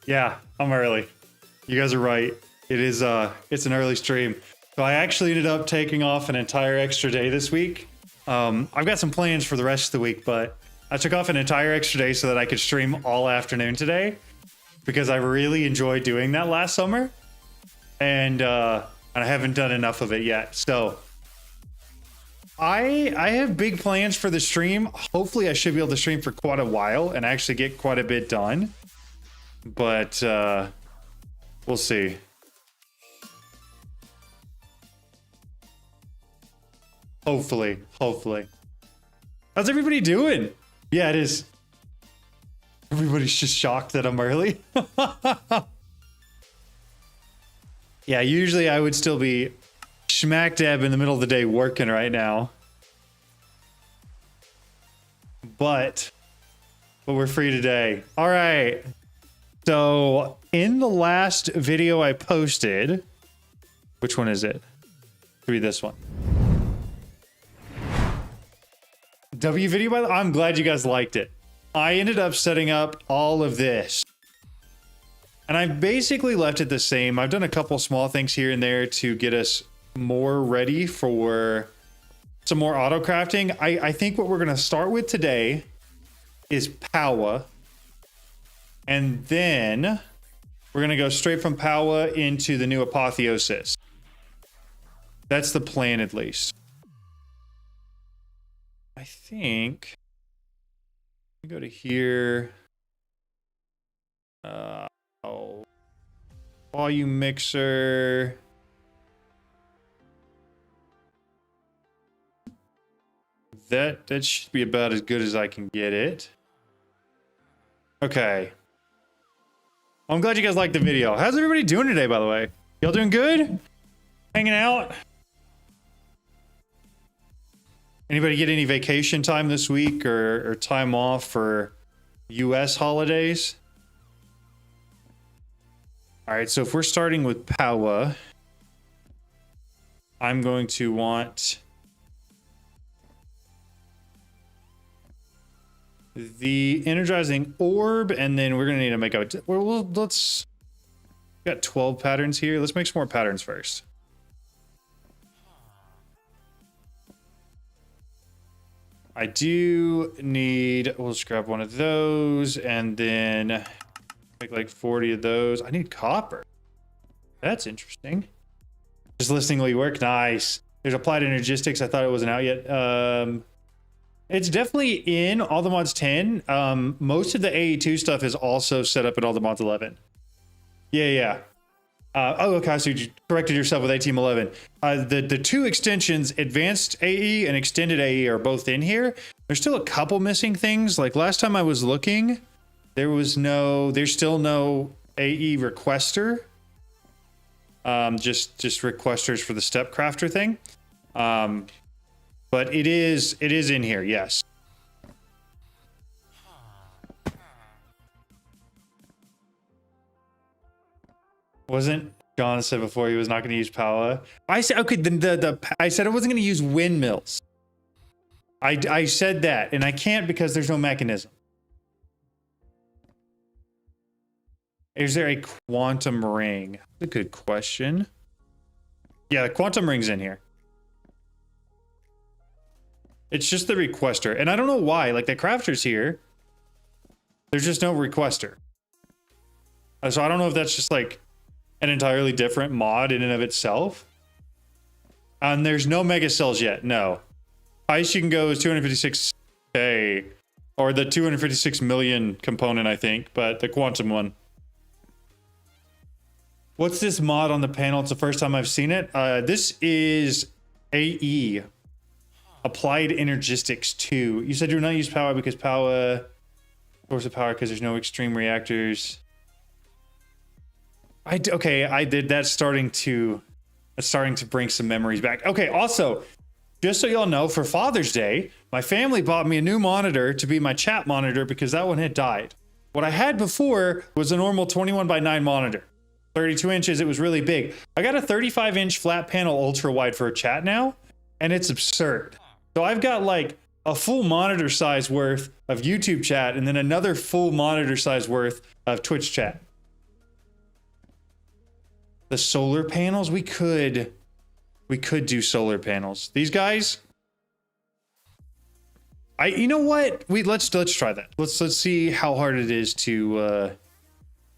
Yeah, I'm early. You guys are right. It is it's an early stream. So I actually ended up taking off an entire extra day this week. I've got some plans for the rest of the week, but I took off an entire extra day so that I could stream all afternoon today because I really enjoyed doing that last summer. And I haven't done enough of it yet. So I have big plans for the stream. Hopefully I should be able to stream for quite a while and actually get quite a bit done. But we'll see. Hopefully. How's everybody doing? Yeah, it is. Everybody's just shocked that I'm early. Yeah, usually I would still be smack dab in the middle of the day working right now. But we're free today. All right. So in the last video I posted, which one is it? Read this one. W video, by the way, I'm glad you guys liked it. I ended up setting up all of this. And I've basically left it the same. I've done a couple small things here and there to get us more ready for some more auto crafting. I think what we're going to start with today is Power. And then we're going to go straight from Power into the new Apotheosis. That's the plan, at least. I think. Go to here. Volume mixer. That should be about as good as I can get it. Okay. I'm glad you guys liked the video. How's everybody doing today, by the way? Y'all doing good? Hanging out? Anybody get any vacation time this week or time off for US holidays? All right, so if we're starting with Power, I'm going to want the energizing orb, and then we're gonna need to make a, well, let's, we got 12 patterns here. Let's make some more patterns first. I do need, we'll just grab one of those and then make like 40 of those. I need copper. That's interesting. Just listening while you work. Nice. There's applied energistics. I thought it wasn't out yet. It's definitely in all the mods 10. Most of the AE2 stuff is also set up in all the mods 11. Yeah. Oh, okay. So you corrected yourself with ATM 11. The two extensions, Advanced AE and Extended AE, are both in here. There's still a couple missing things. Like last time I was looking, there's still no AE requester. Just requesters for the step crafter thing. But it is in here, yes. Wasn't John said before he was not going to use power? I said okay. I said I wasn't going to use windmills. I said that, and I can't because there's no mechanism. Is there a quantum ring? That's a good question. Yeah, the quantum ring's in here. It's just the requester, and I don't know why. Like the crafter's here. There's just no requester. So I don't know if that's just like an entirely different mod in and of itself. And there's no mega cells yet. No. Highest you can go is 256K, or the 256 million component, I think, but the quantum one. What's this mod on the panel? It's the first time I've seen it. This is AE, Applied Energistics 2. You said you would not use power because power, source of power, because there's no extreme reactors. Okay, I did. That's starting to bring some memories back. Okay, also, just so y'all know, for Father's Day, my family bought me a new monitor to be my chat monitor because that one had died. What I had before was a normal 21:9 monitor. 32 inches, it was really big. I got a 35-inch flat panel ultra wide for a chat now, and it's absurd. So I've got like a full monitor size worth of YouTube chat and then another full monitor size worth of Twitch chat. The solar panels, we could do solar panels. These guys, you know what? Let's try that. Let's see how hard it is to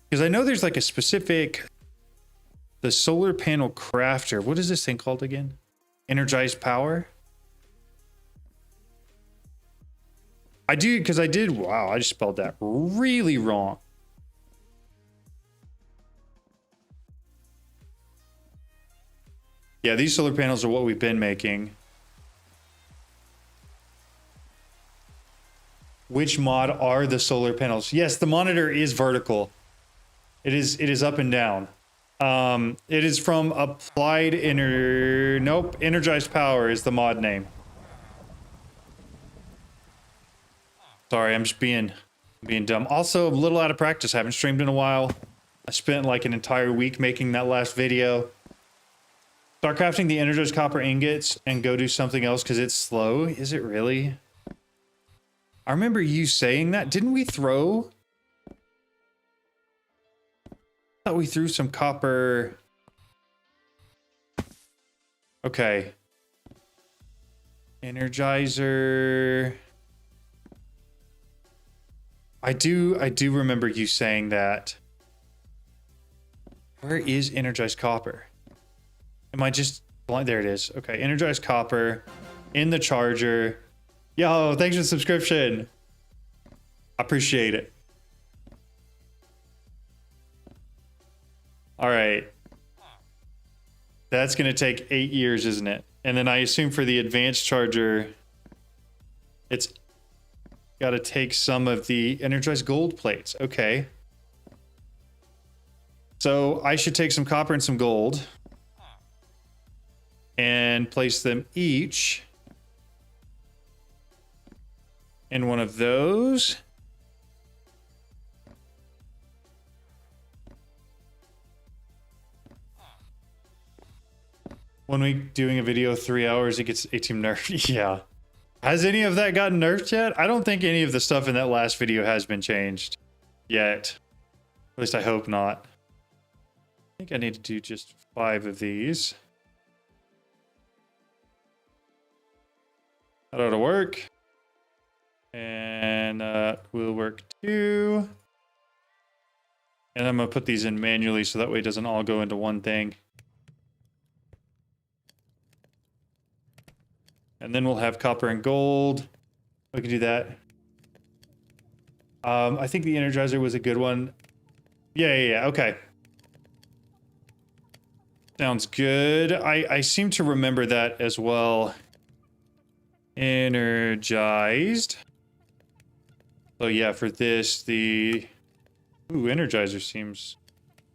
because I know there's like a specific, the solar panel crafter. What is this thing called again? Energized power. I do, because I did, wow, I just spelled that really wrong. Yeah, these solar panels are what we've been making. Which mod are the solar panels? Yes, the monitor is vertical. It is up and down. It is from Energized Power is the mod name. Sorry, I'm just being dumb. Also, I'm a little out of practice. I haven't streamed in a while. I spent like an entire week making that last video. Start crafting the energized copper ingots and go do something else because it's slow. Is it really? I remember you saying that. Didn't we throw? I thought we threw some copper. Okay. Energizer. I do remember you saying that. Where is energized copper? Am I just blind? There it is. Okay, energized copper in the charger. Yo, thanks for the subscription. I appreciate it. All right. That's going to take 8 years, isn't it? And then I assume for the advanced charger, it's got to take some of the energized gold plates. Okay. So I should take some copper and some gold and place them each in one of those. When we doing a video 3 hours, it gets 18 nerfed. Yeah. Has any of that gotten nerfed yet? I don't think any of the stuff in that last video has been changed yet. At least I hope not. I think I need to do just 5 of these. That ought to work. And will work too. And I'm going to put these in manually so that way it doesn't all go into one thing. And then we'll have copper and gold. We can do that. I think the Energizer was a good one. Yeah, okay. Sounds good. I seem to remember that as well. Energized. So yeah, for this, the Energizer seems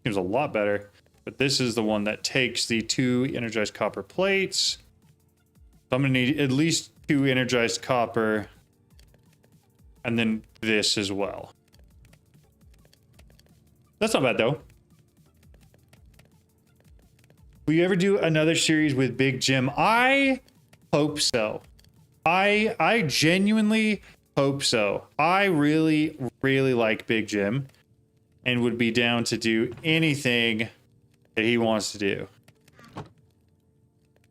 a lot better. But this is the one that takes the 2 energized copper plates. So I'm gonna need at least 2 energized copper, and then this as well. That's not bad though. Will you ever do another series with Big Jim? I hope so. I genuinely hope so. I really, really like Big Jim and would be down to do anything that he wants to do.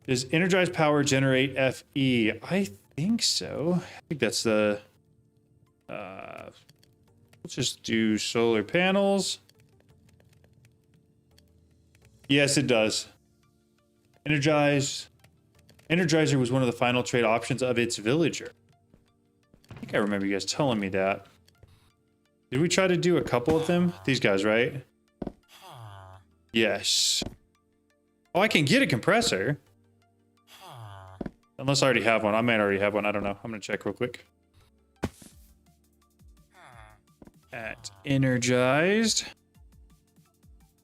Does energized power generate FE? I think so. I think that's the... let's just do solar panels. Yes, it does. Energizer was one of the final trade options of its villager. I think I remember you guys telling me that. Did we try to do a couple of them? These guys, right? Yes. Oh, I can get a compressor. Unless I already have one. I might already have one. I don't know. I'm going to check real quick. At energized.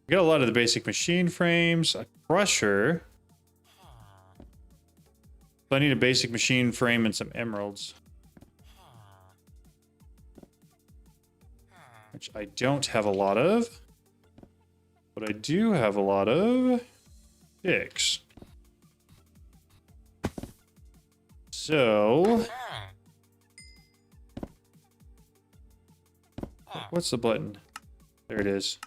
We got a lot of the basic machine frames. A crusher. So I need a basic machine frame and some emeralds. Which I don't have a lot of. But I do have a lot of sticks. So... what's the button? There it is.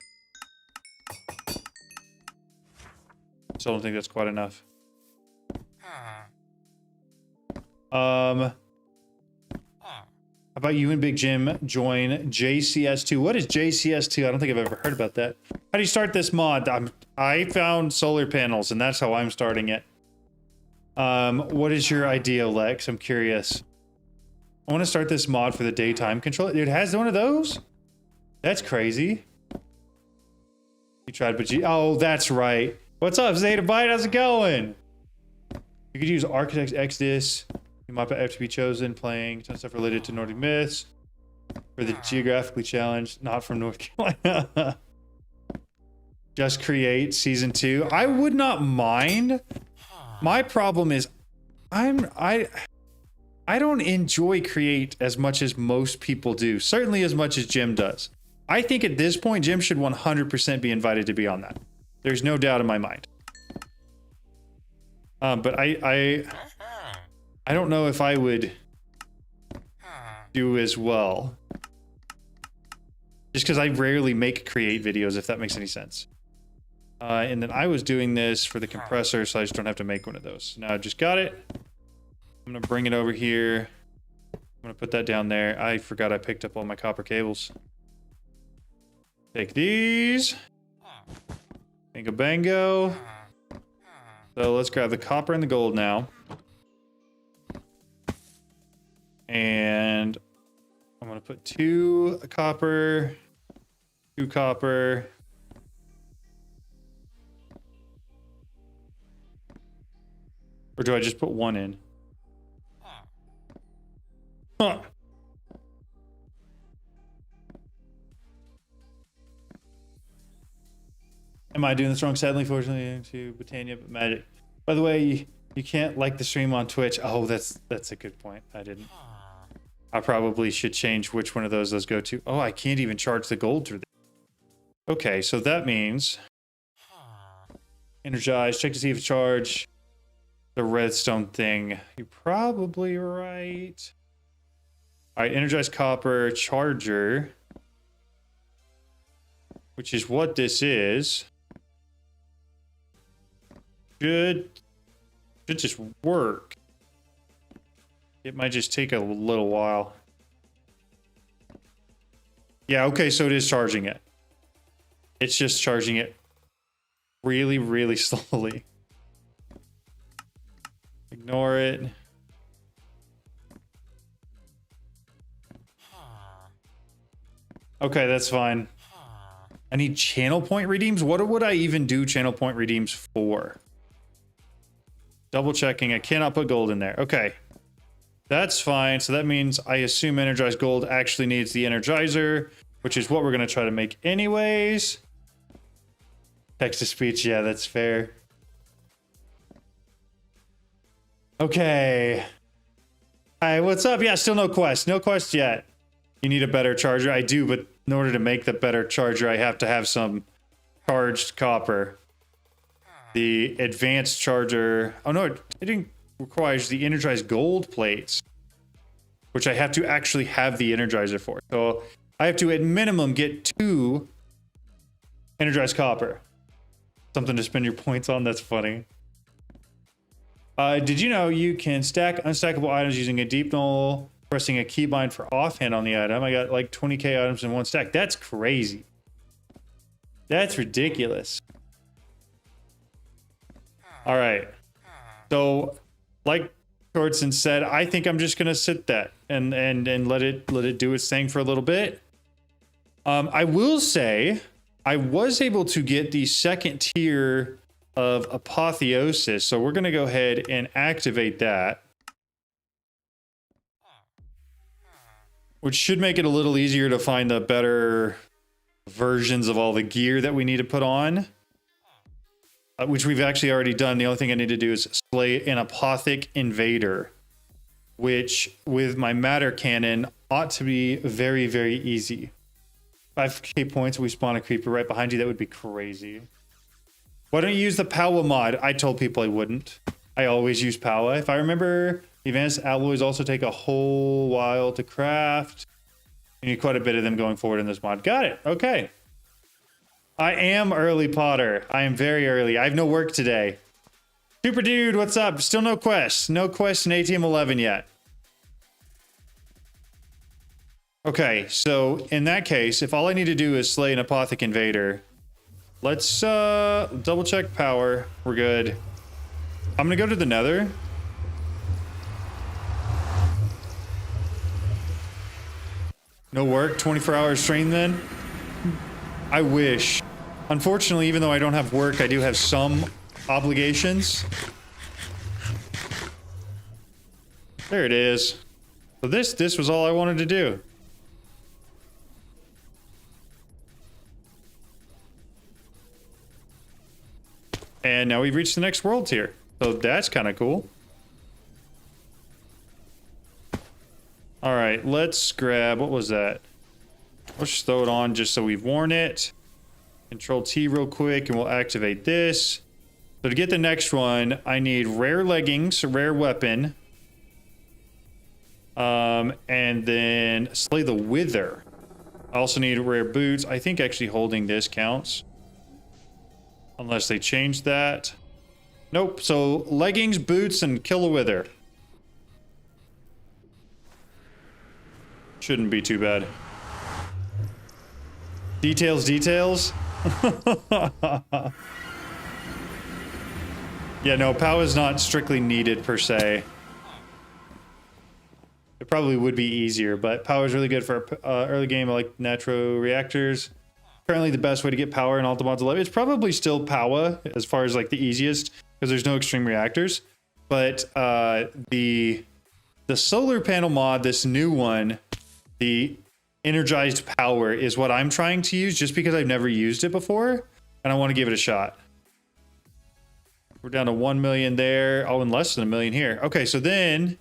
Still don't think that's quite enough. How about you and Big Jim join JCS2? What is JCS2? I don't think I've ever heard about that. How do you start this mod? I found solar panels, and that's how I'm starting it. What is your idea, Lex? I'm curious. I want to start this mod for the daytime controller. It has one of those? That's crazy. You tried, but oh, that's right. What's up, Zeta Byte? How's it going? You could use Architect's Exodus. You might have to be chosen playing ton of stuff related to Nordic myths for the geographically challenged, not from North Carolina. Just Create season 2. I would not mind. My problem is I don't enjoy Create as much as most people do. Certainly as much as Jim does. I think at this point Jim should 100% be invited to be on that. There's no doubt in my mind. But I don't know if I would do as well. Just because I rarely make Create videos, if that makes any sense. And then I was doing this for the compressor, so I just don't have to make one of those. Now I just got it. I'm going to bring it over here. I'm going to put that down there. I forgot I picked up all my copper cables. Take these. Bingo bango. So let's grab the copper and the gold now. And I'm going to put 2 copper, 2 copper. Or do I just put 1 in? Huh. Am I doing this wrong? Sadly, fortunately, to Britannia, but magic. By the way, you can't like the stream on Twitch. Oh, that's a good point. I didn't. I probably should change which one of those go to. Oh, I can't even charge the gold through this. Okay, so that means energize. Check to see if it's charged. The redstone thing. You're probably right. All right, energize copper charger, which is what this is. Should just work. It might just take a little while. Yeah, okay, so it is charging it. It's just charging it really, really slowly. Ignore it. Okay, that's fine. I need channel point redeems. What would I even do channel point redeems for? Double checking. I cannot put gold in there. Okay. That's fine. So that means I assume energized gold actually needs the energizer, which is what we're going to try to make anyways. Text to speech. Yeah, that's fair. Okay. Hi, what's up? Yeah, still no quest. No quest yet. You need a better charger. I do, but in order to make the better charger, I have to have some charged copper. The advanced charger. Oh no, it requires the energized gold plates, which I have to actually have the energizer for. So I have to at minimum get 2 energized copper. Something to spend your points on. That's funny. Did you know you can stack unstackable items using a deep null, pressing a keybind for offhand on the item? I got like 20k items in one stack. That's crazy. That's ridiculous. All right. So, like Tortson said, I think I'm just gonna sit that and let it do its thing for a little bit. I will say I was able to get the second tier of Apotheosis, so we're gonna go ahead and activate that, which should make it a little easier to find the better versions of all the gear that we need to put on, which we've actually already done. The only thing I need to do is slay an Apothic Invader, which with my Matter Cannon ought to be very, very easy. 5k points, we spawn a creeper right behind you. That would be crazy. Why don't you use the Powa mod? I told people I wouldn't. I always use Powa. If I remember, advanced alloys also take a whole while to craft. You need quite a bit of them going forward in this mod. Got it. Okay. I am early, Potter. I am very early. I have no work today. Super Dude, what's up? Still no quest. No quest in ATM 11 yet. Okay, so in that case, if all I need to do is slay an Apothic Invader, let's double check power. We're good. I'm gonna go to the Nether. No work, 24-hour stream then? I wish. Unfortunately, even though I don't have work, I do have some obligations. There it is. So this was all I wanted to do. And now we've reached the next world tier. So that's kind of cool. All right, let's grab, what was that? Let's just throw it on just so we've worn it. Control T real quick and we'll activate this. So to get the next one, I need rare leggings, rare weapon. And then slay the wither. I also need rare boots. I think actually holding this counts. Unless they change that. Nope, so leggings, boots, and kill a wither. Shouldn't be too bad. Details, details. Yeah, no, POW is not strictly needed per se. It probably would be easier, but power is really good for early game like nitro reactors. Currently the best way to get power in Alta Mods 11. It's probably still power as far as like the easiest because there's no extreme reactors. But the solar panel mod, this new one, the energized power is what I'm trying to use just because I've never used it before and I want to give it a shot. We're down to 1 million there. Oh, and less than 1 million here. Okay, so then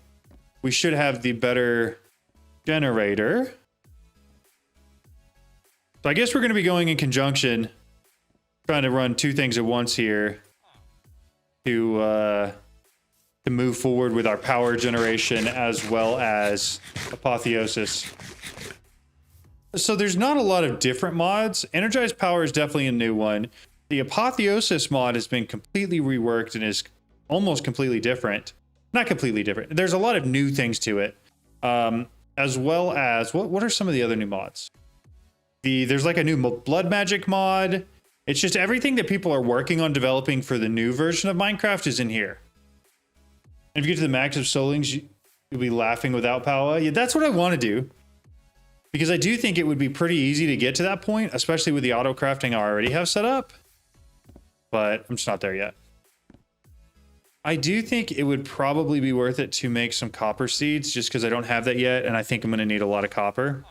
we should have the better generator. So I guess we're going to be going in conjunction, trying to run two things at once here to move forward with our power generation as well as Apotheosis. So there's not a lot of different mods. Energized power is definitely a new one. The Apotheosis mod has been completely reworked and is almost completely different. Not completely different. There's a lot of new things to it. As well as, what are some of the other new mods? There's like a new blood magic mod. It's just everything that people are working on developing for the new version of Minecraft is in here. And if you get to the max of soulings, you'll be laughing without power. Yeah, that's what I want to do. Because I do think it would be pretty easy to get to that point, especially with the auto crafting I already have set up. But I'm just not there yet. I do think it would probably be worth it to make some copper seeds just because I don't have that yet. And I think I'm going to need a lot of copper.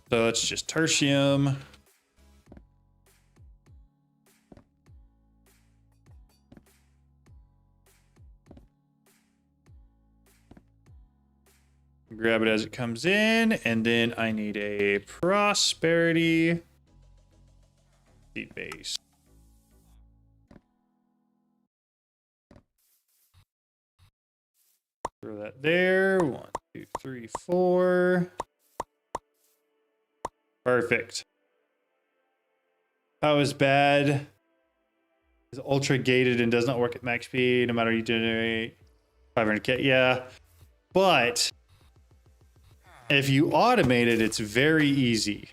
So it's just tertium. Grab it as it comes in, and then I need a prosperity seed base. Throw that there. 1, 2, 3, 4. Perfect. How is bad? Is ultra gated and does not work at max speed no matter you generate 500k. Yeah, but if you automate it, it's very easy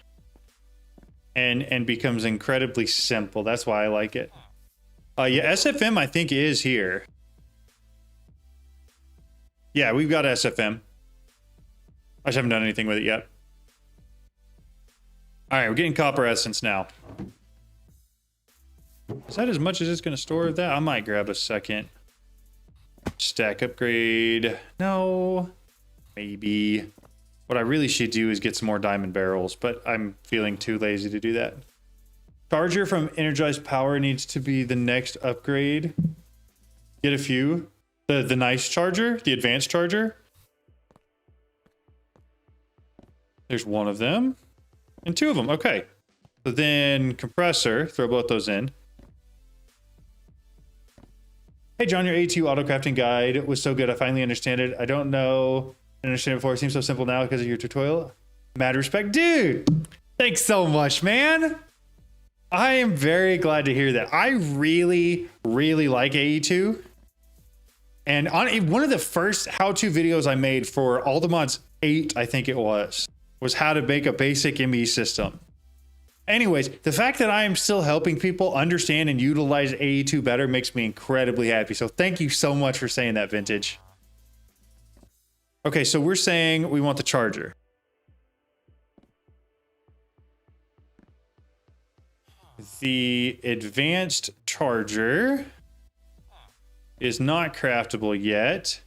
and becomes incredibly simple. That's why I like it. Yeah, SFM I think is here. Yeah, we've got SFM. I just haven't done anything with it yet. All right, we're getting copper essence now. Is that as much as it's going to store that? I might grab a second stack upgrade. No, maybe. What I really should do is get some more diamond barrels, but I'm feeling too lazy to do that. Charger from energized power needs to be the next upgrade. Get a few. The nice charger, the advanced charger. There's one of them. And 2 of them. Okay. So then compressor, throw both those in. Hey John, your A2 auto crafting guide was so good. I finally understand it. I don't know understand it before. It seems so simple now because of your tutorial. Mad respect, dude. Thanks so much, man. I am very glad to hear that. I really, really like AE2. And on one of the first how-to videos I made for All the Mods 8, I think it was how to make a basic ME system. Anyways, the fact that I am still helping people understand and utilize AE2 better makes me incredibly happy. So thank you so much for saying that, Vintage. Okay, so we're saying we want the charger. The advanced charger is not craftable yet.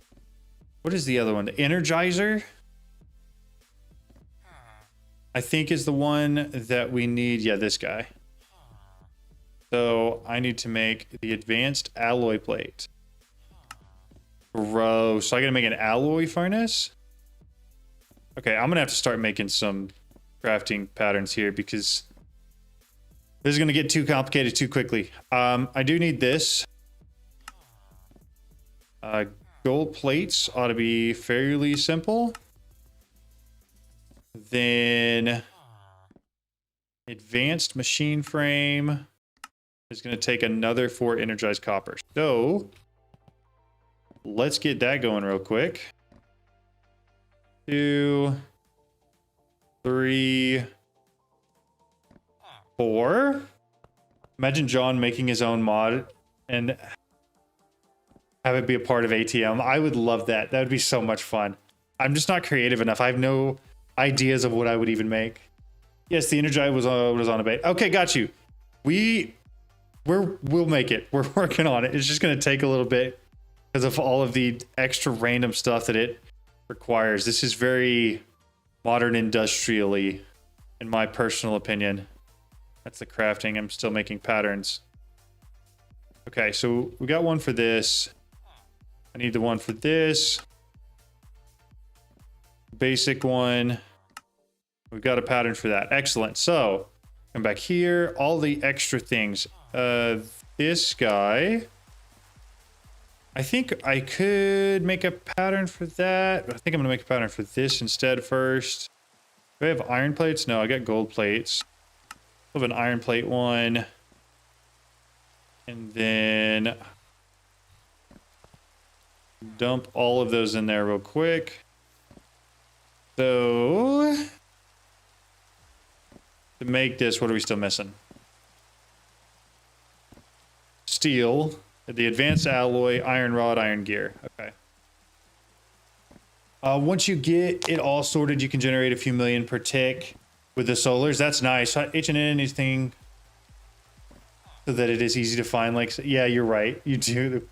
What is the other one? The energizer, I think, is the one that we need. Yeah, this guy. So I need to make the advanced alloy plate. Gross. So I gotta make an alloy furnace? Okay, I'm gonna have to start making some crafting patterns here because this is gonna get too complicated too quickly. I do need this. Gold plates ought to be fairly simple. Then advanced machine frame is going to take another 4 energized copper. So let's get that going real quick. 2, 3, 4. Imagine John making his own mod and have it be a part of ATM. I would love that. That would be so much fun. I'm just not creative enough. I have no ideas of what I would even make. Yes, the Energize was on a bait. Okay, got you. We'll make it. We're working on it. It's just gonna take a little bit because of all of the extra random stuff that it requires. This is very modern industrially, in my personal opinion. That's the crafting. I'm still making patterns. Okay, so we got one for this. I need the one for this. Basic one. We've got a pattern for that. Excellent. So come back here. All the extra things. This guy. I think I could make a pattern for that. But I think I'm going to make a pattern for this instead first. Do I have iron plates? No, I got gold plates. I have an iron plate one. And then dump all of those in there real quick. So to make this, what are we still missing? Steel, the advanced alloy, iron rod, iron gear. Okay. Once you get it all sorted, you can generate a few million per tick with the solars. That's nice. H&N anything so that it is easy to find. Like, yeah, you're right. You do.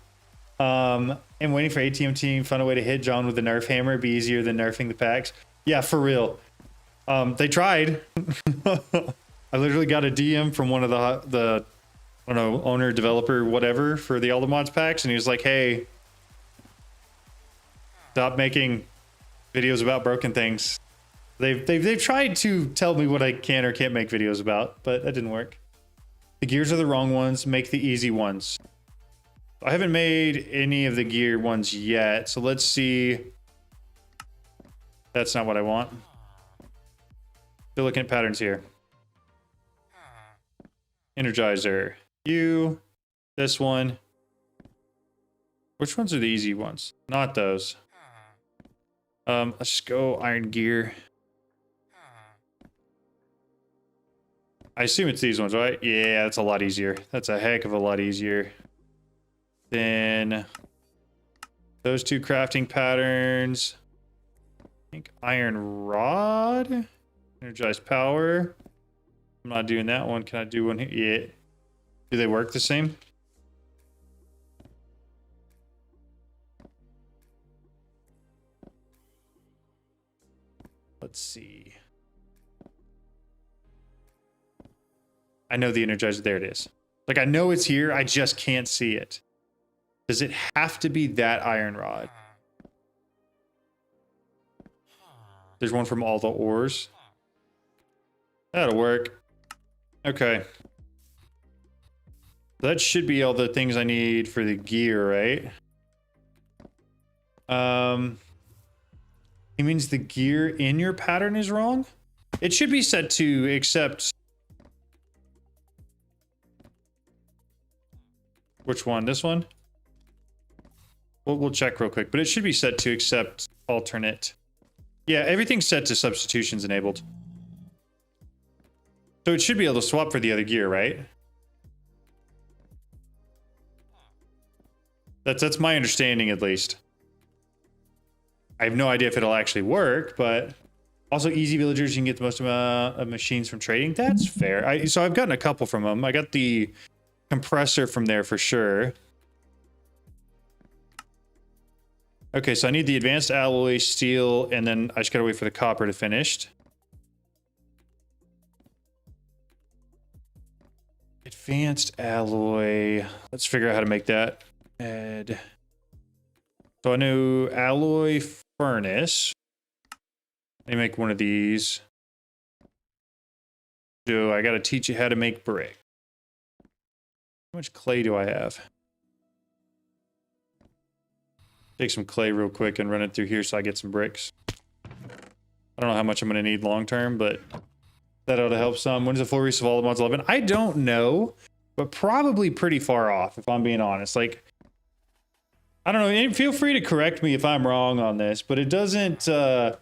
And waiting for ATM team. Find a way to hit John with the nerf hammer. Be easier than nerfing the packs. Yeah, for real. They tried. I literally got a DM from one of the I don't know, owner, developer, whatever for the All the Mods packs, and he was like, "Hey, stop making videos about broken things." They've tried to tell me what I can or can't make videos about, but that didn't work. The gears are the wrong ones. Make the easy ones. I haven't made any of the gear ones yet, so let's see. That's not what I want. Still looking at patterns here. Energizer. This one. Which ones are the easy ones? Not those. Let's just go iron gear. I assume it's these ones, right? Yeah, that's a lot easier. That's a heck of a lot easier. Then those two crafting patterns. I think iron rod. Energized power. I'm not doing that one. Can I do one here? Yeah. Do they work the same? Let's see. I know the Energizer. There it is. Like, I know it's here. I just can't see it. Does it have to be that iron rod? There's one from all the ores. That'll work. Okay. That should be all the things I need for the gear, right? It means the gear in your pattern is wrong? It should be set to accept... Which one? This one? We'll check real quick, but it should be set to accept alternate. Yeah, everything's set to substitutions enabled. So it should be able to swap for the other gear, right? That's my understanding, at least. I have no idea if it'll actually work, but also easy villagers, you can get the most amount of machines from trading. That's fair. So I've gotten a couple from them. I got the compressor from there for sure. Okay, so I need the advanced alloy, steel, and then I just gotta wait for the copper to finish. Advanced alloy. Let's figure out how to make that. Add. So I know alloy furnace. Let me make one of these. So I gotta teach you how to make brick. How much clay do I have? Take some clay real quick and run it through here so I get some bricks. I don't know how much I'm going to need long term, but that ought to help some. When's the full release of all the mods 11? I don't know, but probably pretty far off, if I'm being honest. Like, I don't know. And feel free to correct me if I'm wrong on this, but it doesn't... Freaking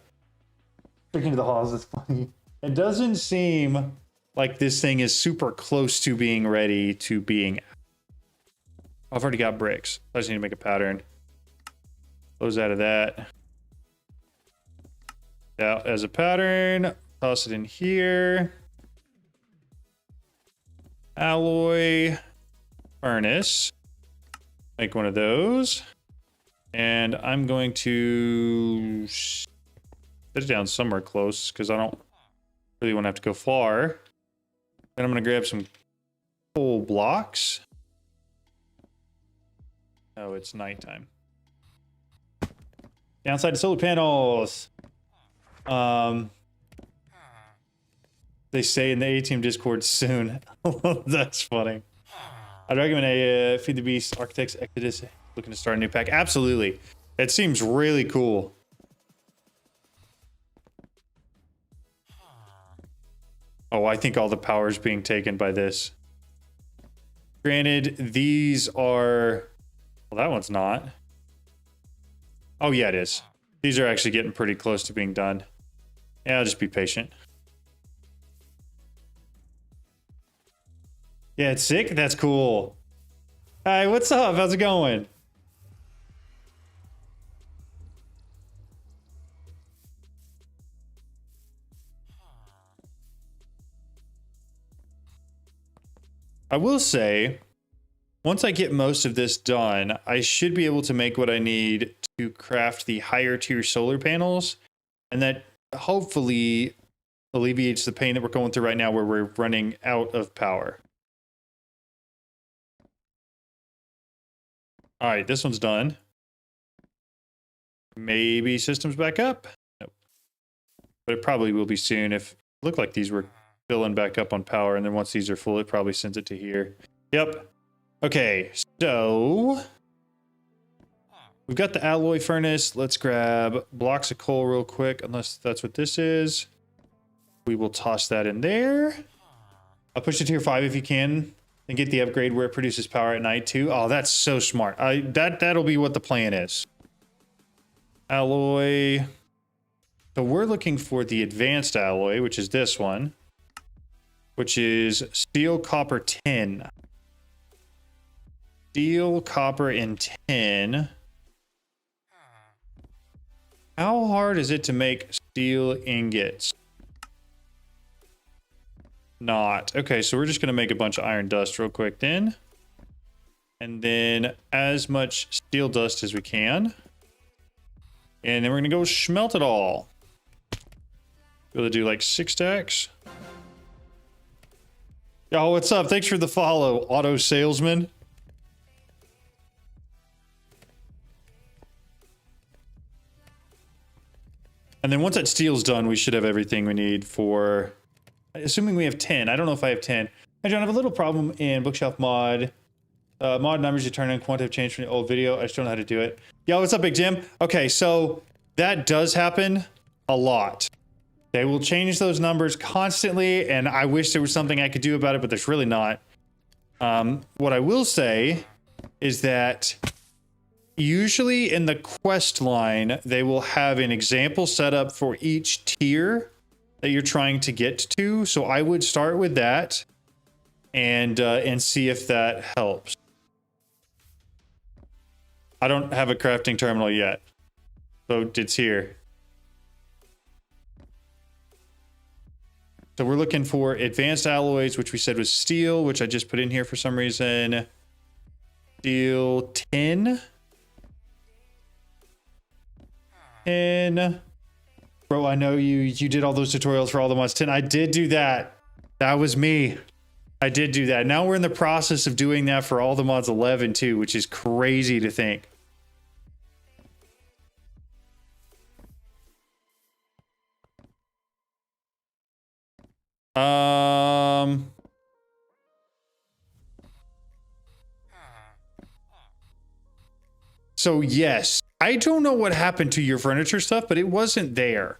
to the halls is funny. It doesn't seem like this thing is super close to being ready to being... I've already got bricks. I just need to make a pattern. Close out of that. Out as a pattern. Toss it in here. Alloy. Furnace. Make one of those. And I'm going to put it down somewhere close because I don't really want to have to go far. Then I'm going to grab some coal blocks. Oh, it's nighttime. Downside to solar panels. They say in the A-Team Discord soon. That's funny. I'd recommend a Feed the Beast Architects Exodus looking to start a new pack. Absolutely. It seems really cool. Oh, I think all the power is being taken by this. Granted, these are... Well, that one's not. Oh, yeah, it is. These are actually getting pretty close to being done. Yeah, I'll just be patient. Yeah, it's sick. That's cool. Hi, what's up? How's it going? I will say, once I get most of this done, I should be able to make what I need to craft the higher tier solar panels, and that hopefully alleviates the pain that we're going through right now where we're running out of power. All right, this one's done. Maybe systems back up? Nope. But it probably will be soon. If it looked like these were filling back up on power, and then once these are full, it probably sends it to here. Yep. Okay, so we've got the alloy furnace. Let's grab blocks of coal real quick, unless that's what this is. We will toss that in there. I'll push to tier 5 if you can, and get the upgrade where it produces power at night too. Oh, that's so smart. That'll be what the plan is. Alloy. So we're looking for the advanced alloy, which is this one, which is steel, copper, tin. Steel, copper, and tin. How hard is it to make steel ingots? Not. Okay, so we're just going to make a bunch of iron dust real quick then. And then as much steel dust as we can. And then we're going to go smelt it all. Be able to do like 6 stacks. Yo, what's up? Thanks for the follow, Auto Salesman. And then once that steel's done, we should have everything we need for... Assuming we have 10. I don't know if I have 10. Hi, John. I have a little problem in Bookshelf mod. Mod numbers you turn on quant have changed from the old video. I just don't know how to do it. Yo, what's up, Big Jim? Okay, so that does happen a lot. They will change those numbers constantly, and I wish there was something I could do about it, but there's really not. What I will say is that usually in the quest line, they will have an example set up for each tier that you're trying to get to. So I would start with that and see if that helps. I don't have a crafting terminal yet, so it's here. So we're looking for advanced alloys, which we said was steel, which I just put in here for some reason. Steel 10. 10. Bro, I know you did all those tutorials for all the mods 10. I did do that. That was me. I did do that. Now we're in the process of doing that for all the mods 11 too, which is crazy to think. So yes, I don't know what happened to your furniture stuff, but it wasn't there.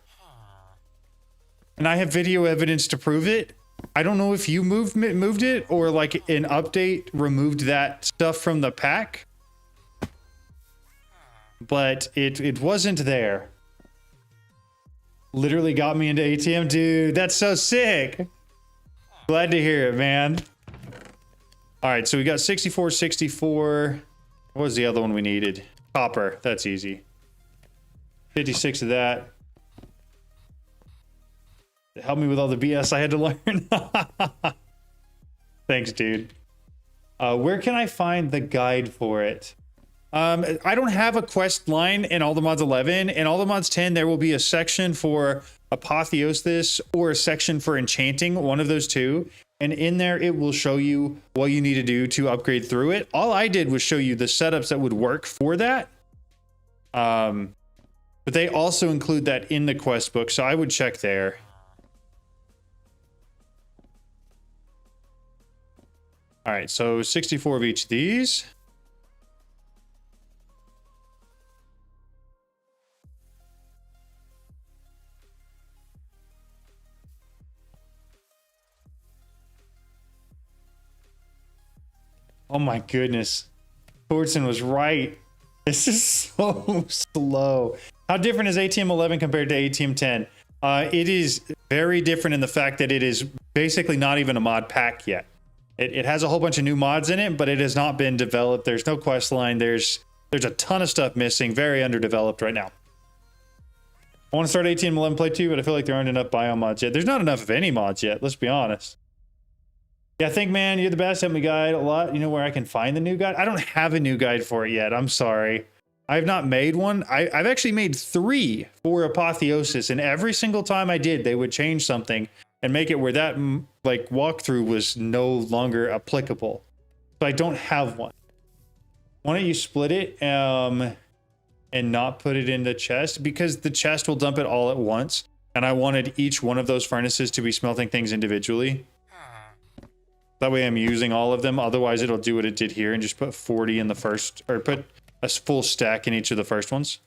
And I have video evidence to prove it. I don't know if you moved it or like an update removed that stuff from the pack. But it wasn't there. Literally got me into ATM, dude. That's so sick. Glad to hear it, man. All right, so we got 64, 64. What was the other one we needed? Copper. That's easy. 56 of that. Help me with all the BS I had to learn. Thanks, dude. Where can I find the guide for it? I don't have a quest line in all the mods 11. In all the mods 10, there will be a section for Apotheosis or a section for enchanting, one of those two. And in there, it will show you what you need to do to upgrade through it. All I did was show you the setups that would work for that. But they also include that in the quest book, so I would check there. All right, so 64 of each of these. Oh my goodness. Thorson was right. This is so slow. How different is ATM 11 compared to ATM 10? It is very different in the fact that it is basically not even a mod pack yet. It has a whole bunch of new mods in it, but it has not been developed. There's no quest line. There's a ton of stuff missing. Very underdeveloped right now. I want to start ATM 11 play too, but I feel like there aren't enough bio mods yet. There's not enough of any mods yet. Let's be honest. Yeah, think, man, you're the best. Help me guide a lot. You know where I can find the new guide? I don't have a new guide for it yet. I'm sorry. I've not made one. I've actually made 3 for Apotheosis, and every single time I did, they would change something and make it where that like walkthrough was no longer applicable. So I don't have one. Why don't you split it and not put it in the chest? Because the chest will dump it all at once, and I wanted each one of those furnaces to be smelting things individually. That way I'm using all of them. Otherwise, it'll do what it did here and just put 40 in the first, or put a full stack in each of the first ones.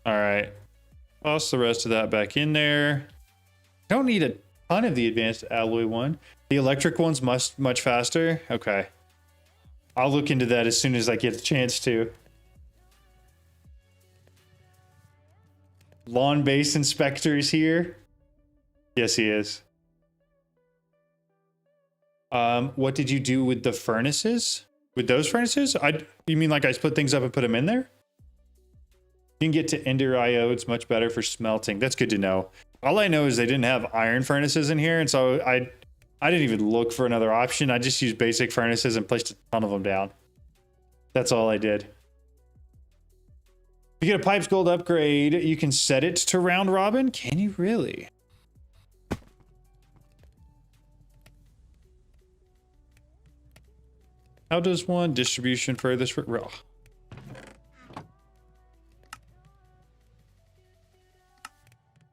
All right. Toss the rest of that back in there. Don't need a ton of the advanced alloy one. The electric one's much faster. Okay. I'll look into that as soon as I get the chance to. Lawn base inspector is here. Yes, he is. What did you do with the furnaces? With those furnaces? You mean like I split things up and put them in there? You can get to Ender IO. It's much better for smelting. That's good to know. All I know is they didn't have iron furnaces in here, and so I didn't even look for another option. I just used basic furnaces and placed a ton of them down. That's all I did. If you get a Pipes Gold upgrade, you can set it to round robin. Can you really? How does one distribution furthest for... Oh.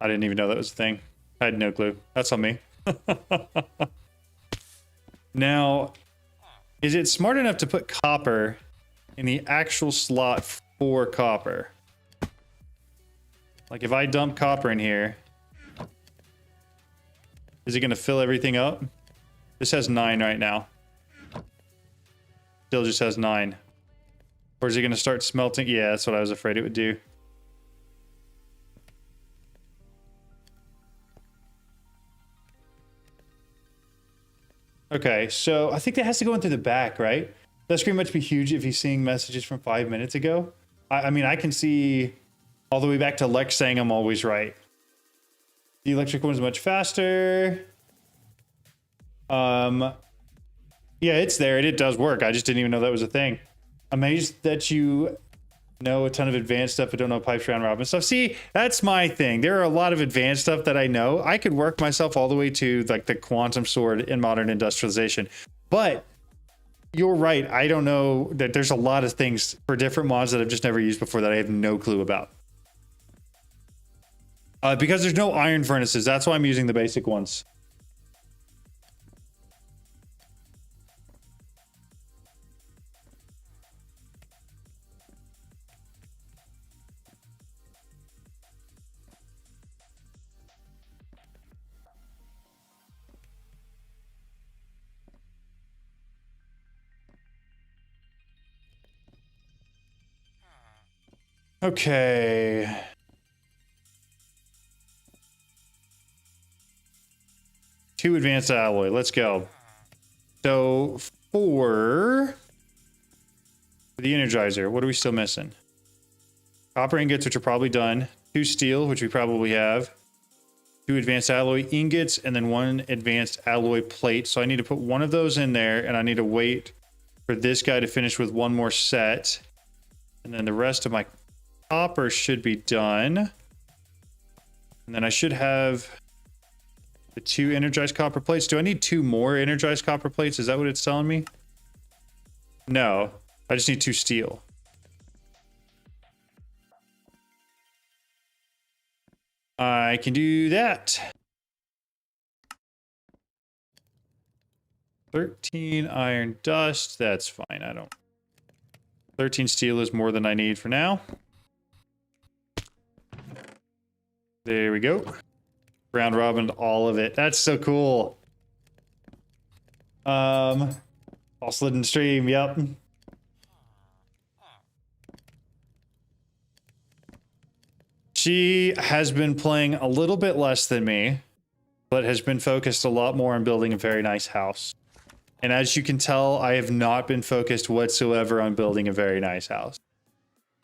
I didn't even know that was a thing. I had no clue. That's on me. Now, Is it smart enough to put copper in the actual slot for copper? Like if I dump copper in here, is it going to fill everything up? This has 9 right now. Still just has 9. Or is it going to start smelting? Yeah, that's what I was afraid it would do. Okay, so I think that has to go in through the back, right? That screen must be huge if he's seeing messages from 5 minutes ago. I mean, I can see all the way back to Lex saying I'm always right. The electric one's much faster. Yeah, it's there and it does work. I just didn't even know that was a thing. Amazed that you know a ton of advanced stuff but don't know pipes round robin stuff. See, that's my thing. There are a lot of advanced stuff that I know. I could work myself all the way to like the quantum sword in modern industrialization. But you're right. I don't know that there's a lot of things for different mods that I've just never used before that I have no clue about. Because there's no iron furnaces. That's why I'm using the basic ones. Okay. Two advanced alloy. Let's go. So for the Energizer, what are we still missing? Copper ingots, which are probably done. 2 steel, which we probably have. 2 advanced alloy ingots, and then 1 advanced alloy plate. So I need to put one of those in there, and I need to wait for this guy to finish with 1 more set. And then the rest of my copper should be done. And then I should have the 2 energized copper plates. Do I need 2 more energized copper plates? Is that what it's telling me? No, I just need 2 steel. I can do that. 13 iron dust. That's fine. 13 steel is more than I need for now. There we go. Round robin all of it. That's so cool. All slid in stream. Yep. She has been playing a little bit less than me, but has been focused a lot more on building a very nice house. And as you can tell, I have not been focused whatsoever on building a very nice house.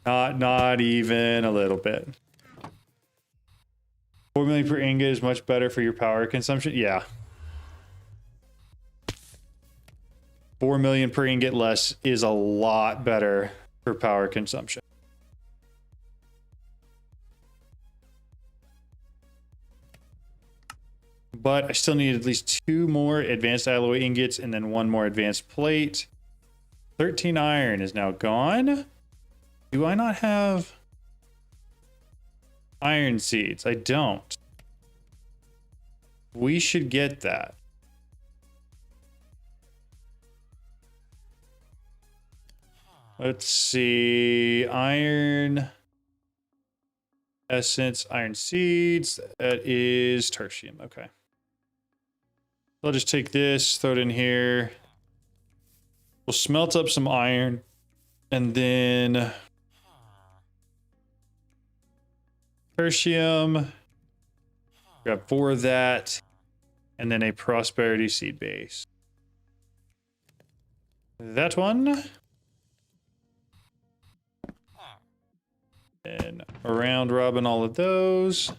Not even a little bit. 4 million per ingot is much better for your power consumption. Yeah. 4 million per ingot less is a lot better for power consumption. But I still need at least 2 more advanced alloy ingots and then 1 more advanced plate. 13 iron is now gone. Do I not have iron seeds? I don't. We should get that. Let's see. Iron essence, iron seeds. That is tertium. Okay. I'll just take this, throw it in here. We'll smelt up some iron and then tertium. Grab 4 of that and then a prosperity seed base. That one. And around robin all of those.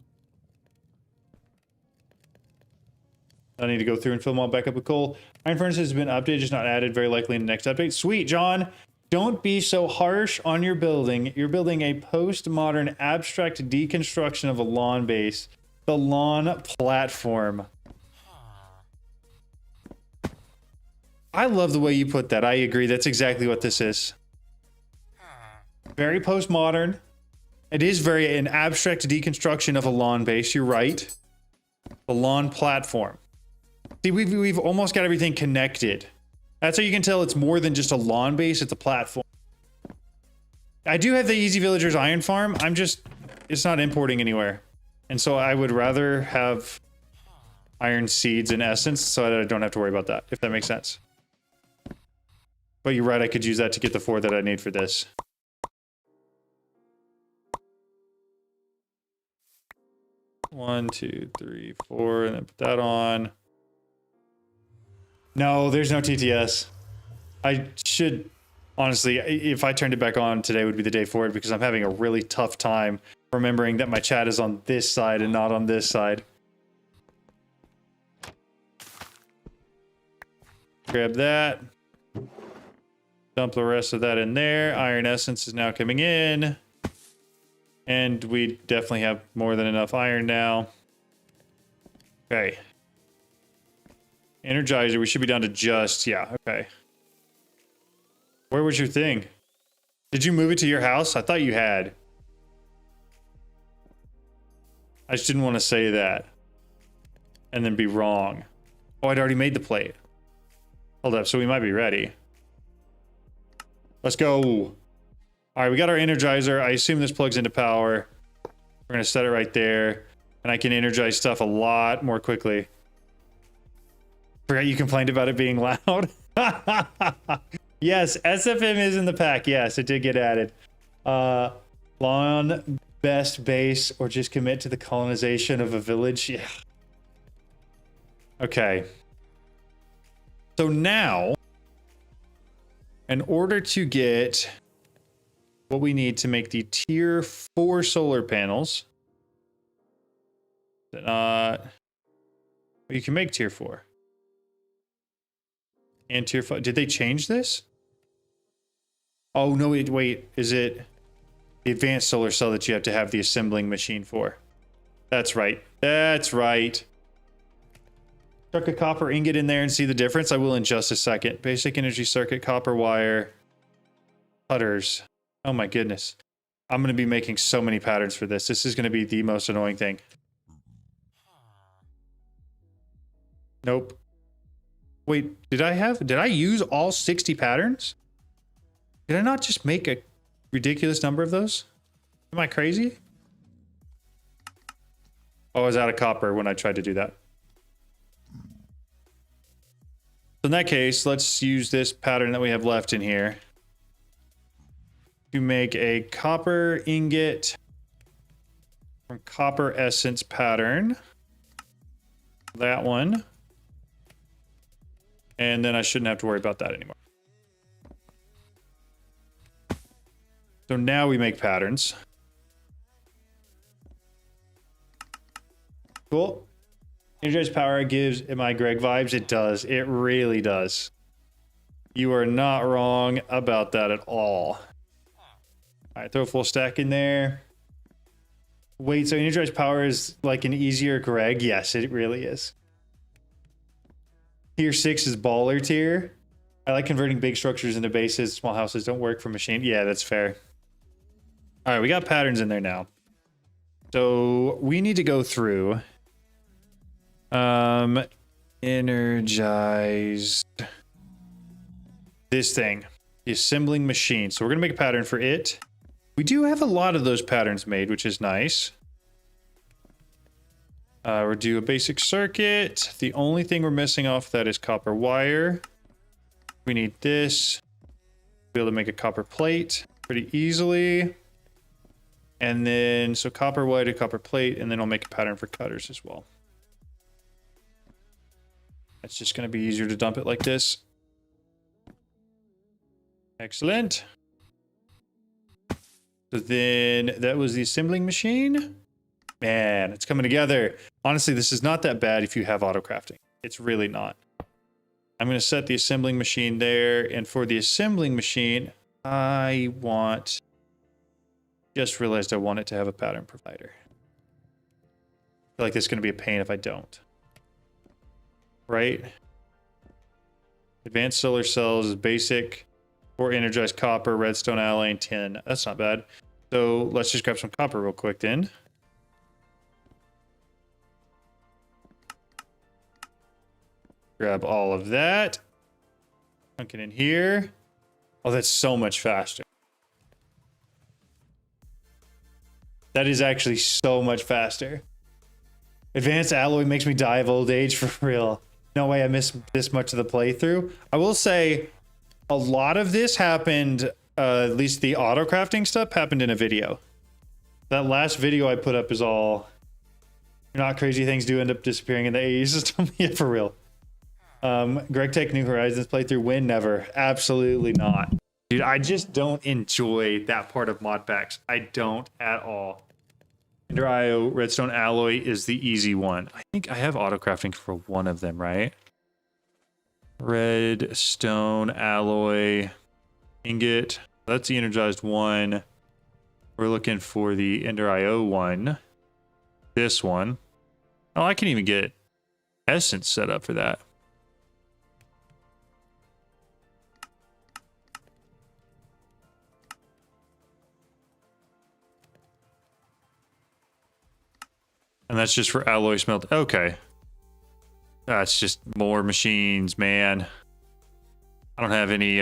I need to go through and fill them all back up with coal. Iron furnace has been updated, just not added, very likely in the next update. Sweet, John. Don't be so harsh on your building. You're building a postmodern abstract deconstruction of a lawn base. The lawn platform. I love the way you put that. I agree. That's exactly what this is. Very postmodern. It is very an abstract deconstruction of a lawn base. You're right. The lawn platform. See, we've almost got everything connected. That's how you can tell it's more than just a lawn base, it's a platform. I do have the Easy Villagers iron farm. It's not importing anywhere. And so I would rather have iron seeds and essence so that I don't have to worry about that, if that makes sense. But you're right, I could use that to get the 4 that I need for this. One, 2, 3, 4, and then put that on. No, there's no TTS. I should, honestly, if I turned it back on, today would be the day for it because I'm having a really tough time remembering that my chat is on this side and not on this side. Grab that. Dump the rest of that in there. Iron Essence is now coming in. And we definitely have more than enough iron now. Okay. Energizer, we should be down to just, yeah, okay. Where was your thing? Did you move it to your house? I thought you had. I just didn't want to say that. And then be wrong. Oh, I'd already made the plate. Hold up, so we might be ready. Let's go. All right, we got our Energizer. I assume this plugs into power. We're going to set it right there. And I can energize stuff a lot more quickly. Forgot you complained about it being loud. Yes, SFM is in the pack. Yes, it did get added. Lawn best base or just commit to the colonization of a village. Yeah. Okay. So now, in order to get what we need to make the tier 4 solar panels, you can make tier 4. And tier 5. Did they change this? Oh, no, wait. Is it the advanced solar cell that you have to have the assembling machine for? That's right. That's right. Chuck a copper ingot in there and see the difference. I will in just a second. Basic energy circuit, copper wire, cutters. Oh my goodness. I'm going to be making so many patterns for this. This is going to be the most annoying thing. Nope. Wait, did I use all 60 patterns? Did I not just make a ridiculous number of those? Am I crazy? Oh, I was out of copper when I tried to do that. So in that case, let's use this pattern that we have left in here to make a copper ingot from copper essence pattern. That one. And then I shouldn't have to worry about that anymore. So now we make patterns. Cool. Energized power gives my Greg vibes. It does. It really does. You are not wrong about that at all. All right, throw a full stack in there. Wait, so energized power is like an easier Greg? Yes, it really is. Tier 6 is baller tier. I like converting big structures into bases. Small houses don't work for machine. Yeah, that's fair. All right, we got patterns in there now. So we need to go through energize this thing, the assembling machine. So we're gonna make a pattern for it. We do have a lot of those patterns made, which is nice. We'll do a basic circuit. The only thing we're missing off that is copper wire. We need this. Be able to make a copper plate pretty easily. And then, so copper wire to copper plate, and then I'll make a pattern for cutters as well. It's just going to be easier to dump it like this. Excellent. So then that was the assembling machine. Man, it's coming together. Honestly, this is not that bad if you have auto crafting. It's really not. I'm going to set the assembling machine there. And for the assembling machine, I want... Just realized I want it to have a pattern provider. I feel like this is going to be a pain if I don't. Right? Advanced solar cells is basic. 4 energized copper, redstone alloy, and tin. That's not bad. So let's just grab some copper real quick then. Grab all of that. Dunk it in here. Oh, that's so much faster. That is actually so much faster. Advanced alloy makes me die of old age for real. No way I missed this much of the playthrough. I will say a lot of this happened, at least the auto crafting stuff happened in a video. That last video I put up is all, you're not crazy, things do end up disappearing in the AE system. Yeah, for real. Greg Tech New Horizons playthrough win, never. Absolutely not. Dude, I just don't enjoy that part of mod packs. I don't at all. Ender IO Redstone Alloy is the easy one. I think I have auto crafting for one of them, right? Redstone Alloy Ingot. That's the energized one. We're looking for the Ender IO one. This one. Oh, I can even get Essence set up for that. And that's just for alloy smelt. Okay. That's just more machines, man. I don't have any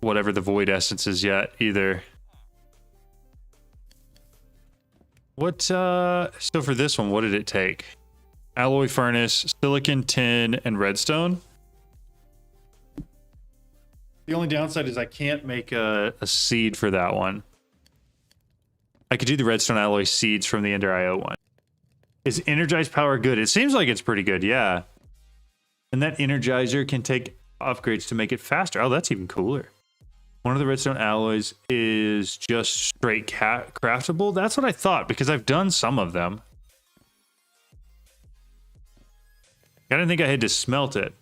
whatever the void essences yet either. What so for this one, what did it take? Alloy furnace, silicon, tin, and redstone. The only downside is I can't make a seed for that one. I could do the redstone alloy seeds from the Ender IO one. Is energized power good? It seems like it's pretty good, yeah. And that energizer can take upgrades to make it faster. Oh, that's even cooler. One of the redstone alloys is just straight craftable. That's what I thought, because I've done some of them. I didn't think I had to smelt it.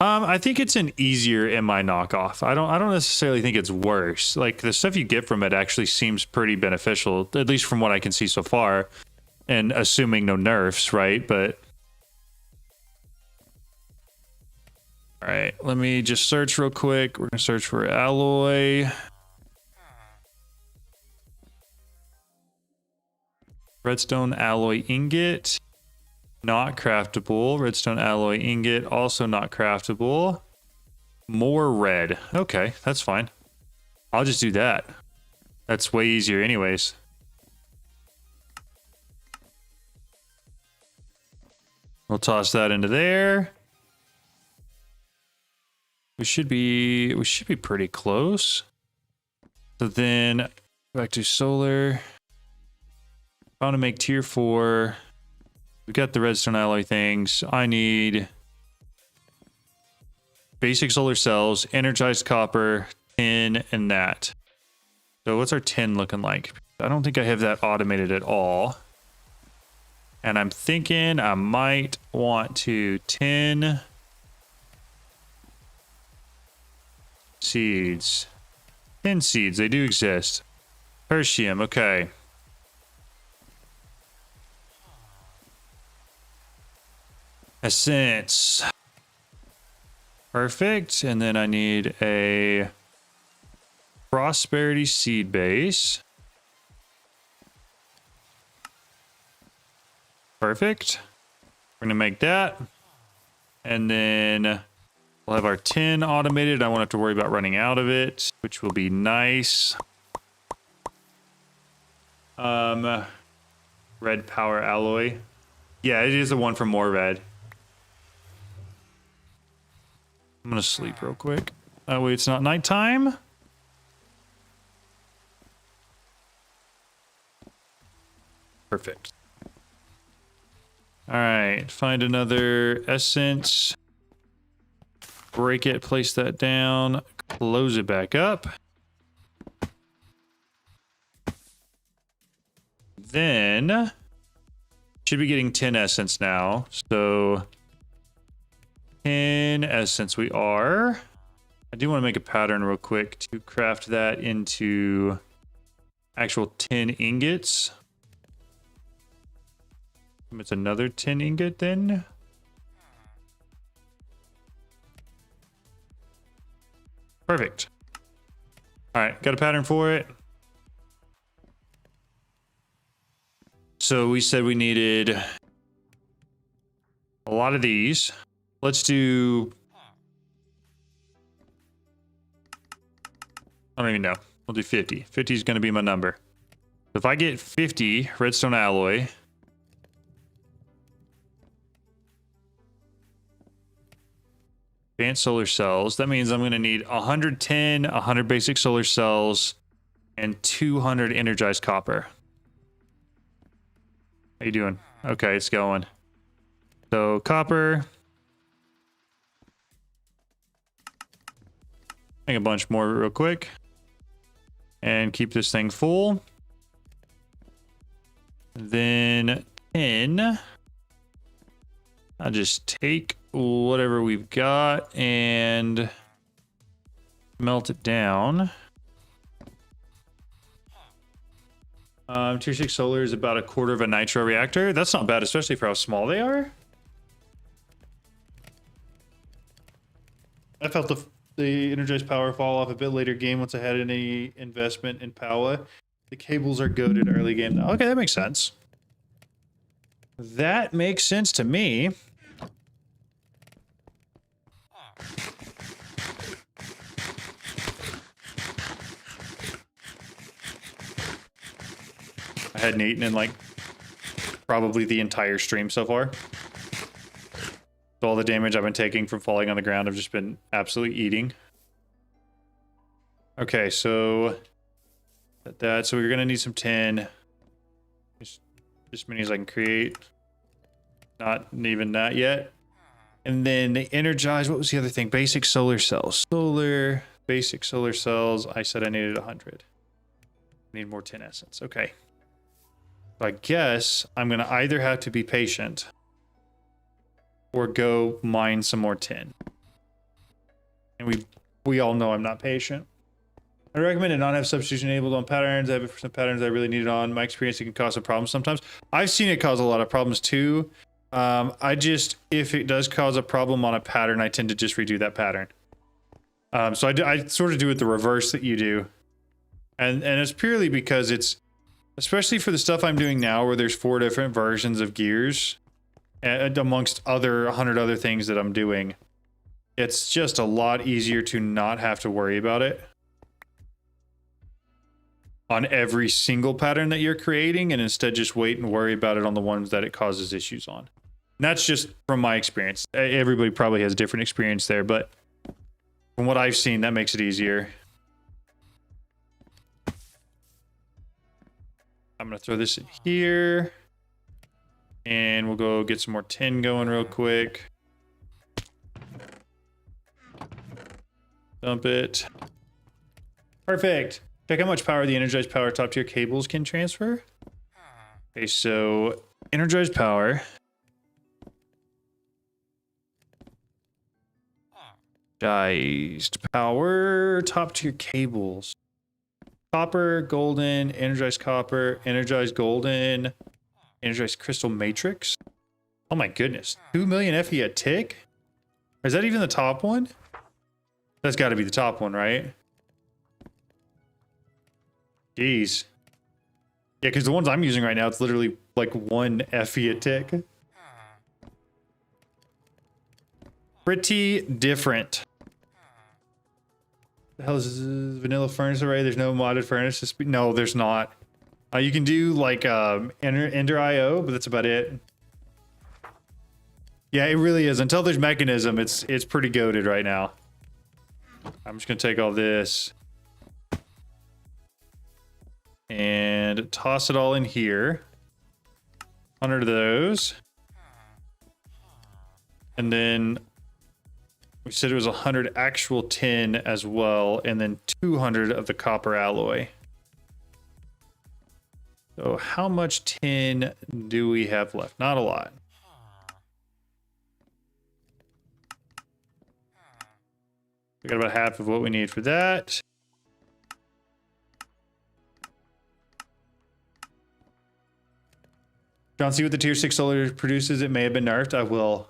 I think it's an easier MI knockoff. I don't necessarily think it's worse. Like, the stuff you get from it actually seems pretty beneficial, at least from what I can see so far. And assuming no nerfs, right? But all right, let me just search real quick. We're gonna search for alloy. Redstone alloy ingot. Not craftable. Redstone alloy ingot, also not craftable. More red. Okay, that's fine. I'll just do that. That's way easier anyways. We'll toss that into there. We should be pretty close. So then back to solar. I want to make tier 4. We got the redstone alloy things. I need basic solar cells, energized copper, tin, and that. So what's our tin looking like? I don't think I have that automated at all. And I'm thinking I might want to tin seeds. Tin seeds, they do exist. Tertium, okay. Essence. Perfect. And then I need a prosperity seed base. Perfect. We're gonna make that. And then we'll have our tin automated. I won't have to worry about running out of it, which will be nice. Red power alloy. Yeah, it is the one for more red. I'm gonna sleep real quick. That way it's not nighttime. Perfect. All right, find another essence. Break it, place that down, close it back up. Then, should be getting 10 essence now. So 10 essence we are. I do want to make a pattern real quick to craft that into actual 10 ingots. It's another 10 ingot then. Perfect. All right, got a pattern for it. So we said we needed a lot of these. Let's do I don't even know. We'll do 50. 50 is going to be my number. If I get 50 redstone alloy, advanced solar cells, that means I'm going to need 110, 100 basic solar cells, and 200 energized copper. How you doing? Okay, it's going. So copper. Make a bunch more real quick. And keep this thing full. Then 10. I'll just take whatever we've got and melt it down. Tier 6 solar is about a quarter of a nitro reactor. That's not bad, especially for how small they are. I felt the energized power fall off a bit later game once I had any investment in power. The cables are goated early game. Okay, that makes sense. That makes sense to me. I hadn't eaten in like probably the entire stream so far. So all the damage I've been taking from falling on the ground, I've just been absolutely eating. Okay, so so we're gonna need some tin. Just as many as I can create. Not even that yet. And then the energize, what was the other thing? Basic solar cells. Basic solar cells. I said I needed 100. Need more tin essence. Okay. So I guess I'm gonna either have to be patient or go mine some more tin. And we all know I'm not patient. I recommend to not have substitution enabled on patterns. I have some patterns I really need it on. My experience, it can cause some problems sometimes. I've seen it cause a lot of problems too. If it does cause a problem on a pattern, I tend to just redo that pattern. So I sort of do it the reverse that you do. And it's purely because it's, especially for the stuff I'm doing now where there's 4 different versions of gears, and amongst 100 other things that I'm doing, it's just a lot easier to not have to worry about it on every single pattern that you're creating, and instead just wait and worry about it on the ones that it causes issues on. And that's just from my experience. Everybody probably has a different experience there, but from what I've seen, that makes it easier. I'm gonna throw this in here, and we'll go get some more tin going real quick. Dump it. Perfect. Check how much power the energized power top tier cables can transfer. Okay, so energized power. Energized power, top tier cables. Copper, golden, energized copper, energized golden, energized crystal matrix. Oh my goodness. 2 million FE a tick? Is that even the top one? That's got to be the top one, right? Jeez. Yeah, because the ones I'm using right now, it's literally like 1 FE a tick. Pretty different. The hell is this vanilla furnace array? There's no modded furnace. No, there's not. You can do like Ender IO, but that's about it. Yeah, it really is. Until there's mechanism, it's pretty goated right now. I'm just gonna take all this and toss it all in here. 100 of those. And then we said it was 100 actual tin as well, and then 200 of the copper alloy. So how much tin do we have left? Not a lot. We got about half of what we need for that. John, see what the tier 6 solar produces. It may have been nerfed. I will.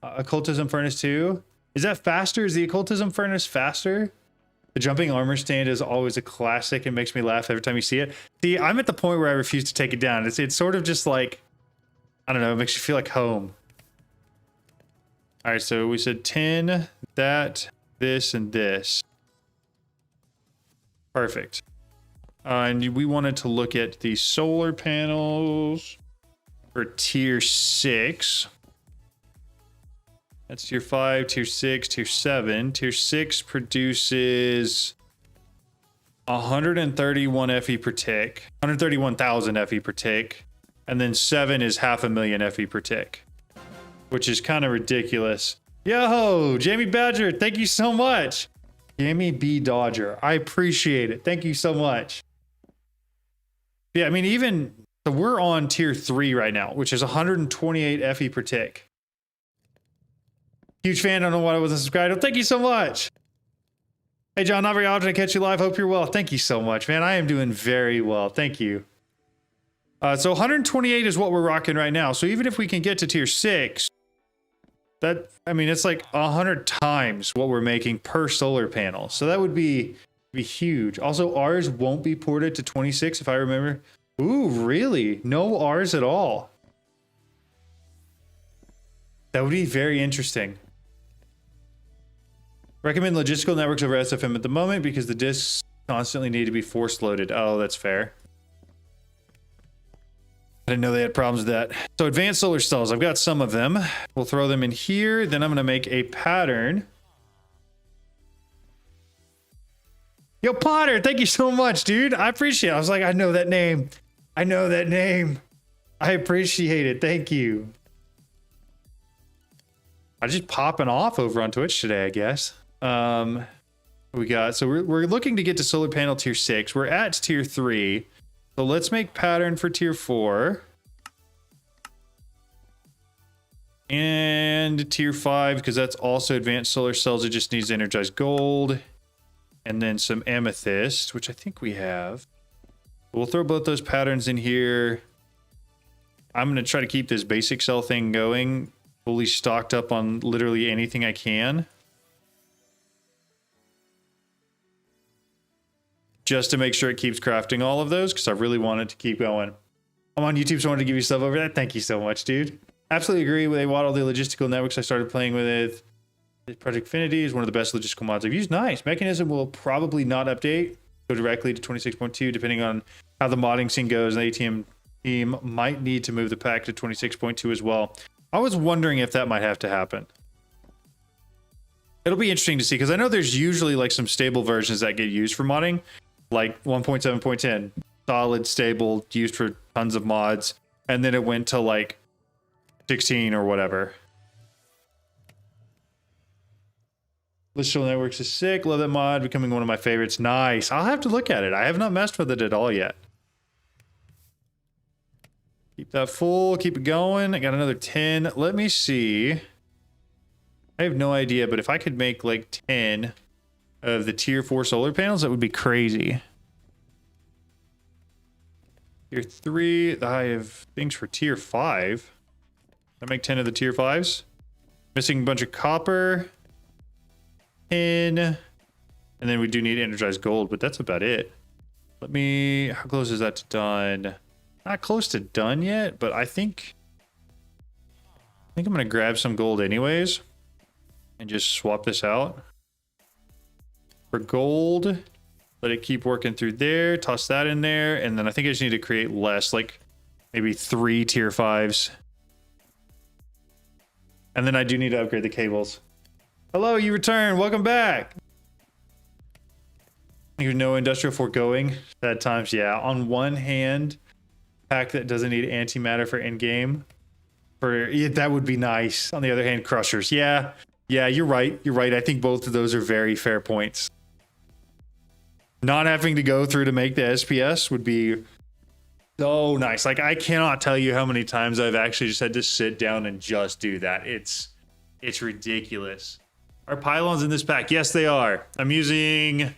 Occultism furnace 2. Is that faster? Is the occultism furnace faster? The jumping armor stand is always a classic. It makes me laugh every time you see it. See, I'm at the point where I refuse to take it down. It's sort of just like, I don't know, it makes you feel like home. All right, so we said 10, that, this, and this. Perfect. And we wanted to look at the solar panels for tier 6. That's tier 5, tier 6, tier 7. Tier 6 produces 131 FE per tick, 131,000 FE per tick. And then 7 is 500,000 FE per tick, which is kind of ridiculous. Yo, Jamie Badger, thank you so much. Jamie B. Dodger, I appreciate it. Thank you so much. Yeah, I mean, even so we're on tier 3 right now, which is 128 FE per tick. Huge fan. I don't know why I wasn't subscribed. Oh, thank you so much. Hey, John, not very often to catch you live. Hope you're well. Thank you so much, man. I am doing very well. Thank you. So 128 is what we're rocking right now. So even if we can get to tier 6, that, I mean, it's like 100 times what we're making per solar panel. So that would be huge. Also, ours won't be ported to 26 if I remember. Ooh, really? No R's at all. That would be very interesting. Recommend logistical networks over SFM at the moment because the disks constantly need to be force loaded. Oh, that's fair. I didn't know they had problems with that. So advanced solar cells, I've got some of them. We'll throw them in here. Then I'm going to make a pattern. Yo, Potter, thank you so much, dude. I appreciate it. I was like, I know that name. I know that name. I appreciate it. Thank you. I'm just popping off over on Twitch today, I guess. We got, so we're looking to get to solar panel tier 6. We're at tier 3. So let's make pattern for tier 4. And tier 5, because that's also advanced solar cells. It just needs energized gold. And then some amethyst, which I think we have. We'll throw both those patterns in here. I'm going to try to keep this basic cell thing going. Fully stocked up on literally anything I can. Just to make sure it keeps crafting all of those, because I really want it to keep going. I'm on YouTube, so I wanted to give you stuff over that. Thank you so much, dude. Absolutely agree. They waddle the logistical networks I started playing with it. Project Infinity is one of the best logistical mods I've used. Nice. Mechanism will probably not update. Go directly to 26.2, depending on how the modding scene goes. And the ATM team might need to move the pack to 26.2 as well. I was wondering if that might have to happen. It'll be interesting to see, because I know there's usually like some stable versions that get used for modding, like 1.7.10, solid, stable, used for tons of mods, and then it went to like 16 or whatever. Listicle Networks is sick. Love that mod. Becoming one of my favorites. Nice. I'll have to look at it. I have not messed with it at all yet. Keep that full. Keep it going. I got another 10. Let me see. I have no idea, but if I could make like 10 of the tier 4 solar panels, that would be crazy. Tier 3. I have things for tier 5. I make 10 of the tier 5s. Missing a bunch of copper. 10. And then we do need energized gold, but that's about it. Let me, how close is that to done? Not close to done yet, but I think I'm gonna grab some gold anyways and just swap this out for gold. Let it keep working through there, toss that in there, and then I think I just need to create less, like maybe 3 tier 5s. And then I do need to upgrade the cables. Hello, you return. Welcome back. You know, industrial foregoing. Bad times, yeah. On one hand, pack that doesn't need antimatter for in-game. Yeah, that would be nice. On the other hand, crushers. Yeah, you're right. You're right. I think both of those are very fair points. Not having to go through to make the SPS would be so nice. Like, I cannot tell you how many times I've actually just had to sit down and just do that. It's ridiculous. Are pylons in this pack? Yes, they are. I'm using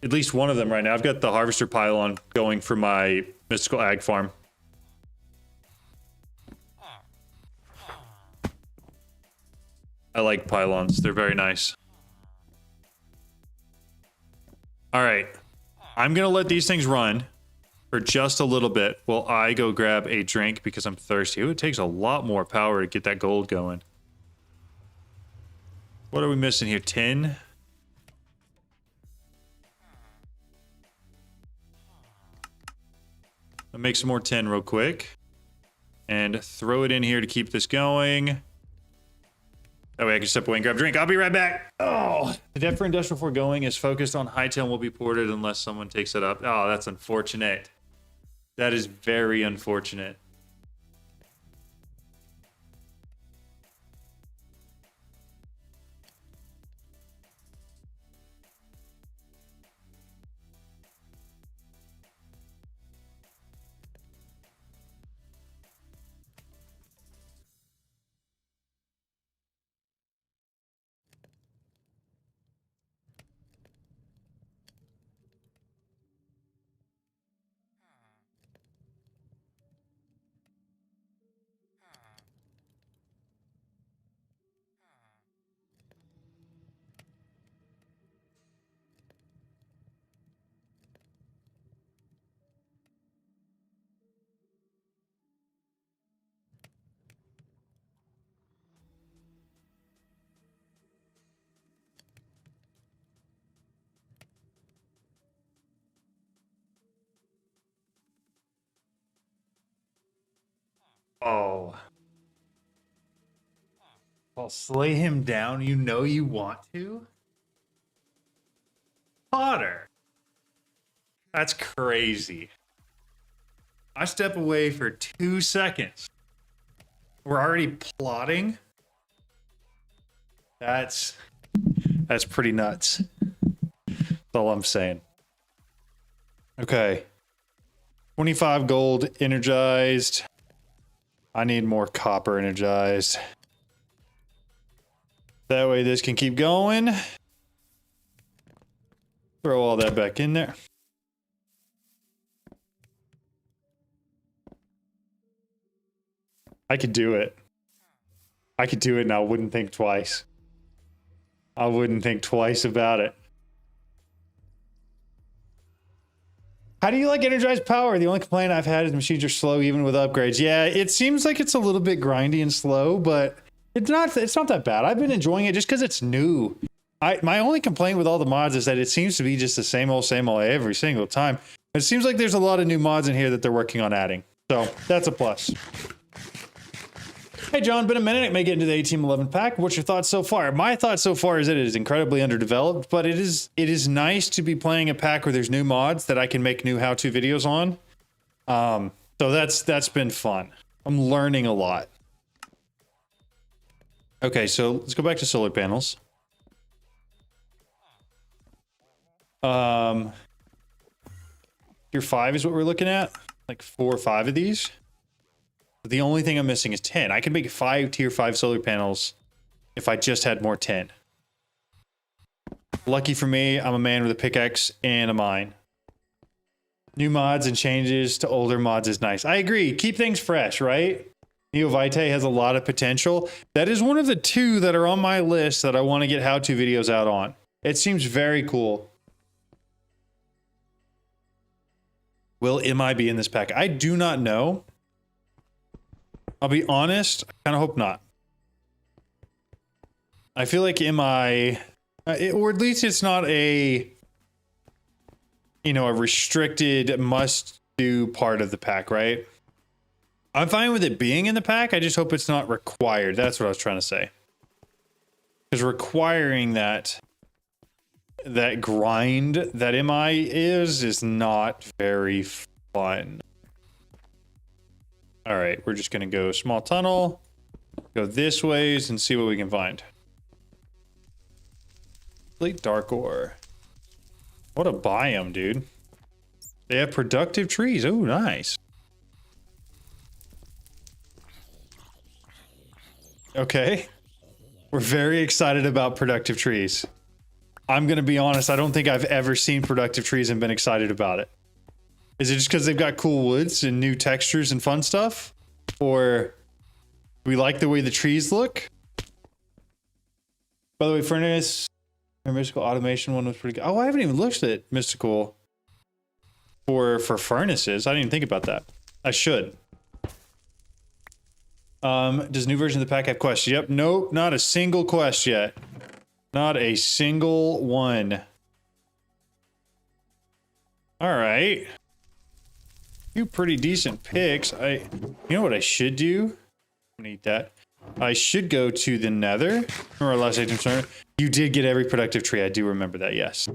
at least one of them right now. I've got the harvester pylon going for my mystical ag farm. I like pylons. They're very nice. All right. I'm going to let these things run for just a little bit while I go grab a drink because I'm thirsty. Ooh, it takes a lot more power to get that gold going. What are we missing here? 10? I'll make some more tin real quick. And throw it in here to keep this going. That way I can step away and grab a drink. I'll be right back. Oh, the depth for industrial foregoing is focused on hightail and will be ported unless someone takes it up. Oh, that's unfortunate. That is very unfortunate. Oh. I'll slay him down. You know you want to? Potter. That's crazy. I step away for 2 seconds. We're already plotting. That's pretty nuts. That's all I'm saying. Okay. 25 gold energized. I need more copper energized. That way this can keep going. Throw all that back in there. I could do it. I could do it and I wouldn't think twice. I wouldn't think twice about it. How do you like energized power? The only complaint I've had is machines are slow even with upgrades. Yeah, it seems like it's a little bit grindy and slow, but it's not that bad. I've been enjoying it just because it's new. My only complaint with all the mods is that it seems to be just the same old every single time. It seems like there's a lot of new mods in here that they're working on adding. So that's a plus. Hey John, been a minute. It may get into the 1811 pack. What's your thoughts so far? My thoughts so far is that it is incredibly underdeveloped, but it is nice to be playing a pack where there's new mods that I can make new how-to videos on. So that's been fun. I'm learning a lot. Okay, so let's go back to solar panels. Tier 5 is what we're looking at. Like 4 or 5 of these. The only thing I'm missing is 10. I can make 5 tier 5 solar panels if I just had more 10. Lucky for me, I'm a man with a pickaxe and a mine. New mods and changes to older mods is nice. I agree. Keep things fresh, right? Neovite has a lot of potential. That is one of the 2 that are on my list that I want to get how-to videos out on. It seems very cool. Will MI be in this pack? I do not know. I'll be honest, I kind of hope not. I feel like MI, or at least it's not a, you know, a restricted must-do part of the pack, right? I'm fine with it being in the pack, I just hope it's not required. That's what I was trying to say. Because requiring that grind that MI is not very fun. All right, we're just gonna go small tunnel, go this ways and see what we can find. Complete dark ore. What a biome, dude. They have productive trees. Oh, nice. Okay. We're very excited about productive trees. I'm gonna be honest, I don't think I've ever seen productive trees and been excited about it. Is it just because they've got cool woods and new textures and fun stuff? Or we like the way the trees look? By the way, Furnace, our mystical automation one was pretty good. Oh, I haven't even looked at mystical for furnaces. I didn't even think about that. I should. Does new version of the pack have quests? Yep. Nope. Not a single quest yet. Not a single one. All right. few pretty decent picks. You know what I should do? I'm gonna eat that. I should go to the Nether. Remember our last item server? You did get every productive tree. I do remember that. Yes.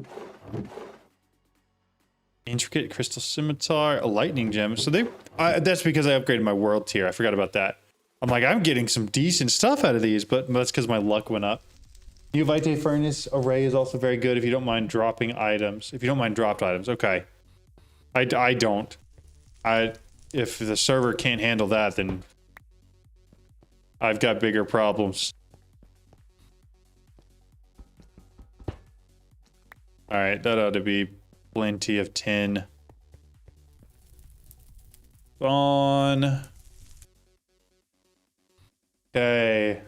Intricate crystal scimitar, a lightning gem. So that's because I upgraded my world tier. I forgot about that. I'm like, I'm getting some decent stuff out of these, but that's because my luck went up. New Vitae Furnace array is also very good if you don't mind dropping items. If you don't mind dropped items, okay. I don't. If the server can't handle that, then I've got bigger problems. All right, that ought to be plenty of 10. On. Okay.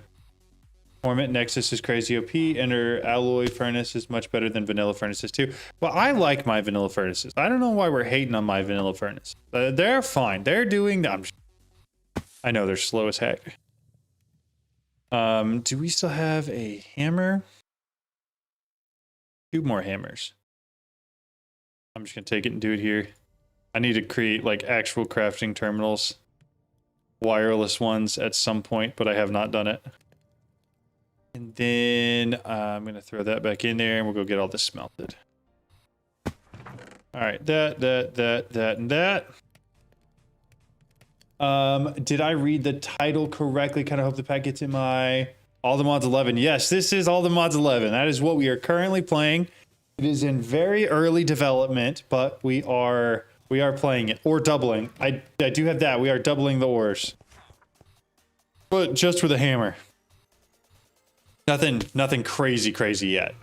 Torment Nexus is crazy OP. Ender Alloy Furnace is much better than Vanilla Furnaces too. Well, I like my Vanilla Furnaces. I don't know why we're hating on my Vanilla Furnace. They're fine. They're doing... I know they're slow as heck. Do we still have a hammer? 2 more hammers. I'm just gonna take it and do it here. I need to create like actual crafting terminals. Wireless ones at some point, but I have not done it. And then I'm gonna throw that back in there and we'll go get all this smelted. All right, that, and that. Did I read the title correctly? Kind of hope the pack gets in my All the Mods 11. Yes, this is All the Mods 11. That is what we are currently playing. It is in very early development, but we are playing it, or doubling. I do have that. We are doubling the ores, but just with a hammer. Nothing crazy yet.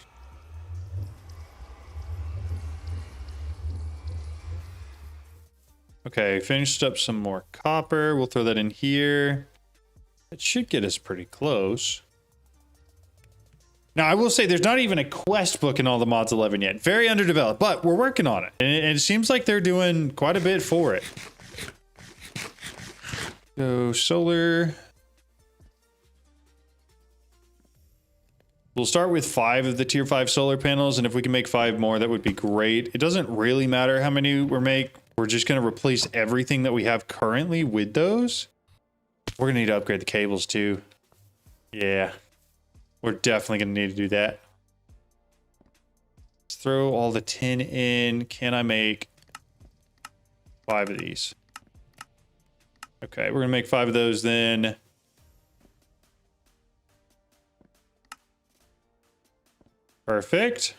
Okay, finished up some more copper. We'll throw that in here. It should get us pretty close. Now, I will say there's not even a quest book in All the Mods 11 yet. Very underdeveloped, but we're working on it. And it seems like they're doing quite a bit for it. So, solar. We'll start with 5 of the tier 5 solar panels, and if we can make 5 more, that would be great. It doesn't really matter how many we make. We're just going to replace everything that we have currently with those. We're going to need to upgrade the cables too. Yeah. We're definitely going to need to do that. Let's throw all the tin in. Can I make 5 of these? Okay, we're going to make 5 of those then. Perfect.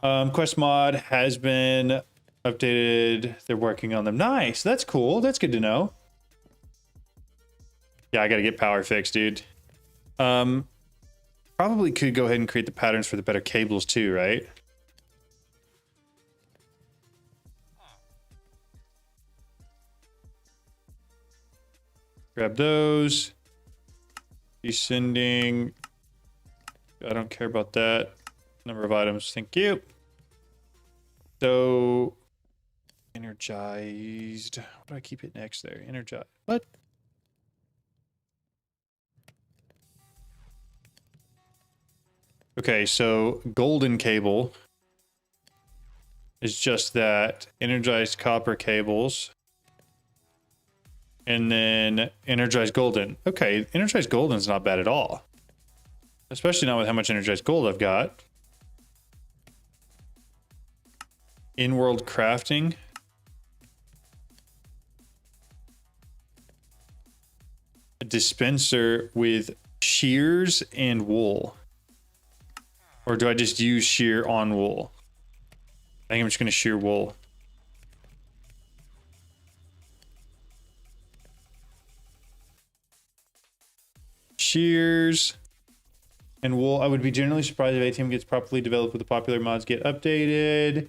Quest mod has been updated. They're working on them. Nice. That's cool. That's good to know. Yeah, I gotta get power fixed, dude. Probably could go ahead and create the patterns for the better cables too, right? Grab those. Descending. I don't care about that. Number of items. Thank you. So, energized. What do I keep it next there? Energized. What? Okay, so golden cable is just that. Energized copper cables. And then energized golden. Okay, energized golden's not bad at all. Especially not with how much energized gold I've got. In-world crafting. A dispenser with shears and wool. Or do I just use shear on wool? I think I'm just going to shear wool. Shears and wool. I would be generally surprised if ATM gets properly developed with the popular mods get updated.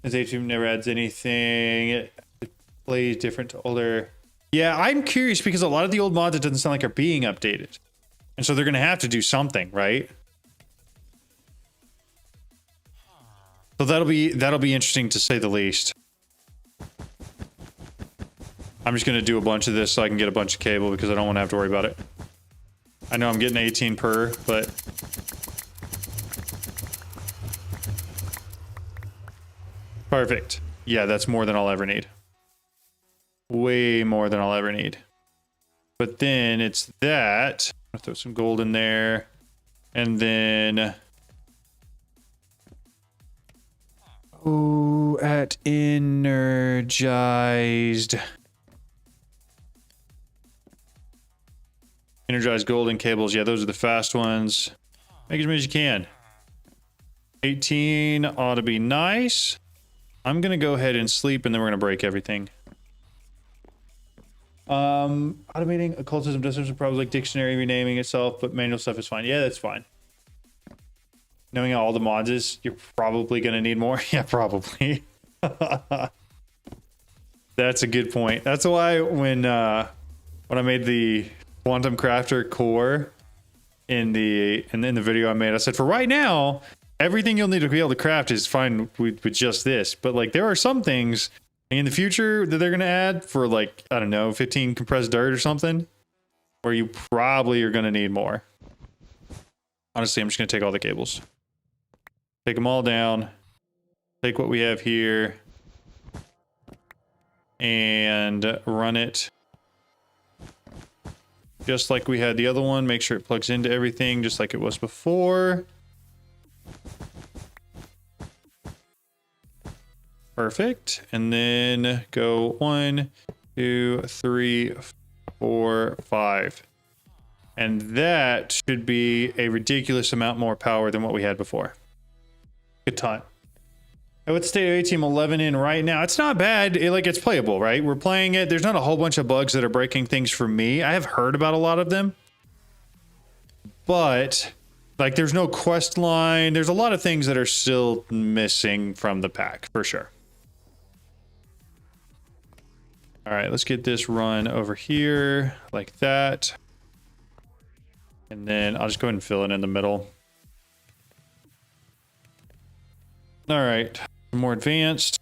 As ATM never adds anything. It plays different to older. Yeah, I'm curious because a lot of the old mods, it doesn't sound like are being updated. And so they're going to have to do something, right? So that'll be interesting to say the least. I'm just going to do a bunch of this so I can get a bunch of cable because I don't want to have to worry about it. I know I'm getting 18 per, but Perfect. Yeah, that's more than I'll ever need. Way more than I'll ever need. But then it's that. I'll throw some gold in there. And then... oh, at energized. Energized golden cables. Yeah, those are the fast ones. Make as many as you can. 18 ought to be nice. I'm going to go ahead and sleep, and then we're going to break everything. Automating occultism does have some problems like dictionary renaming itself, but manual stuff is fine. Yeah, that's fine. Knowing how all the mods is, you're probably going to need more. Yeah, probably. That's a good point. That's why when I made the Quantum Crafter core in the video I made, I said for right now, everything you'll need to be able to craft is fine with just this. But like there are some things in the future that they're going to add for like, I don't know, 15 compressed dirt or something, where you probably are going to need more. Honestly, I'm just going to take all the cables. Take them all down. Take what we have here. And run it. Just like we had the other one. Make sure it plugs into everything just like it was before. Perfect. And then go 1, 2, 3, 4, 5. And that should be a ridiculous amount more power than what we had before. Good time. Let's stay A-Team 11 in right now. It's not bad. It's playable, right? We're playing it. There's not a whole bunch of bugs that are breaking things for me. I have heard about a lot of them. But, like, there's no quest line. There's a lot of things that are still missing from the pack, for sure. All right, let's get this run over here like that. And then I'll just go ahead and fill it in the middle. All right, more advanced.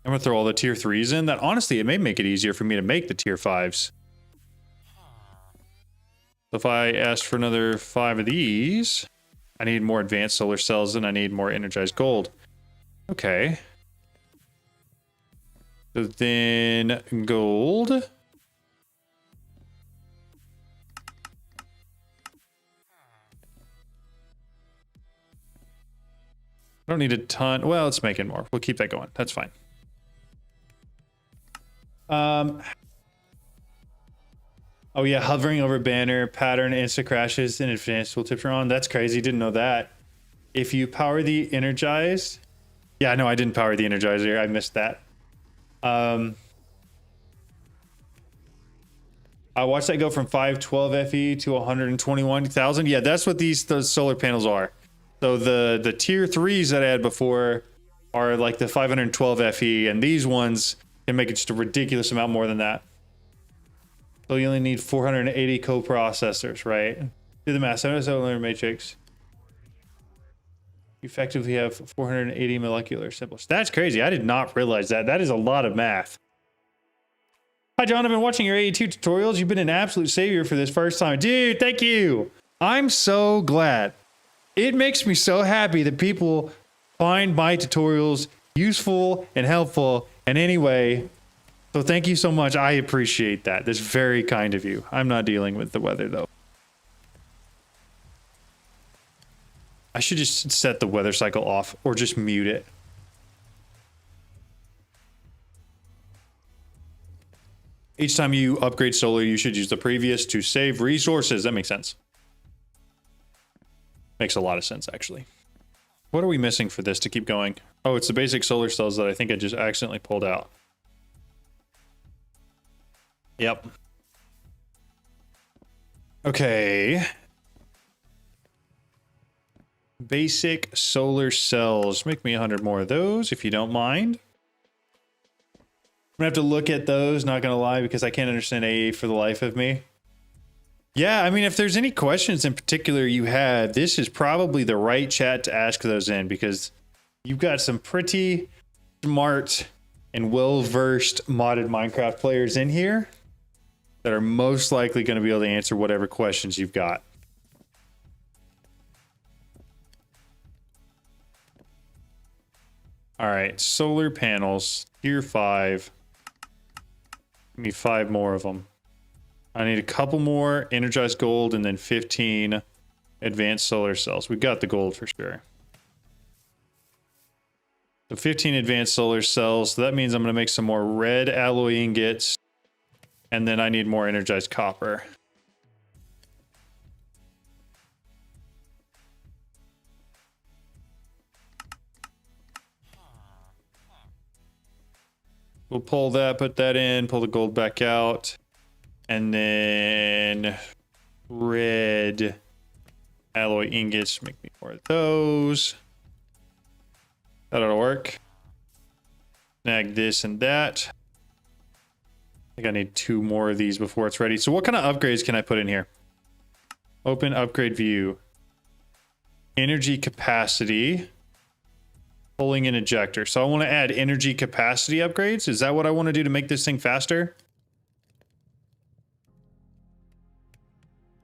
I'm gonna throw all the tier 3s in. That honestly, it may make it easier for me to make the tier 5s. So if I ask for another 5 of these, I need more advanced solar cells and I need more energized gold. Okay. So then gold. I don't need a ton. Well, let's make it more. We'll keep that going. That's fine. Oh yeah, hovering over banner, pattern, insta crashes, and advanced tooltips are on. That's crazy. Didn't know that. If you power the energized. Yeah, no, I didn't power the energizer. I missed that. I watched that go from 512 FE to 121,000. Yeah, that's what those solar panels are. So the tier 3s that I had before are like the 512 FE, and these ones can make it just a ridiculous amount more than that. So you only need 480 coprocessors, right? Do the math. Solar matrix. You effectively have 480 molecular symbols. That's crazy. I did not realize that. That is a lot of math. Hi, John. I've been watching your AE2 tutorials. You've been an absolute savior for this first time. Dude, thank you. I'm so glad. It makes me so happy that people find my tutorials useful and helpful in any way. So thank you so much. I appreciate that. That's very kind of you. I'm not dealing with the weather, though. I should just set the weather cycle off or just mute it. Each time you upgrade solar, you should use the previous to save resources. That makes sense. Makes a lot of sense, actually. What are we missing for this to keep going? Oh, it's the basic solar cells that I think I just accidentally pulled out. Yep. Okay. Basic solar cells. Make me 100 more of those, if you don't mind. I'm gonna have to look at those, not gonna lie, because I can't understand AE for the life of me. Yeah, I mean, if there's any questions in particular you had, this is probably the right chat to ask those in, because you've got some pretty smart and well-versed modded Minecraft players in here that are most likely going to be able to answer whatever questions you've got. All right, solar panels, tier 5. Give me 5 more of them. I need a couple more energized gold and then 15 advanced solar cells. We got the gold for sure. So 15 advanced solar cells. So that means I'm going to make some more red alloy ingots. And then I need more energized copper. We'll pull that, put that in, pull the gold back out. And then red alloy ingots, make me more of those. That ought to work. Snag this and that. I think I need 2 more of these before it's ready. So what kind of upgrades can I put in here? Open upgrade view. Energy capacity. Pulling an ejector. So I want to add energy capacity upgrades. Is that what I want to do to make this thing faster?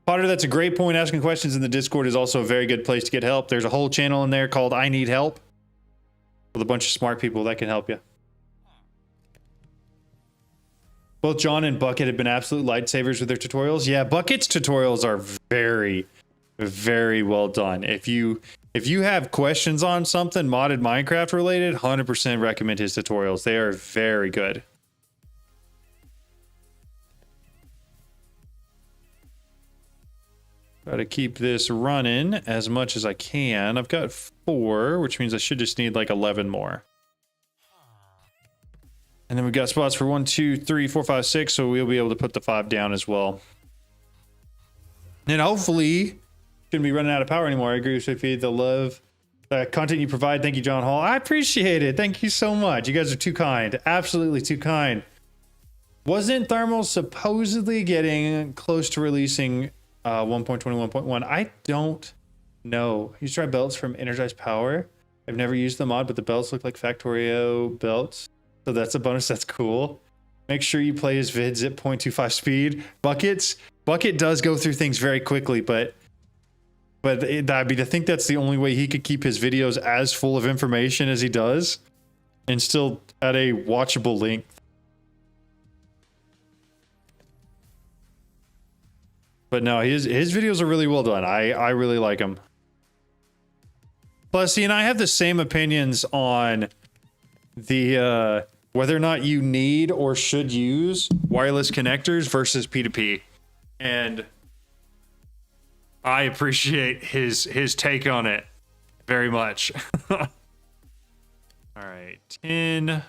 Potter, that's a great point. Asking questions in the Discord is also a very good place to get help. There's a whole channel in there called I Need Help with a bunch of smart people that can help you. Both John and Bucket have been absolute lightsabers with their tutorials. Yeah, Bucket's tutorials are very, very well done. If you have questions on something modded Minecraft related, 100% recommend his tutorials. They are very good. Try to keep this running as much as I can. I've got 4, which means I should just need like 11 more. And then we've got spots for 1, 2, 3, 4, 5, 6, so we'll be able to put the 5 down as well. And hopefully, shouldn't be running out of power anymore. I agree with Sophie. The love, the content you provide. Thank you, John Hall. I appreciate it. Thank you so much. You guys are too kind. Absolutely too kind. Wasn't Thermal supposedly getting close to releasing 1.21.1? I don't know. He's tried belts from Energized Power. I've never used the mod, but the belts look like Factorio belts. So that's a bonus. That's cool. Make sure you play his vids at 0.25 speed. Bucket does go through things very quickly, but I mean, I think that's the only way he could keep his videos as full of information as he does and still at a watchable length. But no, his videos are really well done. I really like them. Plus, and I have the same opinions on the whether or not you need or should use wireless connectors versus P2P. And I appreciate his take on it very much. All right, 10.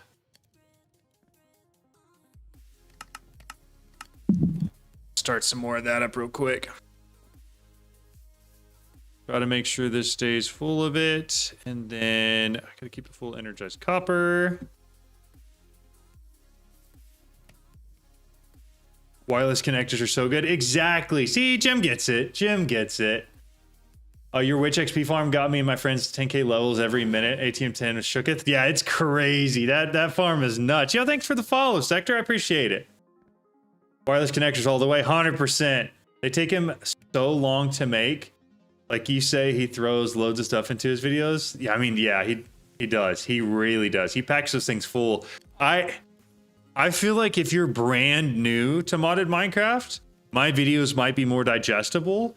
Start some more of that up real quick. Try to make sure this stays full of it. And then I gotta keep it full energized copper. Wireless connectors are so good. Exactly. See, Jim gets it. Jim gets it. Your Witch XP farm got me and my friends 10k levels every minute. ATM 10 shooketh. Yeah, it's crazy. That farm is nuts. Yo, thanks for the follow, Sector. I appreciate it. Wireless connectors all the way. 100%. They take him so long to make. Like you say, he throws loads of stuff into his videos. Yeah, I mean, yeah, he does. He really does. He packs those things full. I feel like if you're brand new to modded Minecraft, my videos might be more digestible.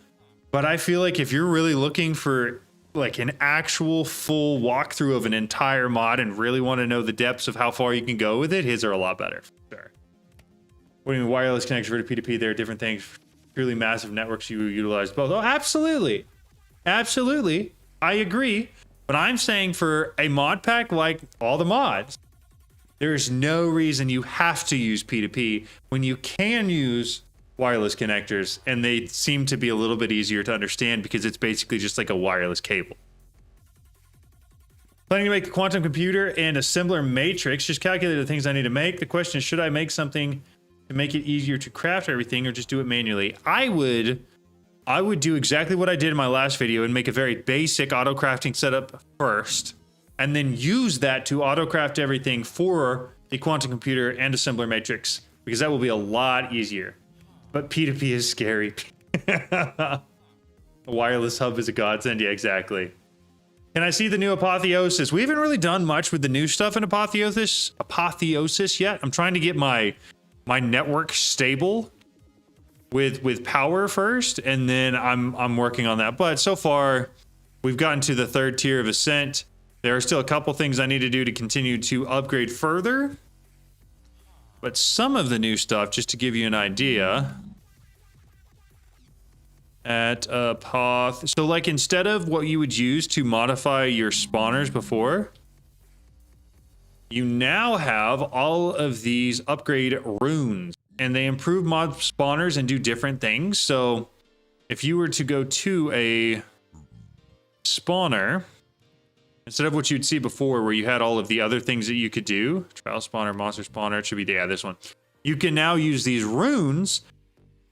But I feel like if you're really looking for like an actual full walkthrough of an entire mod and really want to know the depths of how far you can go with it, his are a lot better. For sure. What do you mean wireless connectors for P2P? There are different things. Truly massive networks you utilize both. Oh, absolutely. Absolutely. I agree. But I'm saying for a mod pack like all the mods, there's no reason you have to use P2P when you can use wireless connectors, and they seem to be a little bit easier to understand because it's basically just like a wireless cable. Planning to make a quantum computer and assembler matrix. Just calculated the things I need to make. The question is, should I make something to make it easier to craft everything or just do it manually? I would do exactly what I did in my last video and make a very basic auto crafting setup first, and then use that to auto craft everything for the quantum computer and assembler matrix, because that will be a lot easier. But P2P is scary. A wireless hub is a godsend. Yeah, exactly. Can I see the new Apotheosis? We haven't really done much with the new stuff in Apotheosis yet. I'm trying to get my network stable with power first, and then I'm working on that. But so far, we've gotten to the 3rd tier of Ascent. There are still a couple things I need to do to continue to upgrade further. But some of the new stuff, just to give you an idea, at so like instead of what you would use to modify your spawners before, you now have all of these upgrade runes, and they improve mod spawners and do different things. So if you were to go to a spawner, instead of what you'd see before where you had all of the other things that you could do, trial spawner, monster spawner, it should be, yeah, this one. You can now use these runes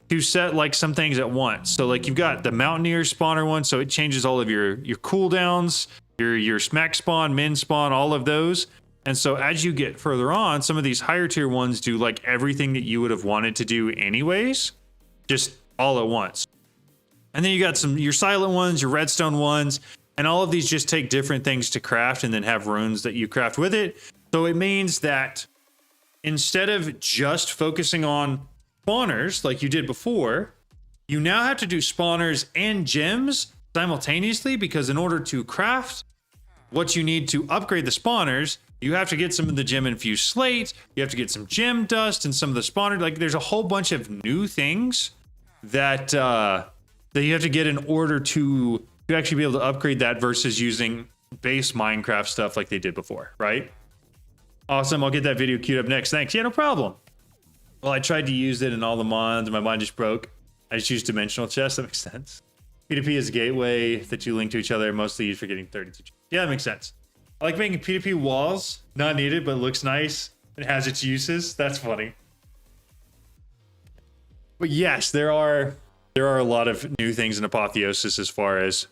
to set like some things at once. So like you've got the Mountaineer spawner one, so it changes all of your cooldowns, your smack spawn, min spawn, all of those. And so as you get further on, some of these higher tier ones do like everything that you would have wanted to do anyways, just all at once. And then you got your silent ones, your redstone ones, and all of these just take different things to craft and then have runes that you craft with it. So it means that instead of just focusing on spawners like you did before, you now have to do spawners and gems simultaneously, because in order to craft what you need to upgrade the spawners, you have to get some of the gem infused slate, you have to get some gem dust and some of the spawner. Like there's a whole bunch of new things that that you have to get in order to actually be able to upgrade that versus using base Minecraft stuff like they did before, right? Awesome, I'll get that video queued up next. Thanks. Yeah, no problem. Well, I tried to use it in all the mods and my mind just broke. I just used dimensional chests. That makes sense. P2P is a gateway that you link to each other, mostly used for getting 32. Yeah, that makes sense. I like making P2P walls. Not needed, but it looks nice. It has its uses. That's funny. But yes, there are a lot of new things in Apotheosis as far as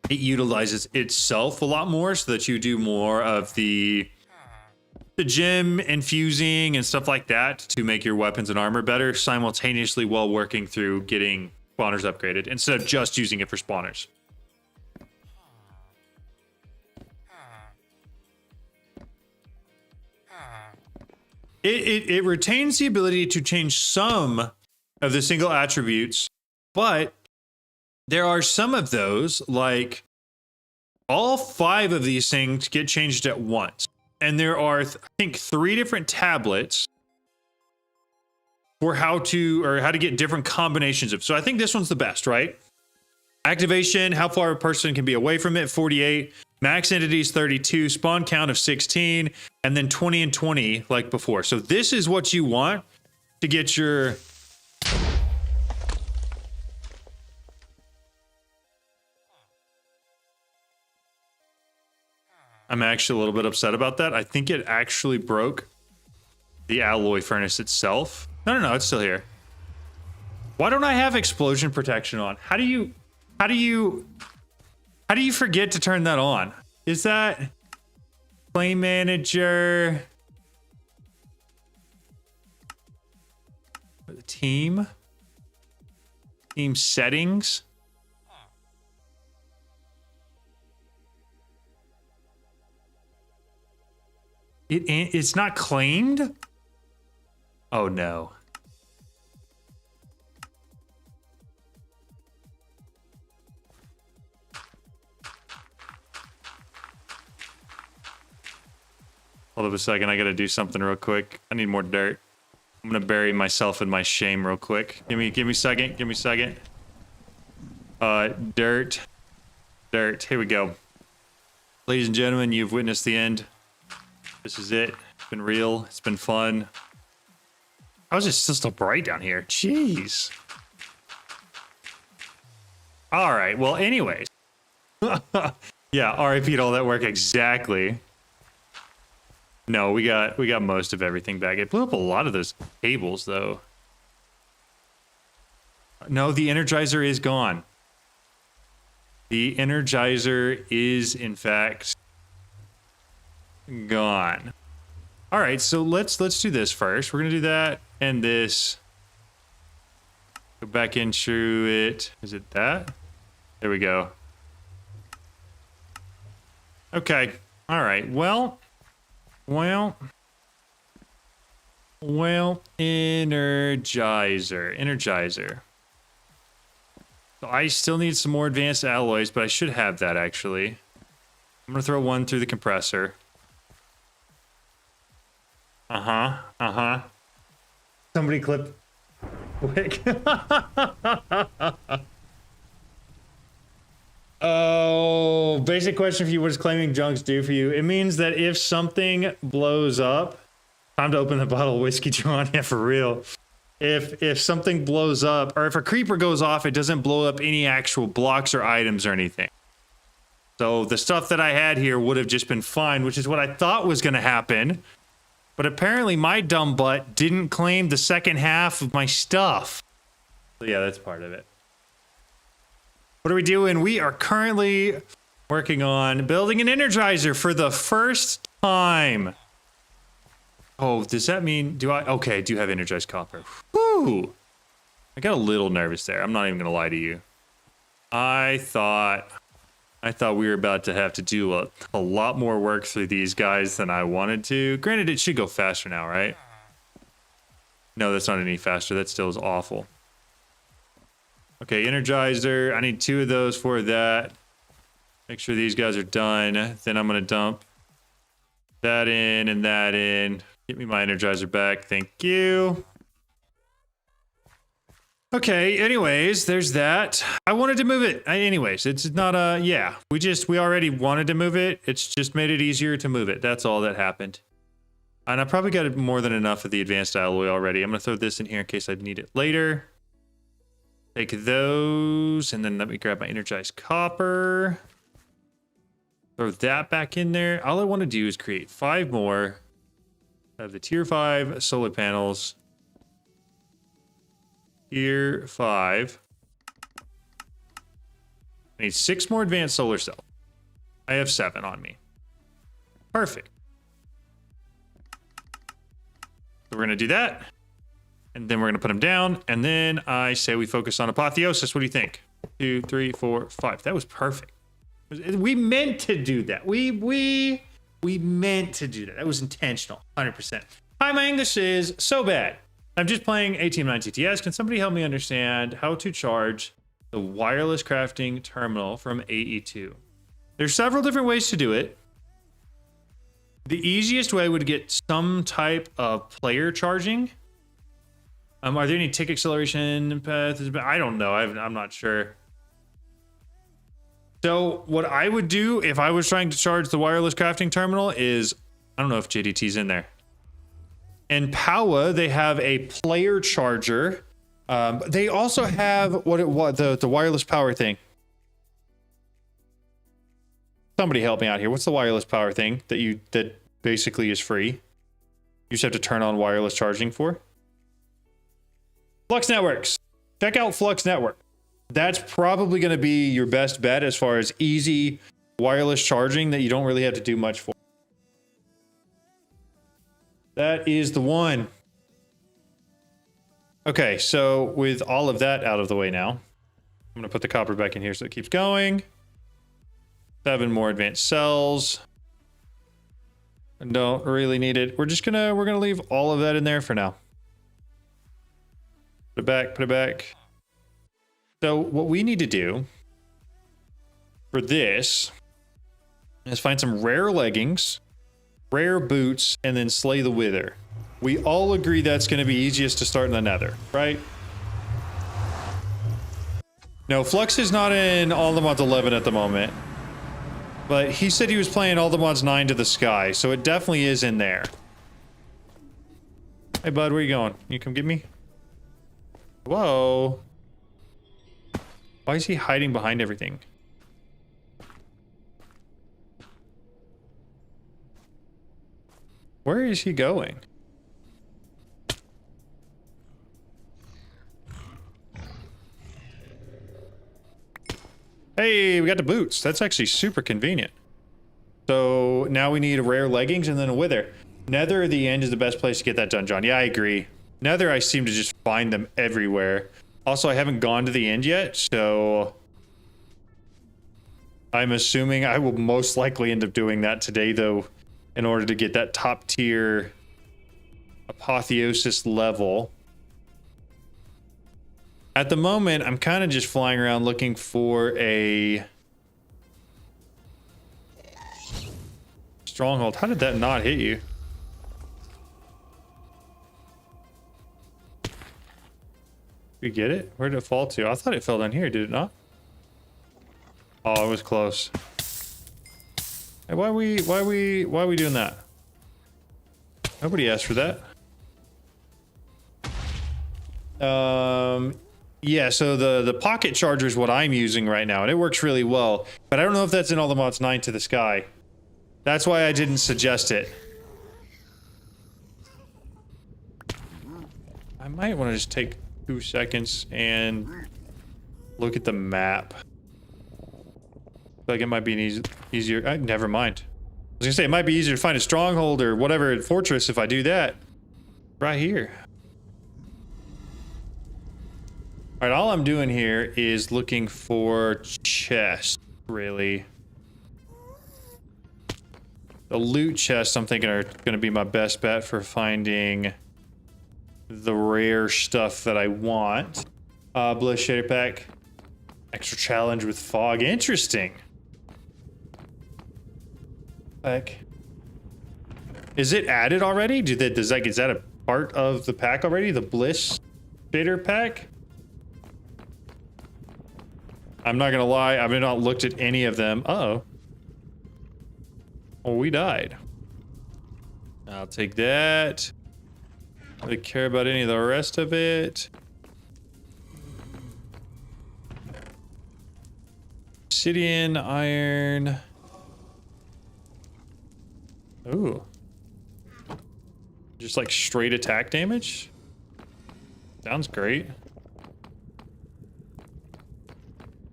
it utilizes itself a lot more, so that you do more of the gem infusing and stuff like that to make your weapons and armor better simultaneously while working through getting spawners upgraded instead of just using it for spawners. It retains the ability to change some of the single attributes, but there are some of those, like all 5 of these things get changed at once. And there are, I think, 3 different tablets for how to get different combinations of. So I think this one's the best, right? Activation, how far a person can be away from it, 48. Max entities, 32. Spawn count of 16. And then 20 and 20 like before. So this is what you want to get your... I'm actually a little bit upset about that. I think it actually broke the alloy furnace itself. No, it's still here. Why don't I have explosion protection on? How do you forget to turn that on? Is that play manager? Team settings? It's not claimed? Oh no. Hold up a second, I gotta do something real quick. I need more dirt. I'm gonna bury myself in my shame real quick. Give me a second, dirt. Here we go. Ladies and gentlemen, you've witnessed the end. This is it. It's been real. It's been fun. How is it still so bright down here? Jeez. All right. Well, anyways. Yeah, RIP to all that work. Exactly. No, we got most of everything back. It blew up a lot of those cables, though. No, the Energizer is gone. The Energizer is, in fact, gone. All right, so let's do this first. We're gonna do that and this. Go back into it. Is it that? There we go. Okay. All right. Well, Energizer. So I still need some more advanced alloys, but I should have that actually. I'm gonna throw one through the compressor. Somebody clip. Quick. Oh, basic question for you. What does claiming junks do for you? It means that if something blows up, time to open the bottle of whiskey, John. Yeah, for real. If something blows up, or if a creeper goes off, it doesn't blow up any actual blocks or items or anything. So the stuff that I had here would have just been fine, which is what I thought was going to happen. But apparently my dumb butt didn't claim the second half of my stuff. So yeah, that's part of it. What are we doing? We are currently working on building an Energizer for the first time. Oh, does that mean, okay, I do have energized copper. Woo! I got a little nervous there. I'm not even gonna lie to you. I thought we were about to have to do a lot more work through these guys than I wanted to. Granted, it should go faster now, right? No, that's not any faster. That still is awful. Okay, Energizer. I need 2 of those for that. Make sure these guys are done. Then I'm gonna dump that in and that in. Get me my Energizer back. Thank you. Okay, anyways, there's that. I wanted to move it. Anyways, it's not yeah. We already wanted to move it. It's just made it easier to move it. That's all that happened. And I probably got more than enough of the advanced alloy already. I'm gonna throw this in here in case I need it later. Take those, and then let me grab my energized copper. Throw that back in there. All I want to do is create 5 more of the tier 5 solar panels. Tier 5. I need 6 more advanced solar cells. I have 7 on me. Perfect. So we're going to do that. And then we're going to put them down. And then I say we focus on Apotheosis. What do you think? 2, 3, 4, 5. That was perfect. We meant to do that. We meant to do that. That was intentional. 100%. Hi, my English is so bad. I'm just playing ATM9 TTS. Can somebody help me understand how to charge the wireless crafting terminal from AE2? There's several different ways to do it. The easiest way would get some type of player charging. Are there any tick acceleration paths? I don't know. I'm not sure. So what I would do if I was trying to charge the wireless crafting terminal is, I don't know if JDT's in there. In Powa, they have a player charger. They also have the wireless power thing. Somebody help me out here. What's the wireless power thing that basically is free? You just have to turn on wireless charging for? Flux Networks. Check out Flux Network. That's probably going to be your best bet as far as easy wireless charging that you don't really have to do much for. That is the one. Okay, so with all of that out of the way now, I'm going to put the copper back in here so it keeps going. 7 more advanced cells. Don't really need it. We're gonna leave all of that in there for now. Put it back. So what we need to do for this is find some rare leggings, rare boots, and then slay the wither. We all agree that's going to be easiest to start in the nether, right? No, Flux is not in all the mods 11 at the moment. But he said he was playing all the mods 9 to the sky, so it definitely is in there. Hey bud, where you going? You come get me? Whoa. Why is he hiding behind everything? Where is he going? Hey, we got the boots. That's actually super convenient. So now we need rare leggings and then a wither. Nether at the end is the best place to get that done, John. Yeah, I agree. Nether, I seem to just find them everywhere. Also, I haven't gone to the end yet, so I'm assuming I will most likely end up doing that today, though, in order to get that top tier Apotheosis level. At the moment, I'm kind of just flying around looking for a stronghold. How did that not hit you? Did you get it? Where did it fall to? I thought it fell down here, did it not? Oh, it was close. Hey, why are we doing that? Nobody asked for that. Yeah, so the pocket charger is what I'm using right now, and it works really well. But I don't know if that's in all the mods 9 to the sky. That's why I didn't suggest it. I might want to just take 2 seconds and look at the map. I feel like it might be an easier. Never mind. I was gonna say it might be easier to find a stronghold or whatever fortress if I do that. Right here. All right, all I'm doing here is looking for chests, really. The loot chests, I'm thinking, are going to be my best bet for finding the rare stuff that I want. Blood Shader Pack. Extra challenge with fog. Interesting. Pack. Is it added already? Is that a part of the pack already? The Bliss Shader Pack? I'm not gonna lie, I've not looked at any of them. Uh-oh. Oh, we died. I'll take that. I don't really care about any of the rest of it. Obsidian, iron. Ooh. Just like straight attack damage? Sounds great.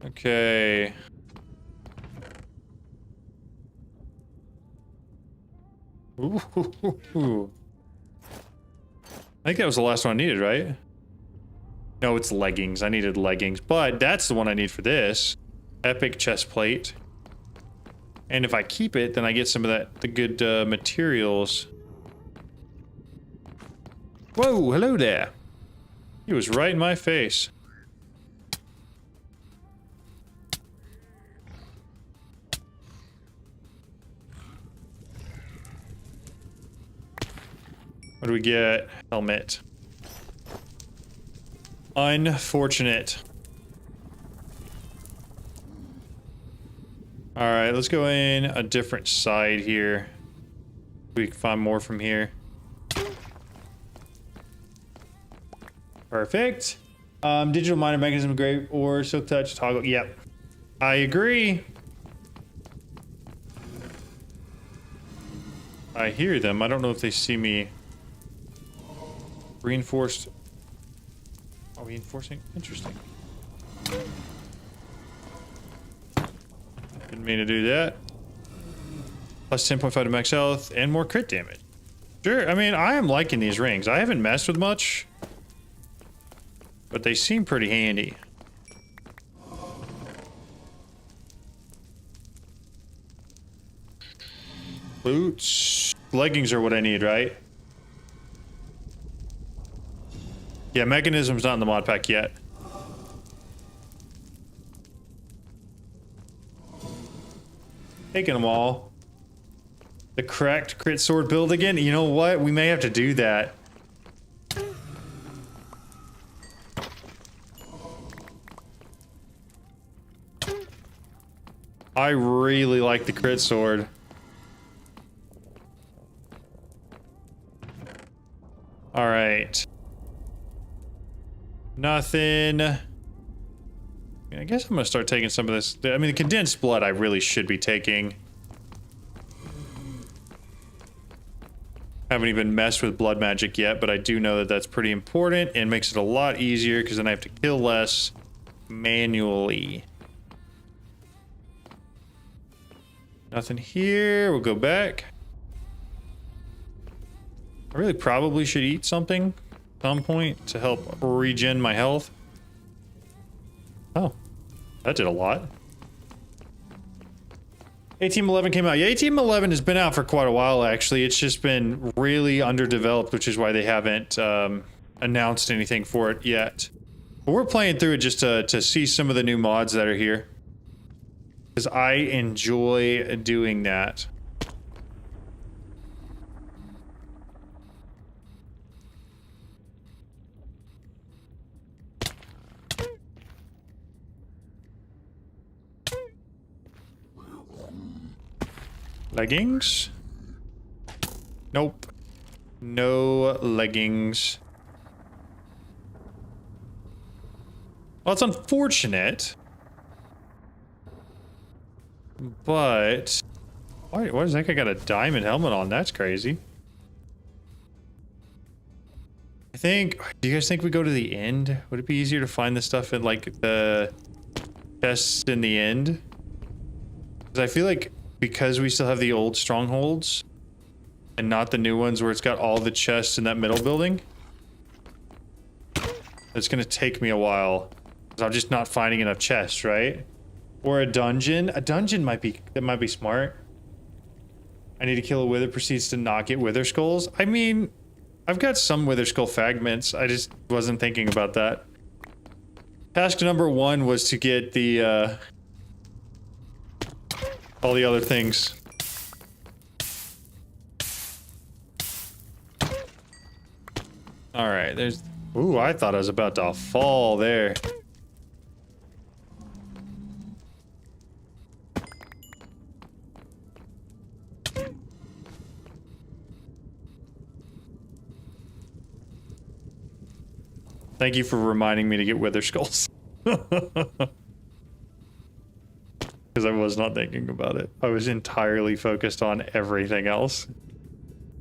Okay. Ooh. I think that was the last one I needed, right? No, it's leggings. I needed leggings, but that's the one I need for this. Epic chest plate. And if I keep it, then I get some of the good materials. Whoa, hello there. He was right in my face. What do we get? Helmet. Unfortunate. Alright, let's go in a different side here. We can find more from here. Perfect. Digital miner mechanism, great, or silk touch toggle. Yep. I agree. I hear them. I don't know if they see me. Reinforced. Oh, reinforcing? Interesting. Didn't mean to do that. Plus 10.5 to max health and more crit damage. Sure, I mean, I am liking these rings. I haven't messed with much, but they seem pretty handy. Boots. Leggings are what I need, right? Yeah, mechanism's not in the mod pack yet. Taking them all. The cracked crit sword build again? You know what? We may have to do that. I really like the crit sword. All right. Nothing. I guess I'm gonna start taking some of this. I mean, the condensed blood I really should be taking. Haven't even messed with blood magic yet, but I do know that that's pretty important and makes it a lot easier because then I have to kill less manually. Nothing here. We'll go back. I really probably should eat something at some point to help regen my health. Oh, that did a lot. ATM11 came out. Yeah, ATM11 has been out for quite a while, actually. It's just been really underdeveloped, which is why they haven't announced anything for it yet. But we're playing through it just to see some of the new mods that are here. Because I enjoy doing that. Leggings? Nope. No leggings. Well, it's unfortunate. But... why does that guy got a diamond helmet on? That's crazy. I think... do you guys think we go to the end? Would it be easier to find this stuff in, like, the chests in the end? Because I feel like because we still have the old strongholds and not the new ones where it's got all the chests in that middle building, it's gonna take me a while because I'm just not finding enough chests, right? Or a dungeon. A dungeon might be, that might be smart. I need to kill a wither, proceeds to not get wither skulls. I mean, I've got some wither skull fragments. I just wasn't thinking about that. Task number 1 was to get the all the other things. All right, there's... ooh, I thought I was about to fall there. Thank you for reminding me to get wither skulls. Because I was not thinking about it. I was entirely focused on everything else.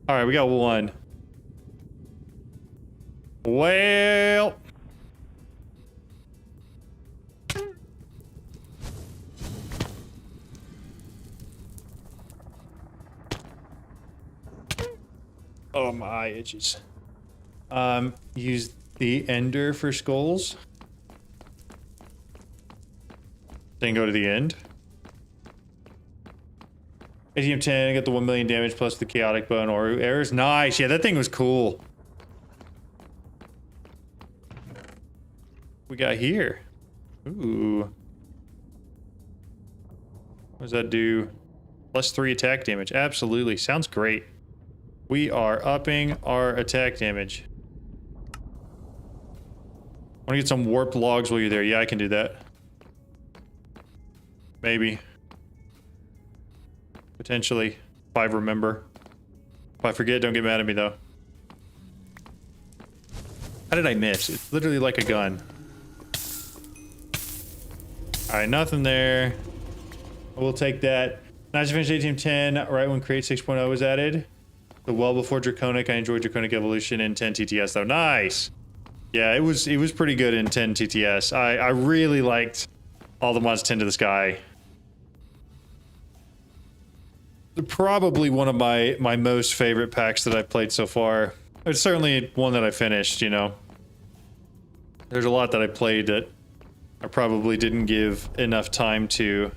All right, we got 1. Well... oh, my eye itches. Use the ender for skulls. Then go to the end. ATM 10, I got the 1 million damage plus the chaotic bow and Oru errors. Nice, yeah, that thing was cool. We got here. Ooh. What does that do? Plus 3 attack damage. Absolutely, sounds great. We are upping our attack damage. Want to get some warped logs while you're there? Yeah, I can do that. Maybe. Potentially. If I remember. If I forget, don't get mad at me, though. How did I miss? It's literally like a gun. Alright, nothing there. We'll take that. Nice to finish ATM 10 right when Create 6.0 was added. The well before Draconic. I enjoyed Draconic Evolution in 10 TTS, though. Nice! Yeah, it was pretty good in 10 TTS. I really liked all the mods 10 to the sky. Probably one of my most favorite packs that I've played so far. It's certainly one that I finished, you know. There's a lot that I played that I probably didn't give enough time to,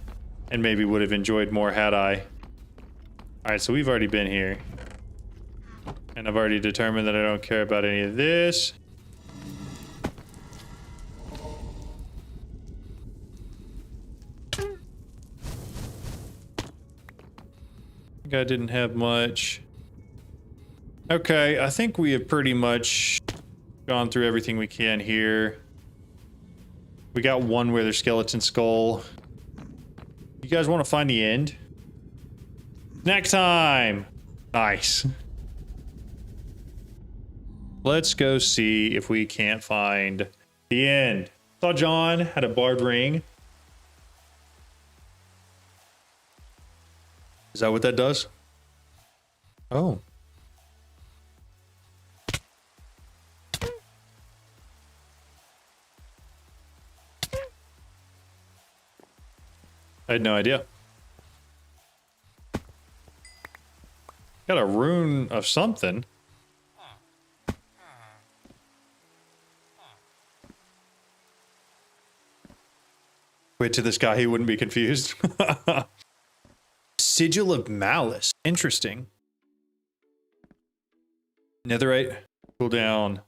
and maybe would have enjoyed more had I. Alright, so we've already been here. And I've already determined that I don't care about any of this. I didn't have much. Okay, I think we have pretty much gone through everything we can here. We got one wither skeleton skull. You guys want to find the end? Next time! Nice. Let's go see if we can't find the end. Saw John had a barred ring. Is that what that does? Oh. I had no idea. Got a rune of something. Wait to this guy, he wouldn't be confused. Sigil of Malice. Interesting. Netherite. Cooldown.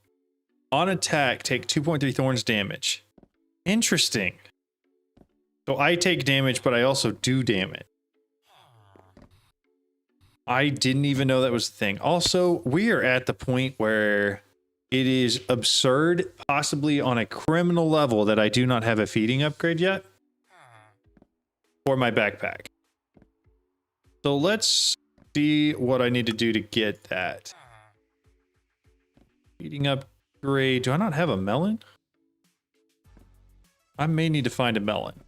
On attack, take 2.3 thorns damage. Interesting. So I take damage, but I also do damage. I didn't even know that was the thing. Also, we are at the point where it is absurd, possibly on a criminal level, that I do not have a feeding upgrade yet for my backpack. So let's see what I need to do to get that. Feeding upgrade. Do I not have a melon? I may need to find a melon.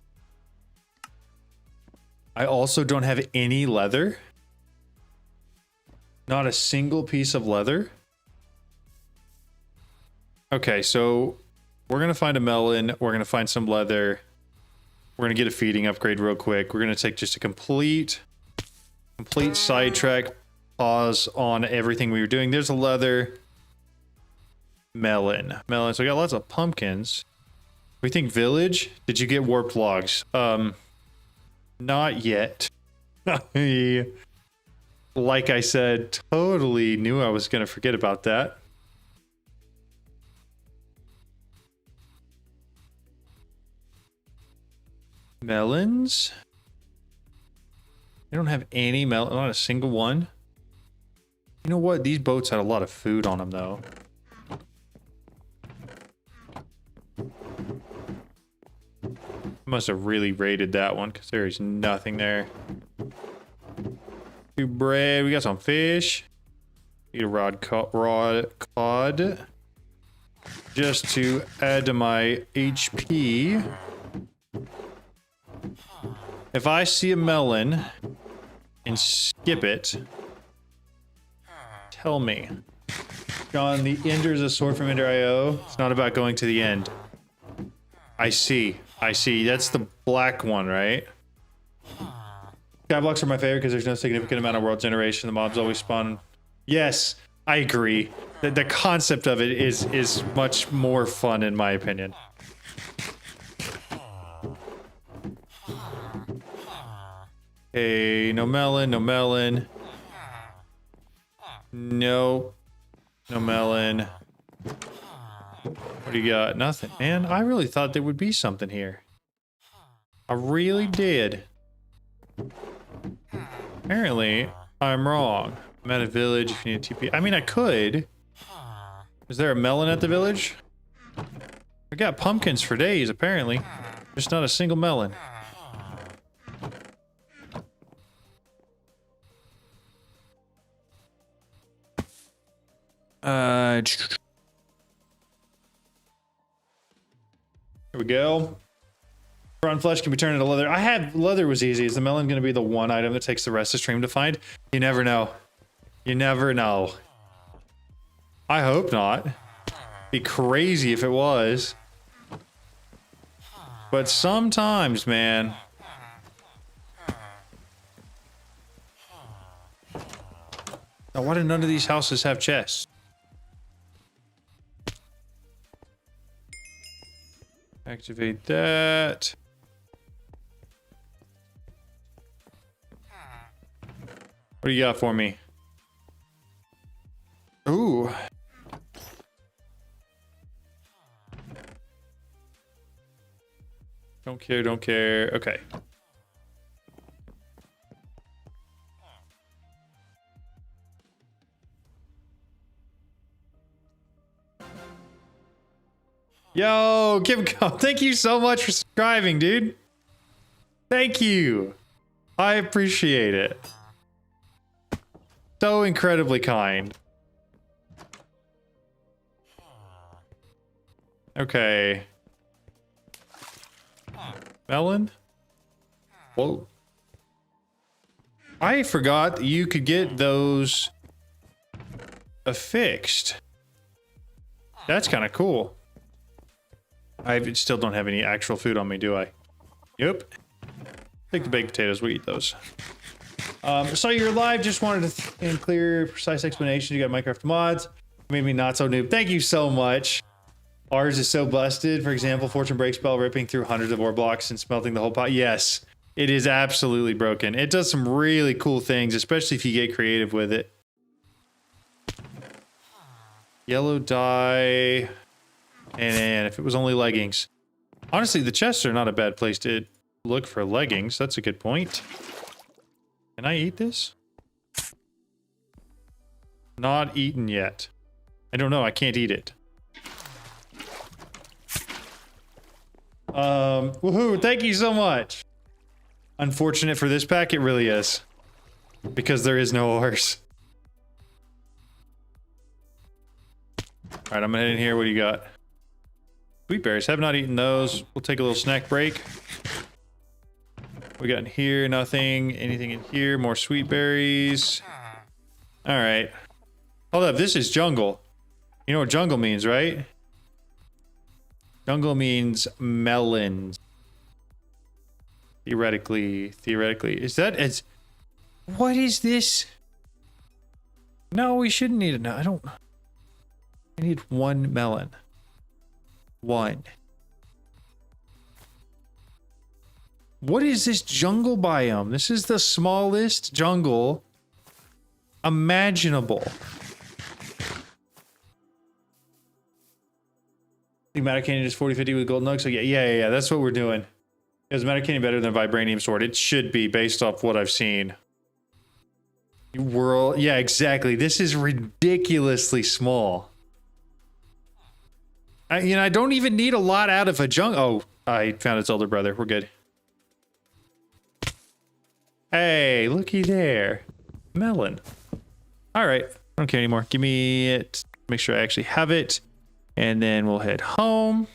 I also don't have any leather. Not a single piece of leather. Okay, so we're going to find a melon. We're going to find some leather. We're going to get a feeding upgrade real quick. We're going to take just a complete sidetrack, pause on everything we were doing. There's a leather. Melon. So we got lots of pumpkins. We think village. Did you get warped logs? Not yet. Like I said, totally knew I was going to forget about that. Melons. I don't have any melon, not a single one. You know what? These boats had a lot of food on them, though. Must have really raided that one because there is nothing there. Two bread. We got some fish. Eat a raw cod. Just to add to my HP. If I see a melon and skip it, tell me. John, the Ender is a sword from Ender IO. It's not about going to the end. I see. That's the black one, right? Skyblocks are my favorite because there's no significant amount of world generation. The mobs always spawn. Yes, I agree. The concept of it is much more fun in my opinion. Hey, no melon. No melon. What do you got? Nothing. Man, I really thought there would be something here. I really did. Apparently, I'm wrong. I'm at a village if you need a TP. I mean, I could. Is there a melon at the village? I got pumpkins for days, apparently. Just not a single melon. Here we go. Raw flesh can be turned into leather. I had leather was easy. Is the melon going to be the one item that takes the rest of stream to find? You never know. You never know. I hope not. Be crazy if it was. But sometimes, man. Now, why do none of these houses have chests? Activate that. What do you got for me? Ooh. Don't care. Okay. Yo, Kimco, thank you so much for subscribing, dude. Thank you. I appreciate it. So incredibly kind. Okay. Melon? Whoa. I forgot that you could get those affixed. That's kind of cool. I still don't have any actual food on me, do I? Yep. Take the baked potatoes, we eat those. So you're live, just wanted to clear, precise explanation. You got Minecraft mods. Made me not so noob. Thank you so much. Ours is so busted. For example, Fortune Break spell ripping through hundreds of ore blocks and smelting the whole pot. Yes. It is absolutely broken. It does some really cool things, especially if you get creative with it. Yellow dye. And if it was only leggings. Honestly, the chests are not a bad place to look for leggings. That's a good point. Can I eat this? Not eaten yet. I don't know. I can't eat it. Woohoo! Thank you so much. Unfortunate for this pack, it really is. Because there is no ores. Alright, I'm gonna head in here. What do you got? Sweet berries. Have not eaten those. We'll take a little snack break. We got in here, nothing. Anything in here? More sweet berries. Alright. Hold up, this is jungle. You know what jungle means, right? Jungle means melons. Theoretically. Is that as what is this? No, we shouldn't need it now. I need one melon. One. What is this jungle biome? This is the smallest jungle imaginable. think Matter Canyon is 40-50 with gold nugs. So yeah. That's what we're doing. Is Matter Canyon better than Vibranium Sword? It should be based off what I've seen. World, yeah, exactly. This is ridiculously small. I don't even need a lot out of a junk. Oh, I found its older brother. We're good. Hey, looky there. Melon. All right. I don't care anymore. Give me it. Make sure I actually have it. And then we'll head home.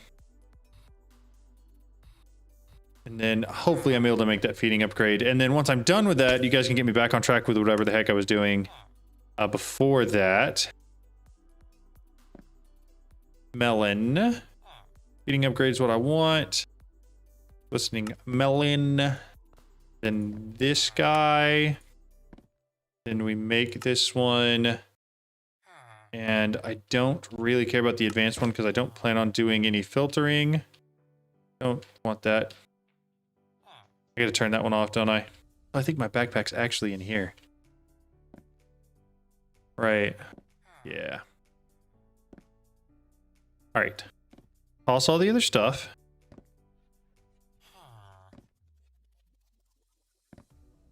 And then hopefully I'm able to make that feeding upgrade. And then once I'm done with that, you guys can get me back on track with whatever the heck I was doing before that. Melon. Feeding upgrade is what I want. Listening melon. Then this guy. Then we make this one. And I don't really care about the advanced one because I don't plan on doing any filtering. Don't want that. I gotta turn that one off, don't I? Oh, I think my backpack's actually in here. Right. Yeah. Alright. Toss all the other stuff.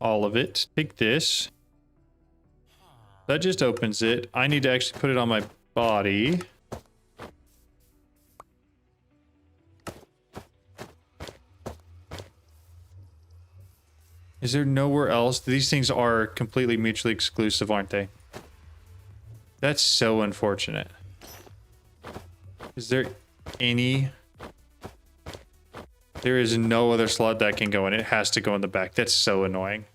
All of it. Take this. That just opens it. I need to actually put it on my body. Is there nowhere else? These things are completely mutually exclusive, aren't they? That's so unfortunate. Is there any... There is no other slot that can go in. It has to go in the back. That's so annoying.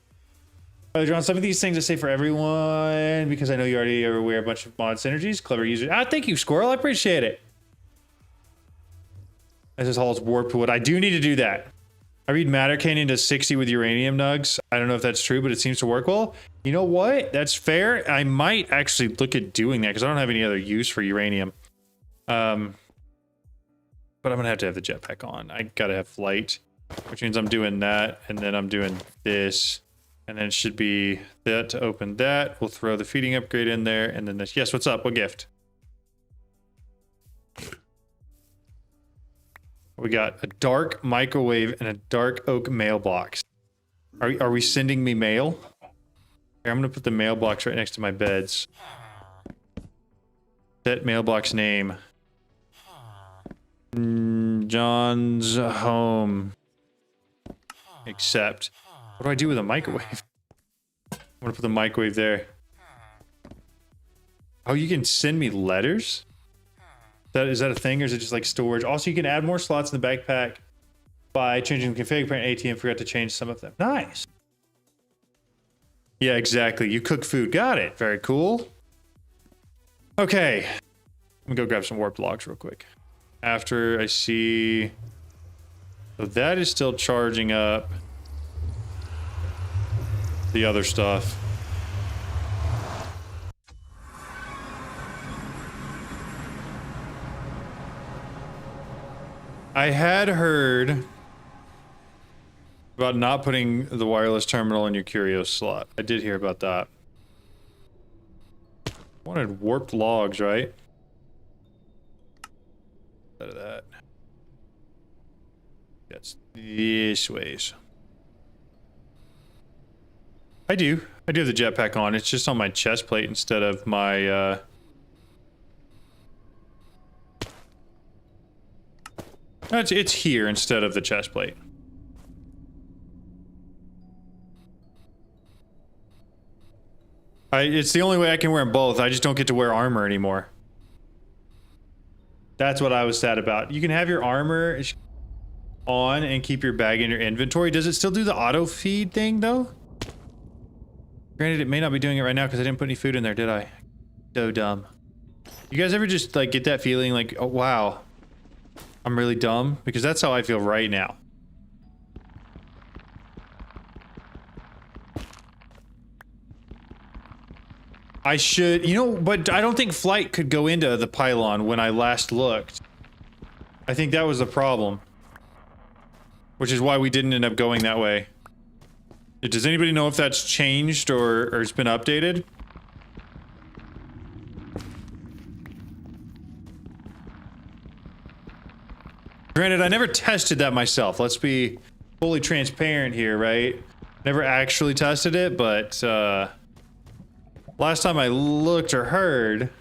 John, some of these things I say for everyone because I know you already are aware of a bunch of mod synergies. Clever user. Ah, thank you, Squirrel. I appreciate it. This is Hall's warped wood. I do need to do that. I read Matter Canyon to 60 with uranium nugs. I don't know if that's true, but it seems to work well. You know what? That's fair. I might actually look at doing that because I don't have any other use for uranium. But I'm going to have the jetpack on. I got to have flight, which means I'm doing that. And then I'm doing this. And then it should be that to open that. We'll throw the feeding upgrade in there. And then this. Yes, what's up? What gift? We got a dark microwave and a dark oak mailbox. Are we sending me mail? Here, I'm going to put the mailbox right next to my beds. That mailbox name. John's home. Except... What do I do with a microwave? I'm gonna put the microwave there. Oh, you can send me letters? Is that a thing, or is it just like storage? Also, you can add more slots in the backpack by changing the config. Apparently, ATM forgot to change some of them. Nice. Yeah, exactly. You cook food. Got it. Very cool. Okay. Let me go grab some warp logs real quick. After I see... So that is still charging up the other stuff. I had heard About not putting the wireless terminal in your curio slot. I did hear about that. Wanted warped logs, right? Out of that. That's this ways. I do have the jetpack on. It's just on my chest plate instead of my it's here instead of the chest plate. It's the only way I can wear them both. I just don't get to wear armor anymore. That's what I was sad about. You can have your armor on and keep your bag in your inventory. Does it still do the auto feed thing though? Granted, it may not be doing it right now because I didn't put any food in there, did I? So dumb. You guys ever just like get that feeling like, oh wow, I'm really dumb? Because that's how I feel right now. I should, you know, but I don't think flight could go into the pylon when I last looked. I think that was the problem. Which is why we didn't end up going that way. Does anybody know if that's changed or it's been updated? Granted, I never tested that myself. Let's be fully transparent here, right? Never actually tested it, but last time I looked or heard,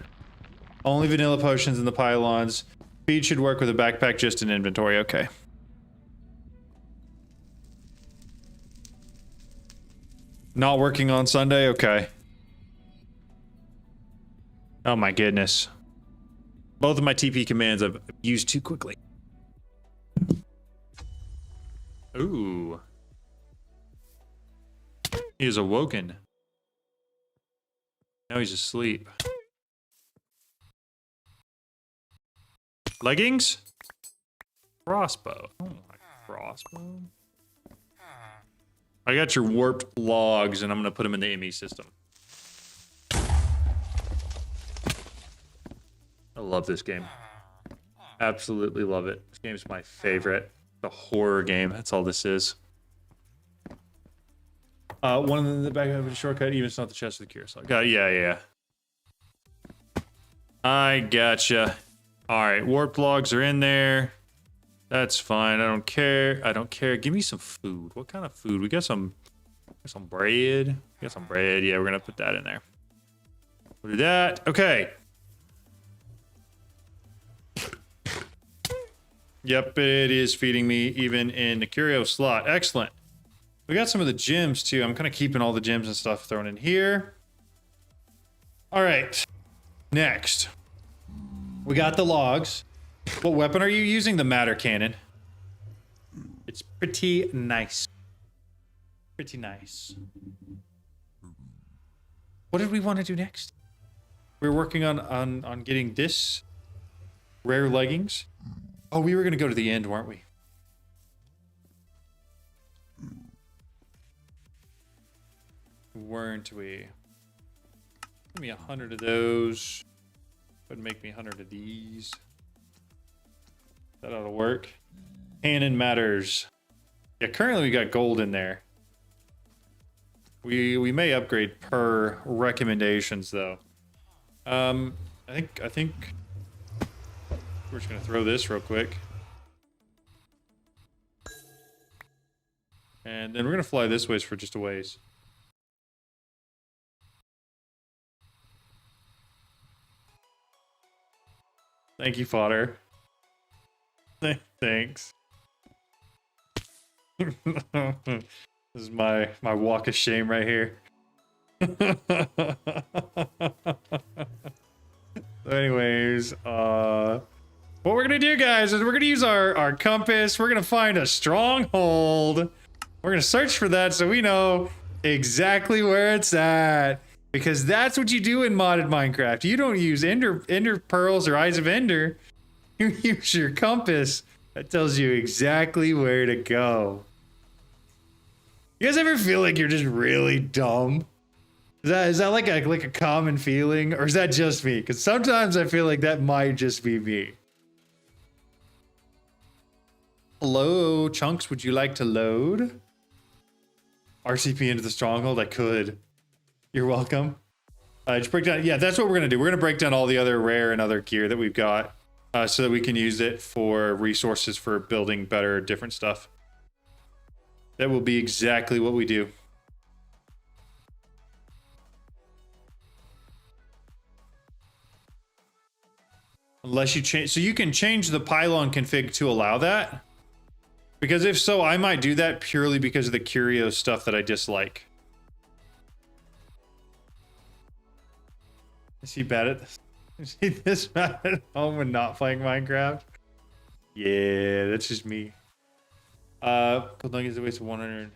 only vanilla potions in the pylons. Feed should work with a backpack just in inventory. Okay. Not working on Sunday? Okay. Oh my goodness. Both of my TP commands I've used too quickly. Ooh. He is awoken. Now he's asleep. Leggings? Crossbow. Oh my crossbow. I got your warped logs and I'm gonna put them in the ME system. I love this game. Absolutely love it. This game's my favorite. The horror game. That's all this is. One in the back of a shortcut, even if it's not the chest of the cure. So yeah. I gotcha. Alright, warped logs are in there. That's fine. I don't care. Give me some food. What kind of food? We got some bread. We got some bread. Yeah, we're gonna put that in there. We'll do that. Okay. Yep, it is feeding me even in the curio slot. Excellent. We got some of the gems too. I'm kind of keeping all the gems and stuff thrown in here. All right. Next, we got the logs. What weapon are you using? The matter cannon. It's pretty nice. Pretty nice. What did we want to do next? We were working on getting this rare leggings. Oh, we were going to go to the end, weren't we? Weren't we? Give me 100 of those. Would make me 100 of these. That ought to work. Cannon matters. Yeah, currently we got gold in there. We may upgrade per recommendations though. I think we're just gonna throw this real quick. And then we're gonna fly this ways for just a ways. Thank you, fodder. Thanks. This is my walk of shame right here. Anyways, what we're gonna do, guys, is we're gonna use our compass. We're gonna find a stronghold. We're gonna search for that so we know exactly where it's at. Because that's what you do in modded Minecraft. You don't use Ender Pearls or Eyes of Ender. You use your compass. That tells you exactly where to go. You guys ever feel like you're just really dumb? Is that like a common feeling? Or is that just me? Because sometimes I feel like that might just be me. Hello, Chunks, would you like to load? RCP into the stronghold? I could. You're welcome. Just break down. Yeah, that's what we're gonna do. We're gonna break down all the other rare and other gear that we've got, so that we can use it for resources for building better, different stuff. That will be exactly what we do. Unless you change, so you can change the pylon config to allow that. Because if so, I might do that purely because of the curio stuff that I dislike. Is he bad at this? Is he this bad at home and not playing Minecraft? Yeah, that's just me. Cold nuggets a waste of 100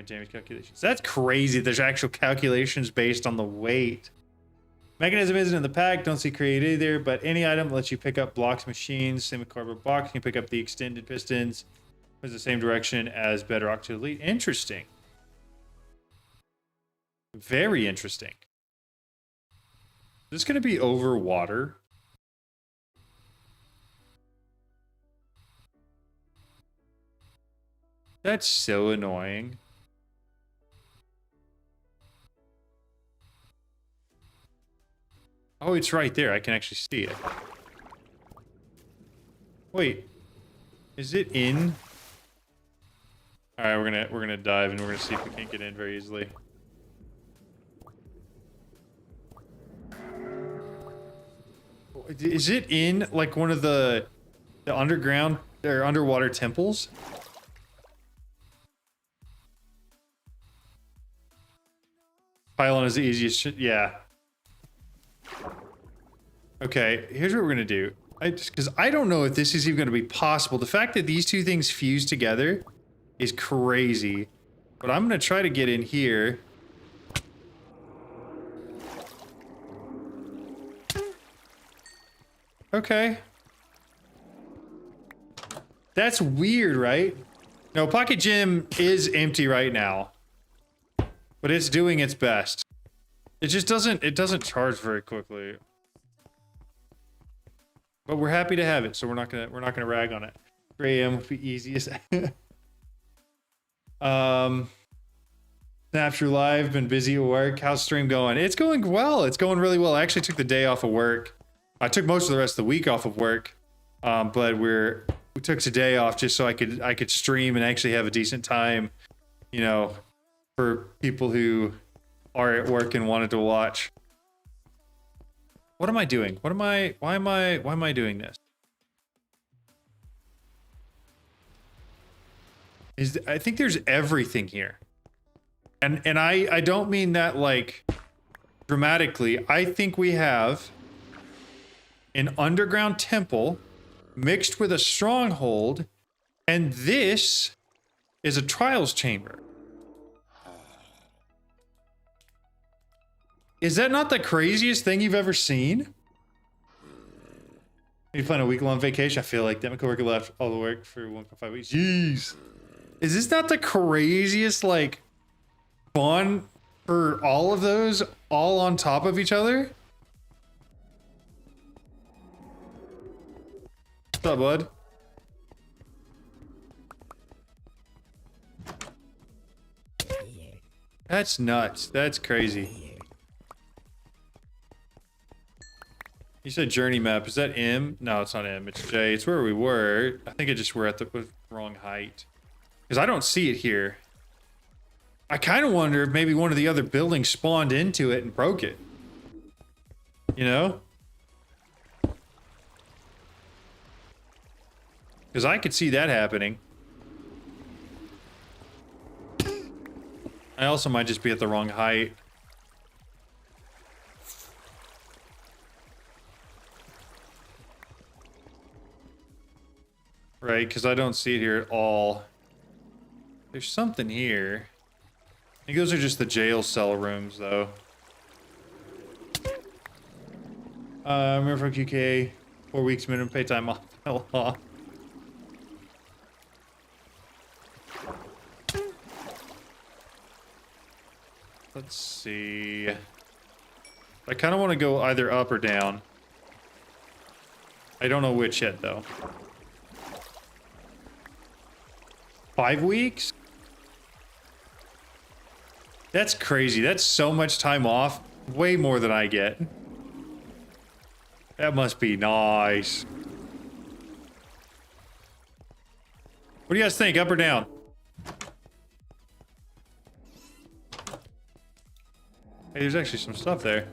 damage calculations. That's crazy. There's actual calculations based on the weight. Mechanism isn't in the pack. Don't see create either, but any item lets you pick up blocks, machines. Same with cardboard box. You can pick up the extended pistons. It's the same direction as bedrock to elite. Interesting. Very interesting. Is this going to be over water? That's so annoying. Oh, it's right there. I can actually see it. Wait. Is it in? All right, we're gonna dive and we're gonna see if we can't get in very easily. Is it in like one of the underground or underwater temples? Pylon is the easiest. Yeah. Okay, here's what we're gonna do. Because I don't know if this is even gonna be possible. The fact that these two things fuse together is crazy. But I'm gonna try to get in here. Okay. That's weird, right? No, Pocket Gym is empty right now. But it's doing its best. It just doesn't charge very quickly. But we're happy to have it, so we're not gonna rag on it. 3 AM would be easiest. Snapshot Live, been busy at work. How's stream going? It's going well. It's going really well. I actually took the day off of work. I took most of the rest of the week off of work. But we took today off just so I could stream and actually have a decent time, you know, for people who are at work and wanted to watch. What am I doing? Why am I doing this? I think there's everything here. And I don't mean that like dramatically. I think we have an underground temple mixed with a stronghold, and this is a trials chamber. Is that not the craziest thing you've ever seen? You plan a week-long vacation? I feel like that. My coworker left all the work for 1.5 weeks. Jeez. Is this not the craziest, like, fun for all of those all on top of each other? What's up, bud? That's nuts. That's crazy. You said journey map. Is that M? No, it's not M. It's J. It's where we were. I think we're at the wrong height. Because I don't see it here. I kind of wonder if maybe one of the other buildings spawned into it and broke it. You know? Because I could see that happening. I also might just be at the wrong height. Right, because I don't see it here at all. There's something here. I think those are just the jail cell rooms, though. Remember from QK, 4 weeks minimum pay time off by law. Let's see. I kind of want to go either up or down. I don't know which yet, though. 5 weeks? That's crazy. That's so much time off. Way more than I get. That must be nice. What do you guys think? Up or down? Hey, there's actually some stuff there.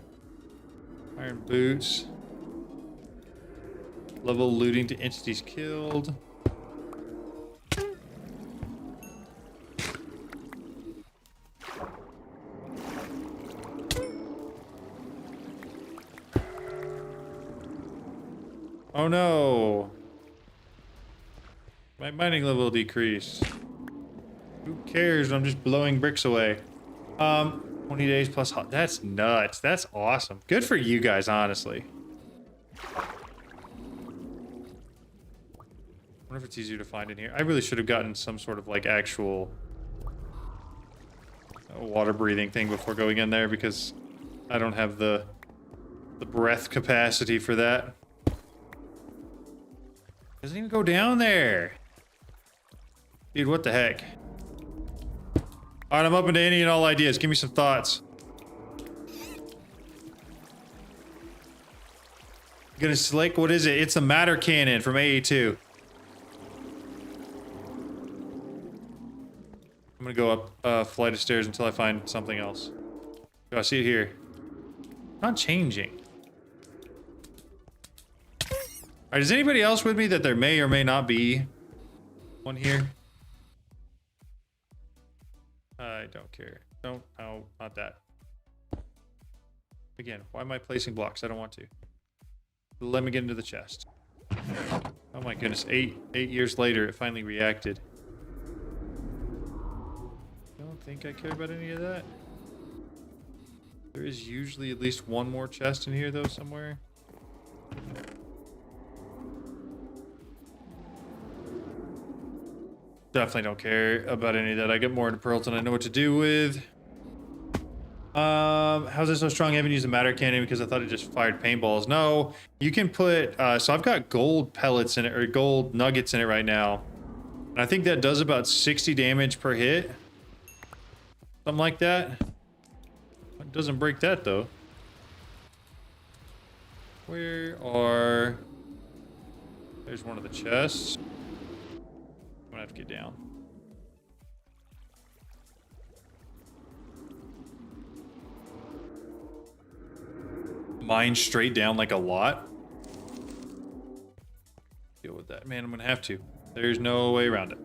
Iron boots. Level looting to entities killed. Oh no. My mining level decreased. Who cares? I'm just blowing bricks away. 20 days plus hot. That's nuts. That's awesome. Good for you guys, honestly. I wonder if it's easier to find in here. I really should have gotten some sort of like actual water breathing thing before going in there because I don't have the breath capacity for that. Doesn't even go down there. Dude, what the heck? Alright, I'm open to any and all ideas. Give me some thoughts. Gonna slick? What is it? It's a matter cannon from AA2. I'm gonna go up a flight of stairs until I find something else. Oh, I see it here. Not changing. Alright, is anybody else with me that there may or may not be one here? I don't care. No, not that. Again, why am I placing blocks? I don't want to. Let me get into the chest. Oh my goodness, eight years later, it finally reacted. I don't think I care about any of that. There is usually at least one more chest in here, though, somewhere. Definitely don't care about any of that. I get more into pearls than I know what to do with. How's it so strong? I haven't used a matter cannon because I thought it just fired paintballs. No, you can put, so I've got gold pellets in it, or gold nuggets in it right now. And I think that does about 60 damage per hit. Something like that. It doesn't break that though. Where are... There's one of the chests. I'm gonna have to get down. Mine straight down like a lot. Deal with that. Man, I'm gonna have to. There's no way around it.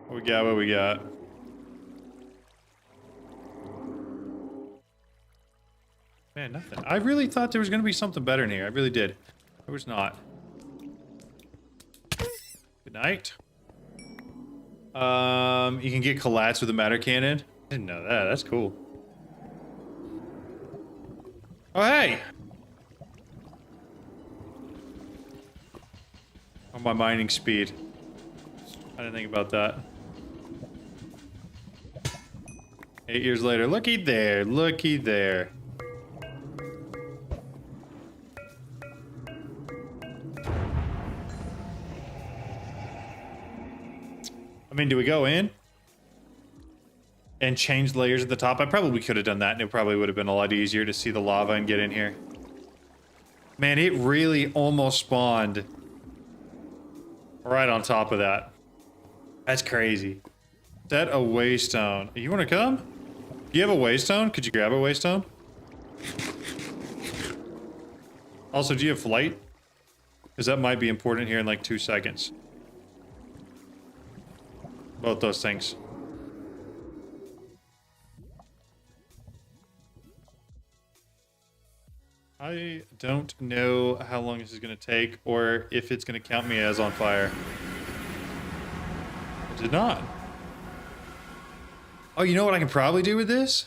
What we got? What we got? Man, nothing. I really thought there was gonna be something better in here. I really did. There was not. Good night. You can get collats with a matter cannon. Didn't know that. That's cool. Oh, hey! Oh, my mining speed. I didn't think about that. 8 years later. Looky there. Looky there. I mean, do we go in and change layers at the top? I probably could have done that, and it probably would have been a lot easier to see the lava and get in here. Man, it really almost spawned right on top of that. That's crazy. Set a waystone. You want to come? Do you have a waystone? Could you grab a waystone? Also, do you have flight? Because that might be important here in like 2 seconds. Both those things. I don't know how long this is going to take or if it's going to count me as on fire. It did not. Oh, you know what I can probably do with this?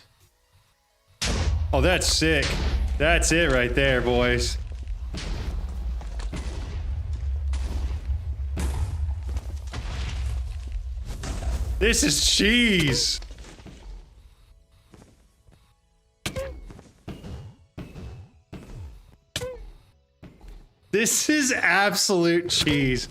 Oh, that's sick. That's it right there, boys. This is cheese. This is absolute cheese.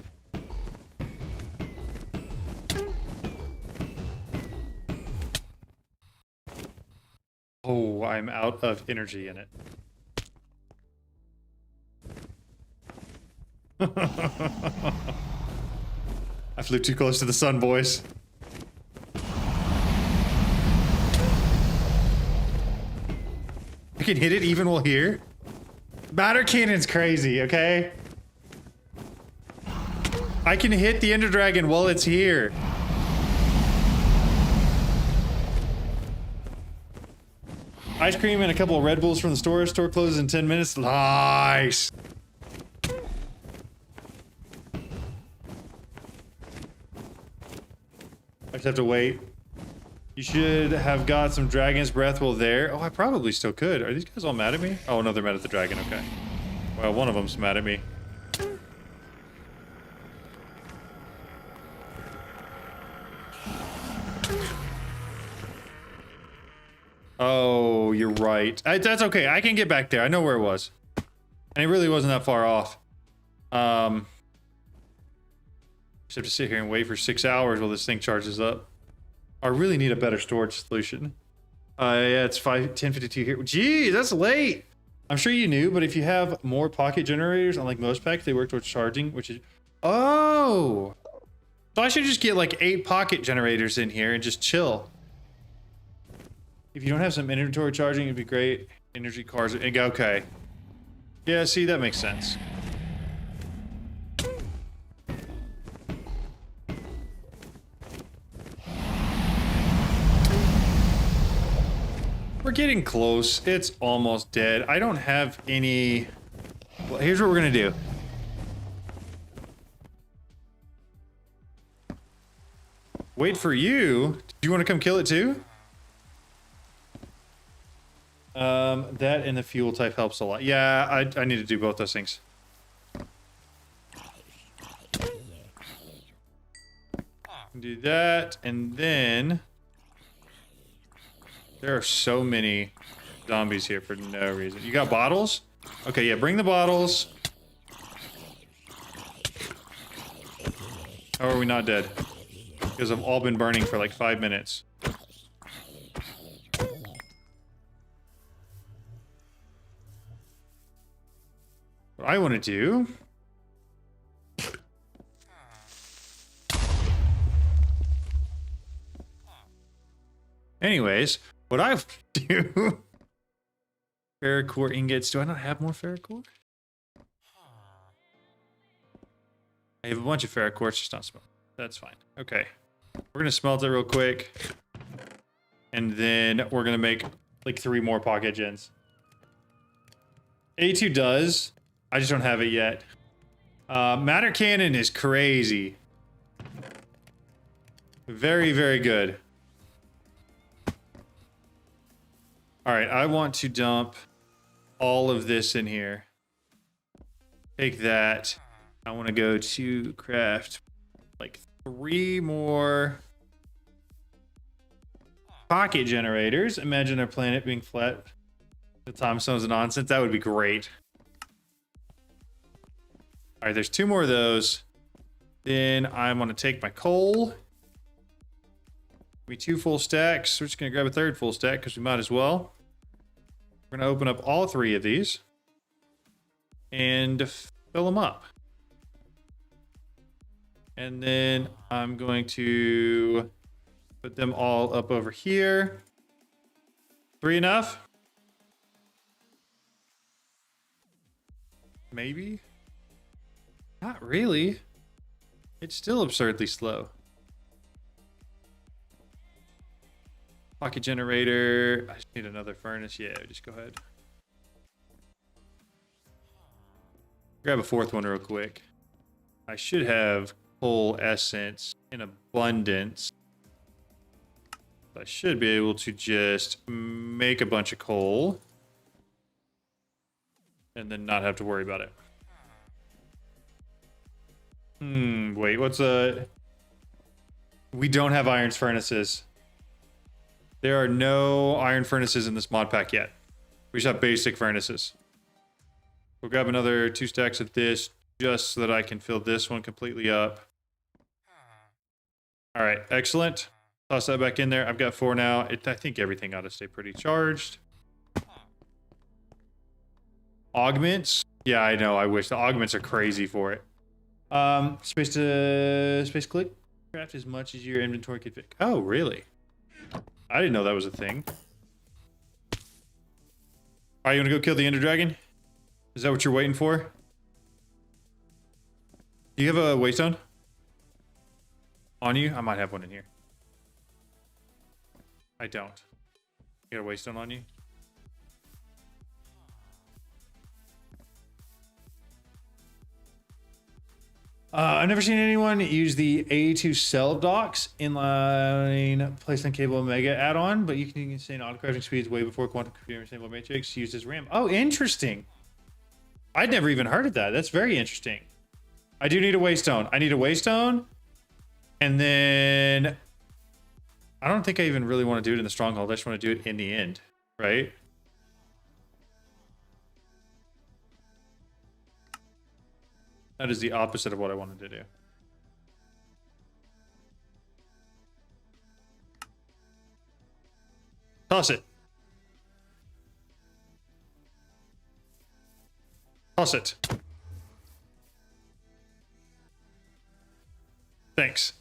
I'm out of energy in it. I flew too close to the sun, boys. I can hit it even while here. Matter cannon's crazy, okay? I can hit the Ender Dragon while it's here. Ice cream and a couple of Red Bulls from the store. Store closes in 10 minutes. Nice. I just have to wait. You should have got some Dragon's Breath while there. Oh, I probably still could. Are these guys all mad at me? Oh, no, they're mad at the dragon. Okay. Well, one of them's mad at me. Oh, you're right. That's okay. I can get back there. I know where it was. And it really wasn't that far off. Just have to sit here and wait for 6 hours while this thing charges up. I really need a better storage solution. Yeah, it's 10:52 here. Geez, that's late. I'm sure you knew, but if you have more pocket generators, unlike most packs, they work towards charging, which is... Oh! So I should just get like 8 pocket generators in here and just chill. If you don't have some inventory charging, it'd be great. Energy cars, okay. Yeah, see, that makes sense. We're getting close. It's almost dead. I don't have any... Well, here's what we're gonna do. Wait for you. Do you want to come kill it too? That and the fuel type helps a lot. Yeah, I need to do both those things. Do that, and then... There are so many zombies here for no reason. You got bottles? Okay, yeah, bring the bottles. How are we not dead? Because I've all been burning for like 5 minutes. What I want to do... Anyways, what I do... Ferrocore ingots. Do I not have more ferrocore? I have a bunch of ferrocore, it's just not smelt. That's fine. Okay. We're gonna smelt it real quick. And then we're gonna make like 3 more pocket gens. A2 does. I just don't have it yet. Matter cannon is crazy. Very, very good. Alright, I want to dump all of this in here. Take that. I want to go to craft like 3 more pocket generators. Imagine our planet being flat. The time zone's nonsense. That would be great. Alright, there's 2 more of those. Then I want to take my coal. Be 2 full stacks. We're just going to grab a 3rd full stack because we might as well. We're going to open up all 3 of these and fill them up. And then I'm going to put them all up over here. 3 enough? Maybe? Not really. It's still absurdly slow. Pocket generator. I just need another furnace. Yeah, just go ahead. Grab a 4th one real quick. I should have coal essence in abundance. I should be able to just make a bunch of coal. And then not have to worry about it. Wait, what's a... We don't have iron furnaces. There are no iron furnaces in this mod pack yet. We just have basic furnaces. We'll grab another 2 stacks of this just so that I can fill this one completely up. All right, excellent. Toss that back in there. I've got 4 now. I think everything ought to stay pretty charged. Augments? Yeah, I know. I wish the augments are crazy for it. Space click. Craft as much as your inventory could fit. Oh, really? I didn't know that was a thing. All right, you want to go kill the Ender Dragon? Is that what you're waiting for? Do you have a waystone on you? I might have one in here. I don't. You got a waystone on you? I've never seen anyone use the A2 cell docks inline placement cable Omega add-on, but you can sustain auto-crafting speeds way before quantum computer stable matrix used as RAM. Oh, interesting. I'd never even heard of that. That's very interesting. I do need a waystone. I need a waystone, and then I don't think I even really want to do it in the stronghold. I just want to do it in the end, right? That is the opposite of what I wanted to do. Toss it. Toss it. Thanks.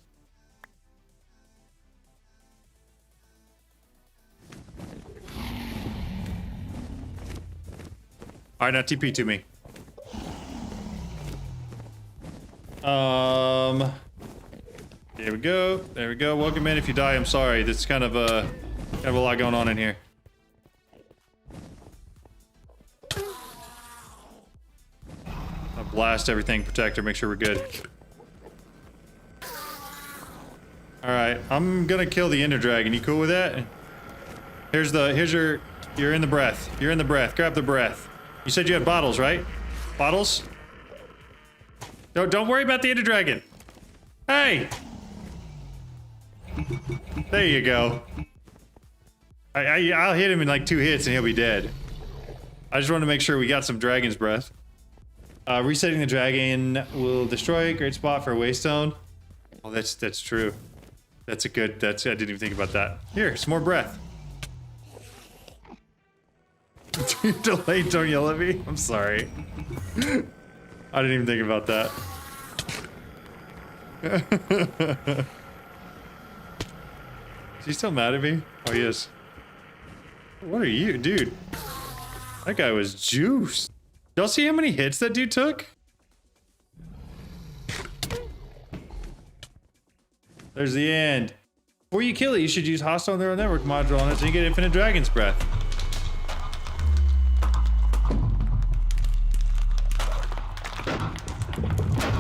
All right, now TP to me. There we go. There we go. Welcome in. If you die, I'm sorry. This is kind of a lot going on in here. I'll blast everything, protector, make sure we're good. All right, I'm gonna kill the Ender Dragon. You cool with that? Here's your, you're in the breath. You're in the breath. Grab the breath. You said you had bottles, right? Bottles? Don't worry about the Ender Dragon. Hey! There you go. I'll hit him in like 2 hits and he'll be dead. I just want to make sure we got some dragon's breath. Resetting the dragon will destroy it. Great spot for a waystone. Oh, that's true. That's a good. I didn't even think about that. Here, some more breath. Delayed, don't yell at me. I'm sorry. I didn't even think about that. Is he still mad at me? Oh, he is. What are you, dude? That guy was juiced. Y'all see how many hits that dude took? There's the end. Before you kill it, you should use hostile neural network module on it so you get infinite dragon's breath.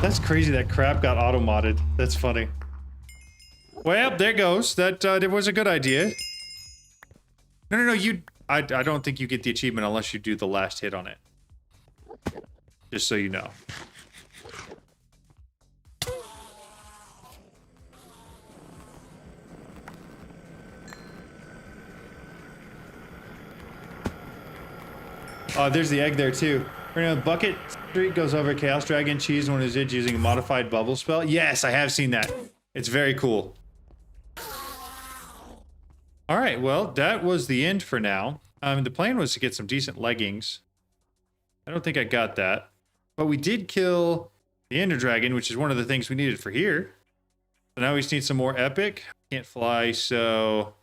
That's crazy that crap got auto-modded. That's funny. Well, there goes. That it was a good idea. No, you... I don't think you get the achievement unless you do the last hit on it. Just so you know. There's the egg there too. Bucket Street goes over Chaos Dragon cheese when it's using a modified bubble spell. Yes, I have seen that. It's very cool. All right, well, that was the end for now. The plan was to get some decent leggings. I don't think I got that. But we did kill the Ender Dragon, which is one of the things we needed for here. So now we just need some more epic. Can't fly, so...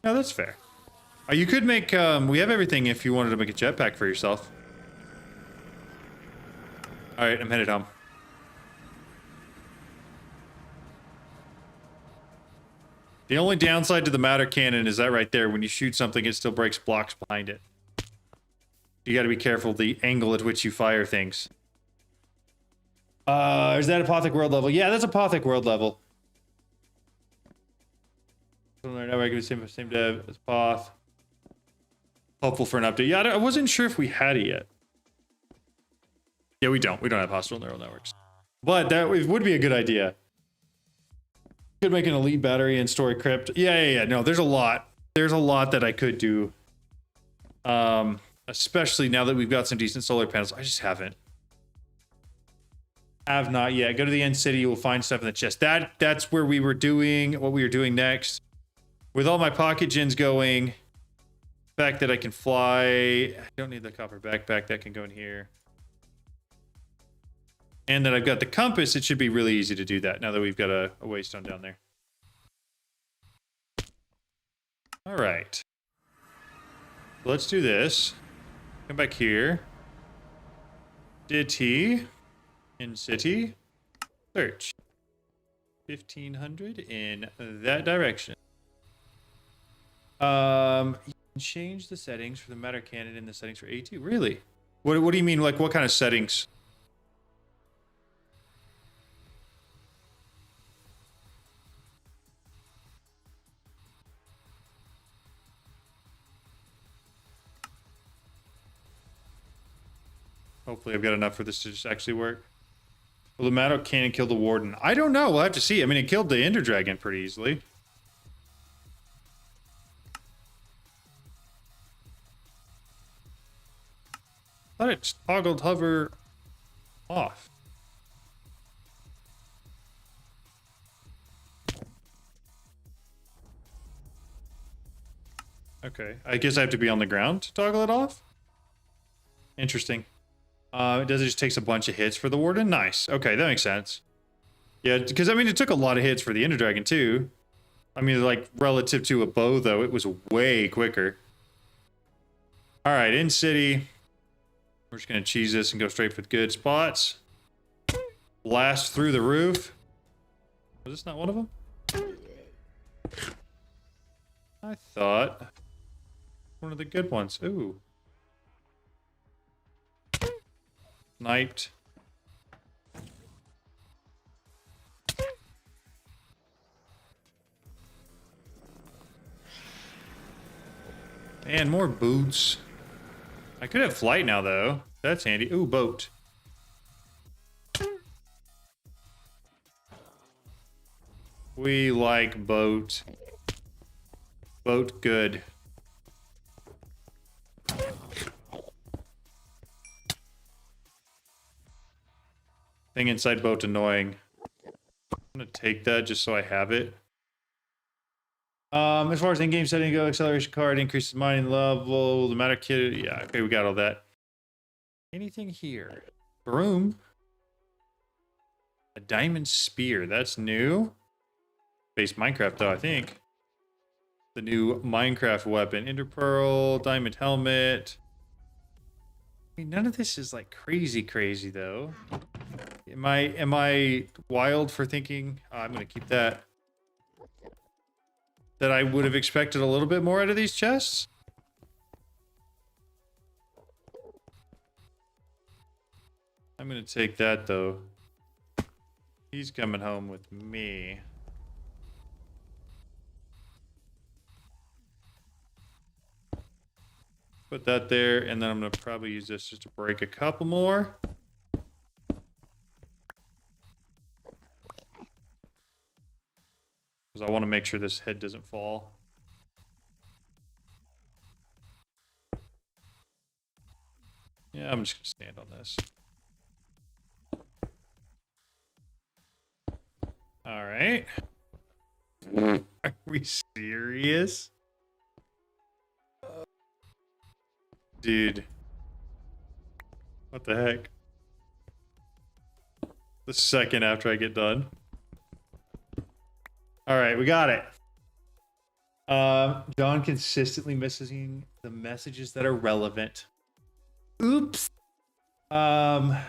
No, that's fair. You could make... we have everything if you wanted to make a jetpack for yourself. Alright, I'm headed home. The only downside to the matter cannon is that right there. When you shoot something, it still breaks blocks behind it. You gotta be careful the angle at which you fire things. Is that Apothic World level? Yeah, that's Apothic World level. Same dev as Poth. Hopeful for an update. Yeah, I wasn't sure if we had it yet. Yeah, we don't. We don't have hostile neural networks. But that it would be a good idea. Could make an elite battery and story crypt. Yeah. No, there's a lot. There's a lot that I could do. Especially now that we've got some decent solar panels. I just haven't. Have not yet. Go to the end city. You will find stuff in the chest. That's where we were doing what we were doing next. With all my pocket gens going, fact that I can fly. I don't need the copper backpack. That can go in here. And that I've got the compass. It should be really easy to do that now that we've got a waystone down there. All right. Let's do this. Come back here. City. In city. Search. 1500 in that direction. You can change the settings for the matter cannon in the settings for A2. Really? What do you mean? Like what kind of settings? Hopefully I've got enough for this to just actually work. Will the Matto cannon kill the warden? I don't know. We'll have to see. I mean, it killed the Ender Dragon pretty easily. I thought it toggled hover off. Okay. I guess I have to be on the ground to toggle it off? Interesting. Does it just takes a bunch of hits for the warden? Nice. Okay, that makes sense. Yeah, because I mean, it took a lot of hits for the Ender Dragon too. I mean, like relative to a bow, though, it was way quicker. All right, in city, we're just gonna cheese this and go straight for the good spots. Blast through the roof. Was this not one of them? I thought one of the good ones. Ooh. Sniped. And more boots. I could have flight now, though. That's handy. Ooh, boat. We like boat. Boat good. Thing inside boat annoying. I'm gonna take that just so I have it. As far as in-game setting go, acceleration card increases mining level, the matter kit. Yeah, okay, we got all that. Anything here? Broom. A diamond spear. That's new. Base Minecraft though, I think. The new Minecraft weapon. Ender pearl, diamond helmet. I mean, none of this is like crazy though. Am I wild for thinking I'm gonna keep that I would have expected a little bit more out of these chests? I'm gonna take that though. He's coming home with me. Put that there, and then I'm gonna probably use this just to break a couple more. Because I want to make sure this head doesn't fall. Yeah, I'm just gonna stand on this. All right. Are we serious? Dude. What the heck? The second after I get done. All right, we got it. John consistently missing the messages that are relevant. Oops. Apprehensive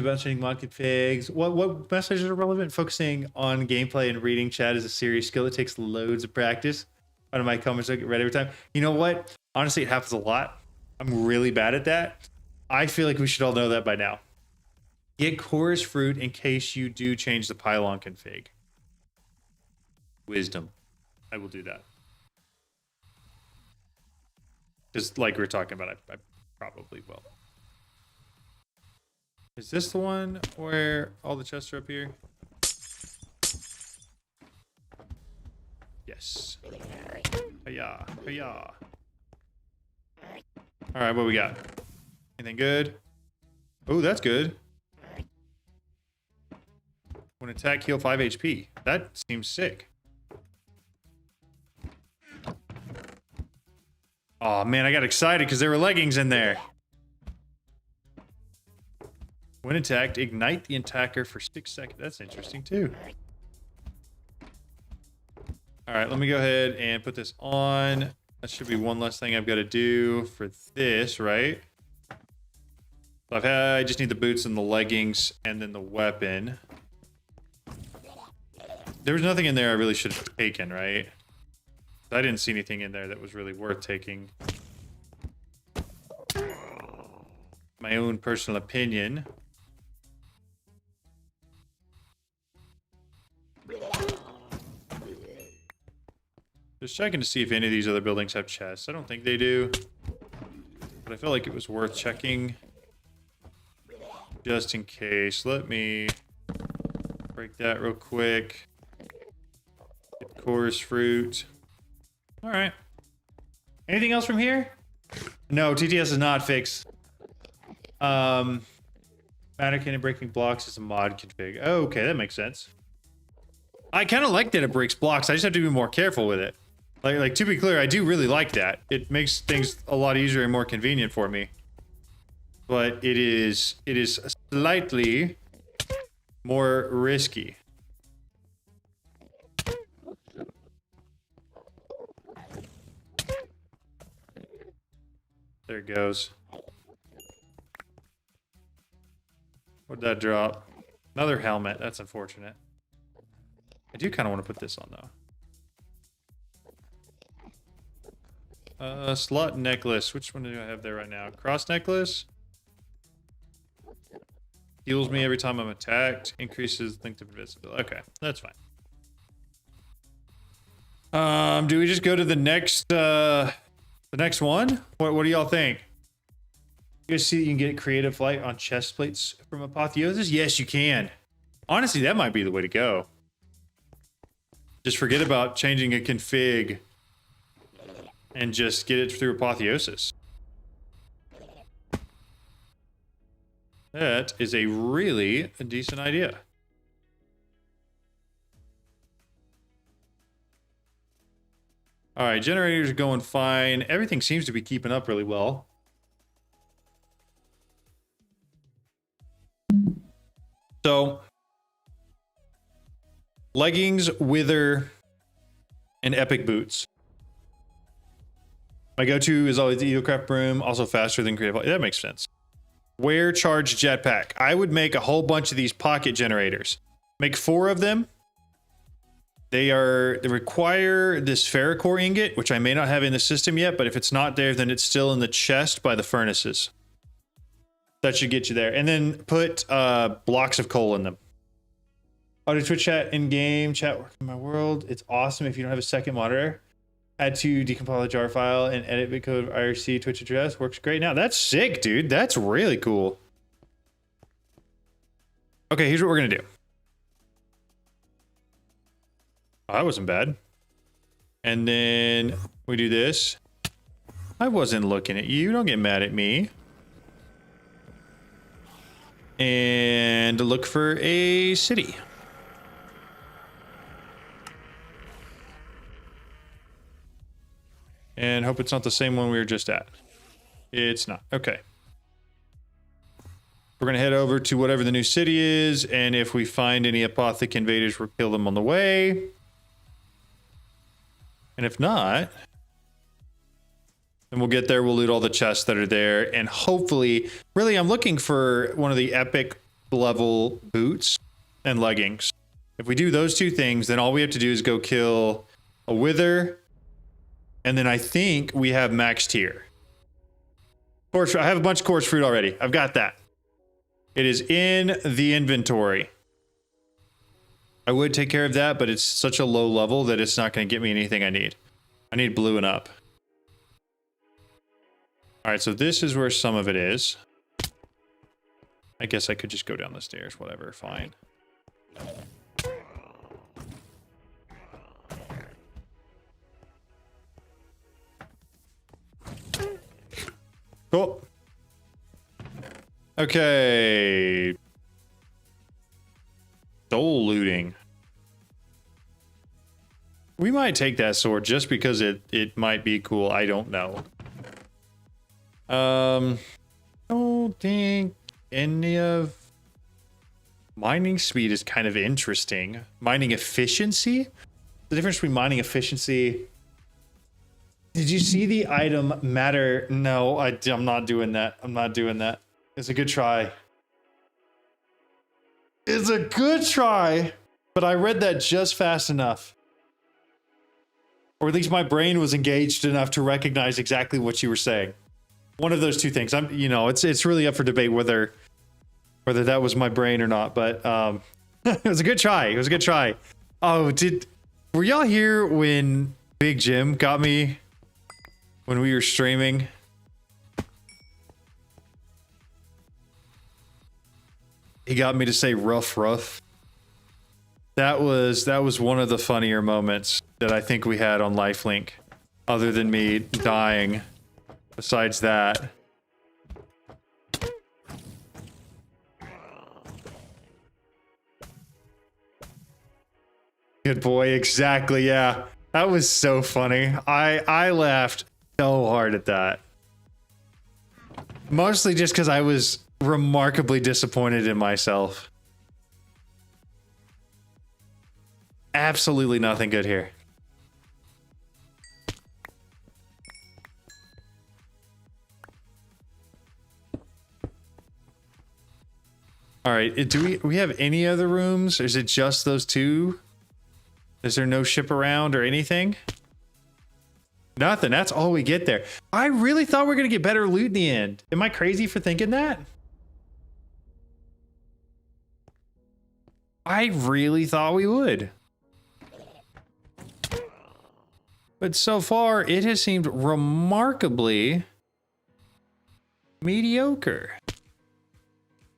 about changing mod configs. What messages are relevant? Focusing on gameplay and reading chat is a serious skill. It takes loads of practice. One of my comments I get read every time. You know what? Honestly, it happens a lot. I'm really bad at that. I feel like we should all know that by now. Get chorus fruit in case you do change the pylon config. Wisdom. I will do that. Just like we were talking about, I probably will. Is this the one where all the chests are up here? Yes. Hiya, hiya. All right, what we got? Anything good? Oh, that's good. When attack, heal 5 HP. That seems sick. Oh man, I got excited because there were leggings in there. When attacked, ignite the attacker for 6 seconds. That's interesting too. All right, let me go ahead and put this on. That should be one less thing I've got to do for this, right? I just need the boots and the leggings and then the weapon. There was nothing in there I really should have taken, right? I didn't see anything in there that was really worth taking. My own personal opinion. Just checking to see if any of these other buildings have chests. I don't think they do. But I felt like it was worth checking. Just in case. Let me break that real quick. Get chorus fruit. Alright. Anything else from here? No, TTS is not fixed. Mannequin and breaking blocks is a mod config. Oh, okay, that makes sense. I kind of like that it breaks blocks. I just have to be more careful with it. Like to be clear, I do really like that. It makes things a lot easier and more convenient for me. But it is slightly more risky. There it goes. What'd that drop? Another helmet. That's unfortunate. I do kind of want to put this on though. Slot necklace. Which one do I have there right now? Cross necklace. Heals me every time I'm attacked. Increases length of invisibility. Okay, that's fine. Do we just go to the next one? What do y'all think? You guys see you can get creative light on chest plates from Apotheosis? Yes, you can. Honestly, that might be the way to go. Just forget about changing a config and just get it through Apotheosis. That is a really decent idea. All right, generators are going fine. Everything seems to be keeping up really well. So, leggings, wither, and epic boots. My go-to is always the Eaglecraft broom, also faster than creative. That makes sense. Wear charge jetpack. I would make a whole bunch of these pocket generators. Make 4 of them. They require this ferrocore ingot, which I may not have in the system yet, but if it's not there, then it's still in the chest by the furnaces. That should get you there. And then put blocks of coal in them. Auto Twitch chat in-game chat work in my world. It's awesome if you don't have a second monitor. Had to decompile the jar file and edit bitcode IRC Twitch address. Works great now. That's sick, dude. That's really cool. Okay, here's what we're gonna do. Oh, that wasn't bad. And then we do this. I wasn't looking at you. Don't get mad at me. And look for a city. And hope it's not the same one we were just at. It's not. Okay. We're going to head over to whatever the new city is. And if we find any Apothic invaders, we'll kill them on the way. And if not, then we'll get there. We'll loot all the chests that are there. And hopefully, really, I'm looking for one of the epic level boots and leggings. If we do those 2 things, then all we have to do is go kill a wither. And then I think we have max tier. Course, I have a bunch of course fruit already. I've got that. It is in the inventory. I would take care of that, but it's such a low level that it's not going to get me anything I need. I need blue and up. All right, so this is where some of it is. I guess I could just go down the stairs, whatever, fine. Cool. Okay. Soul looting. We might take that sword just because it might be cool. I don't know. I don't think any of mining speed is kind of interesting. Mining efficiency? The difference between mining efficiency. Did you see the item matter? No, I'm not doing that. I'm not doing that. It's a good try. It's a good try, but I read that just fast enough. Or at least my brain was engaged enough to recognize exactly what you were saying. One of those two things. It's really up for debate whether that was my brain or not, but it was a good try. It was a good try. Oh, were y'all here when Big Jim got me when we were streaming? He got me to say rough. That was one of the funnier moments that I think we had on Lifelink, other than me dying. Besides that. Good boy, exactly, yeah. That was so funny. I laughed so hard at that. Mostly just because I was remarkably disappointed in myself. Absolutely nothing good here. All right, do we have any other rooms? Or is it just those two? Is there no ship around or anything? Nothing. That's all we get there. I really thought we were going to get better loot in the end. Am I crazy for thinking that? I really thought we would. But so far, it has seemed remarkably mediocre.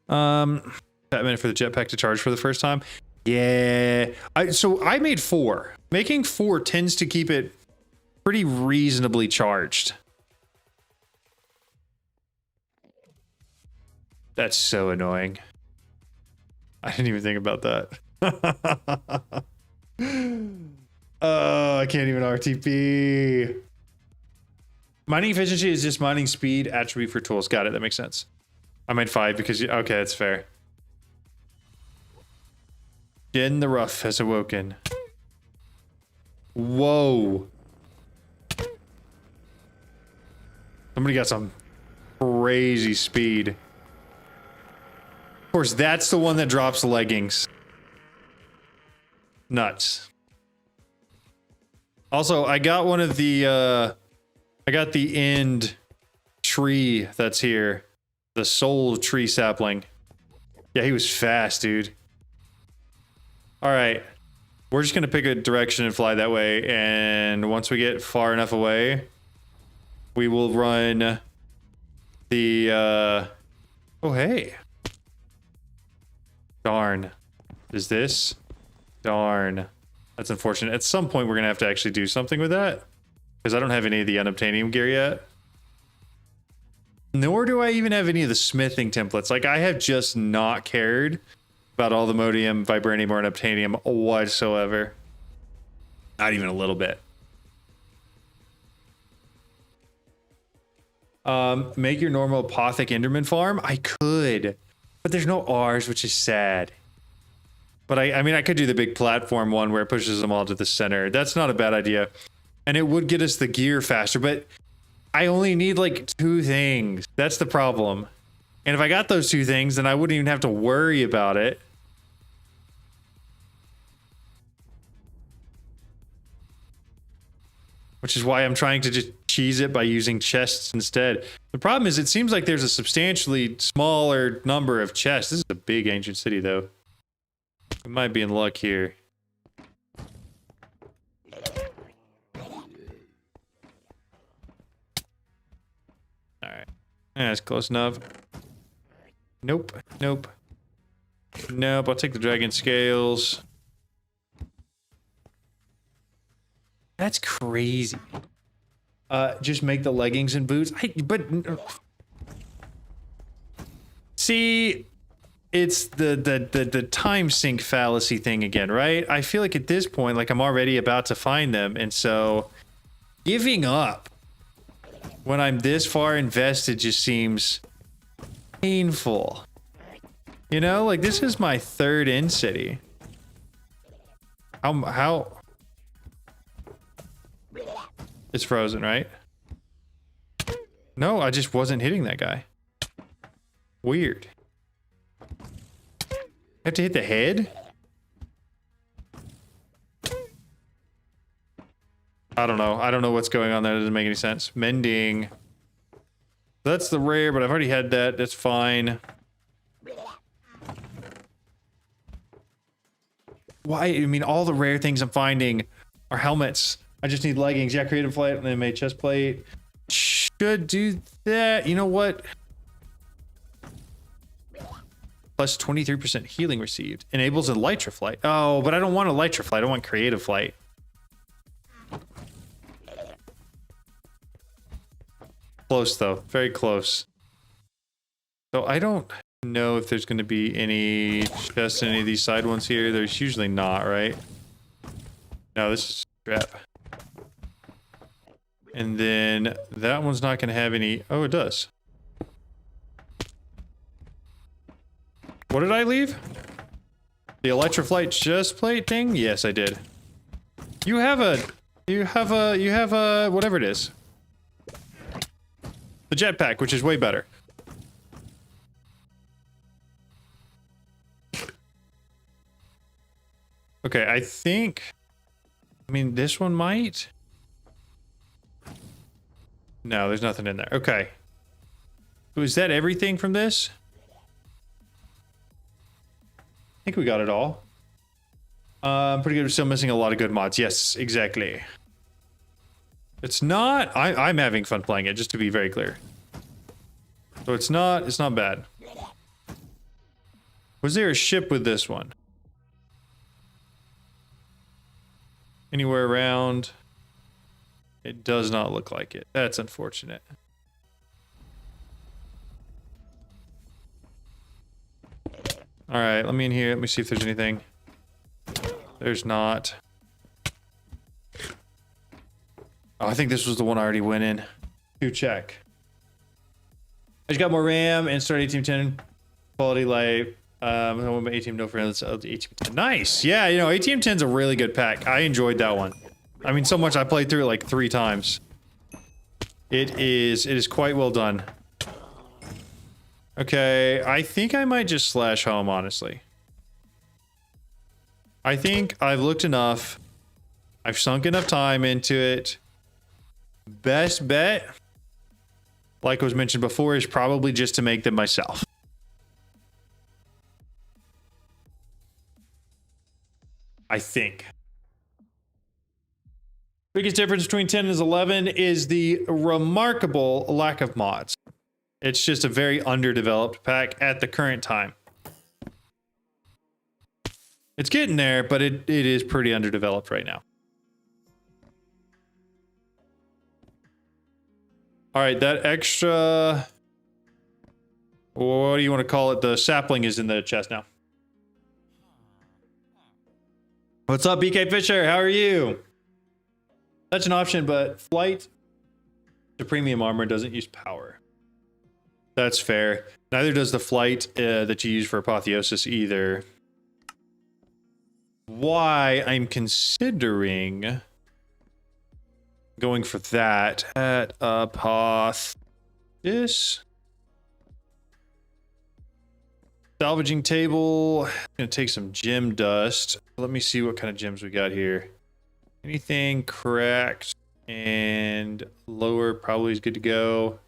That minute for the jetpack to charge for the first time. Yeah. So I made 4. Making 4 tends to keep it pretty reasonably charged. That's so annoying. I didn't even think about that. I can't even RTP. Mining efficiency is just mining speed attribute for tools. Got it. That makes sense. I made 5 because okay, that's fair. Jen the Rough has awoken. Whoa. Somebody got some crazy speed. Of course, that's the one that drops the leggings. Nuts. Also, I got one of the, I got the end tree that's here. The soul tree sapling. Yeah, he was fast, dude. All right. We're just going to pick a direction and fly that way. And once we get far enough away, we will run the, oh, hey. Darn. Is this? Darn. That's unfortunate. At some point, we're going to have to actually do something with that. Because I don't have any of the unobtainium gear yet. Nor do I even have any of the smithing templates. Like, I have just not cared about all the modium, vibranium, or unobtainium whatsoever. Not even a little bit. Make your normal Apothic Enderman farm? I could. But there's no R's, which is sad. But I mean, I could do the big platform one where it pushes them all to the center. That's not a bad idea. And it would get us the gear faster, but I only need like 2 things. That's the problem. And if I got those 2 things, then I wouldn't even have to worry about it. Which is why I'm trying to just cheese it by using chests instead. The problem is it seems like there's a substantially smaller number of chests. This is a big ancient city though. We might be in luck here. Alright. That's close enough. Nope. Nope. Nope. I'll take the dragon scales. That's crazy. Just make the leggings and boots. See, it's the time sink fallacy thing again, right? I feel like at this point, like I'm already about to find them, and so giving up when I'm this far invested just seems painful. You know, like this is my third in city. How? It's frozen, right? No, I just wasn't hitting that guy. Weird. I have to hit the head? I don't know. I don't know what's going on there. That doesn't make any sense. Mending. That's the rare, but I've already had that. That's fine. Why? I mean, all the rare things I'm finding are helmets. I just need leggings. Yeah, creative flight and then made chest plate. Should do that. You know what? Plus 23% healing received. Enables elytra flight. Oh, but I don't want elytra flight. I want creative flight. Close though. Very close. So I don't know if there's going to be any chests in any of these side ones here. There's usually not, right? No, this is scrap. And then that one's not going to have any... Oh, it does. What did I leave? The electroflight chest plate thing? Yes, I did. You have a... whatever it is. The jetpack, which is way better. Okay, I think... I mean, this one might... No, there's nothing in there. Okay. So is that everything from this? I think we got it all. Pretty good. We're still missing a lot of good mods. Yes, exactly. It's not... I'm having fun playing it, just to be very clear. So it's not bad. Was there a ship with this one? Anywhere around? It does not look like it. That's unfortunate. Alright, let me in here. Let me see if there's anything. There's not. Oh, I think this was the one I already went in. To check. I just got more RAM and started ATM10. Quality light. ATM no friends. ATM10. Nice! Yeah, you know, ATM10 is a really good pack. I enjoyed that one. I mean, so much I played through it like 3 times. It is quite well done. Okay, I think I might just slash home, honestly. I think I've looked enough. I've sunk enough time into it. Best bet, like was mentioned before, is probably just to make them myself. I think. Biggest difference between 10 and 11 is the remarkable lack of mods. It's just a very underdeveloped pack at the current time. It's getting there, but it is pretty underdeveloped right now. All right, that extra... What do you want to call it? The sapling is in the chest now. What's up, BK Fisher? How are you? That's an option, but flight to premium armor doesn't use power. That's fair. Neither does the flight that you use for Apotheosis either. Why I'm considering going for that at Apotheosis. Salvaging table. Gonna take some gem dust. Let me see what kind of gems we got here. Anything cracked and lower probably is good to go.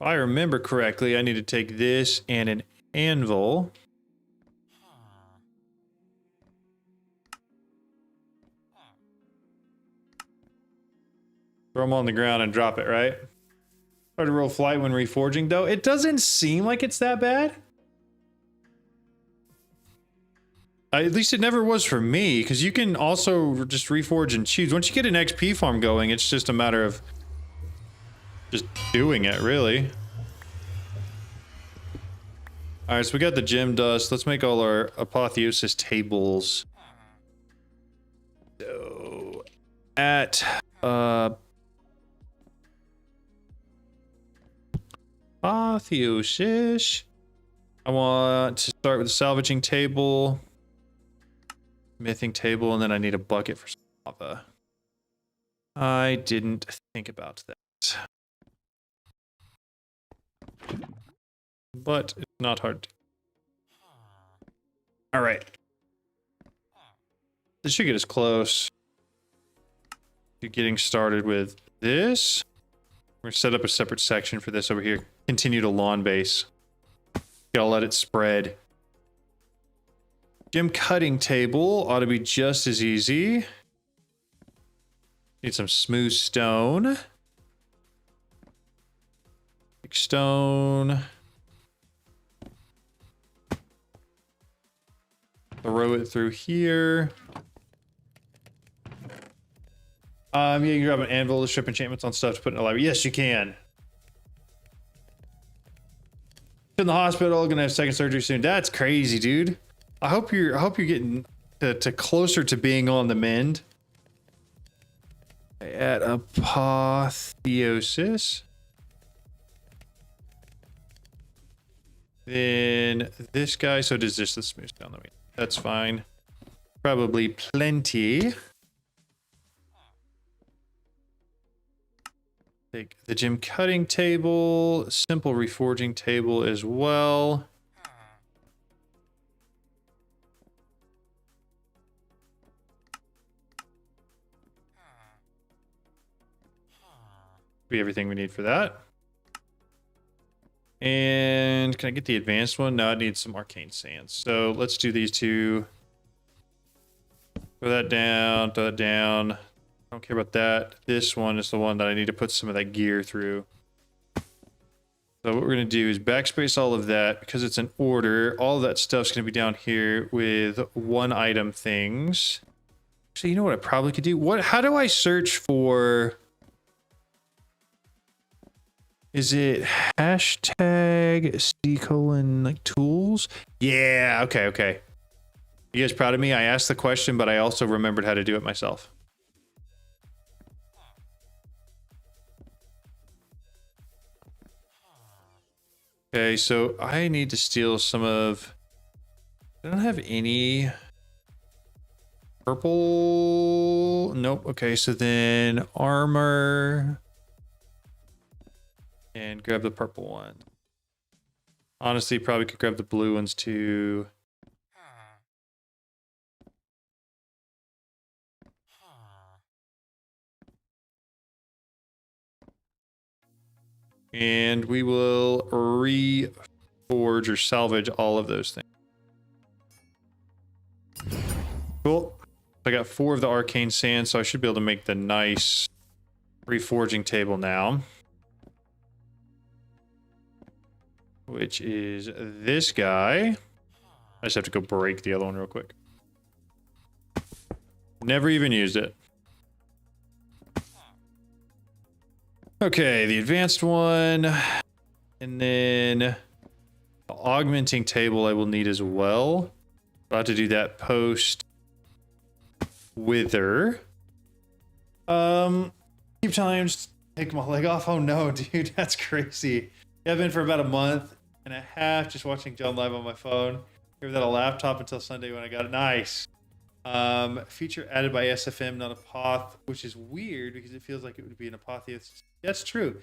If I remember correctly, I need to take this and an anvil. Throw them on the ground and drop it, right? Hard to roll flight when reforging, though. It doesn't seem like it's that bad. At least it never was for me, because you can also just reforge and choose. Once you get an XP farm going, it's just a matter of just doing it, really. Alright, so we got the gem dust. Let's make all our Apotheosis tables. at Apotheosis. I want to start with the salvaging table, smithing table, and then I need a bucket for some lava. I didn't think about that. But it's not hard. All right. This should get us close to getting started with this. We're gonna set up a separate section for this over here. Continue to lawn base. Gotta let it spread. Gem cutting table ought to be just as easy. Need some smooth stone. Big stone. Throw it through here. Yeah, you can grab an anvil to strip enchantments on stuff to put in a library. Yes, you can. In the hospital, gonna have second surgery soon. That's crazy, dude. I hope you're getting to closer to being on the mend. At Apotheosis. Then this guy. So does this the smooth down the way? That's fine. Probably plenty. Take the gem cutting table, simple reforging table as well. Be everything we need for that. And can I get the advanced one? No, I need some arcane sands. So let's do these two. Throw that down, throw that down. I don't care about that. This one is the one that I need to put some of that gear through. So what we're going to do is backspace all of that because it's in order. All of that stuff's going to be down here with one item things. So you know what I probably could do? How do I search for... Is it hashtag C:, like tools? Yeah, okay. You guys proud of me? I asked the question, but I also remembered how to do it myself. Okay, so I need to steal some of... I don't have any... Purple... Nope. Okay, so then armor... And grab the purple one. Honestly, probably could grab the blue ones too. And we will reforge or salvage all of those things. Cool. I got 4 of the arcane sand, so I should be able to make the nice reforging table now. Which is this guy. I just have to go break the other one real quick. Never even used it. Okay, the advanced one. And then the augmenting table I will need as well. About to do that post wither. Keep telling him just take my leg off. Oh no, dude, that's crazy. Yeah, I've been for about a month and a half just watching John live on my phone. Here without a laptop until Sunday when I got it. Nice. Feature added by SFM, not Apoth, which is weird because it feels like it would be an Apotheosis. That's true.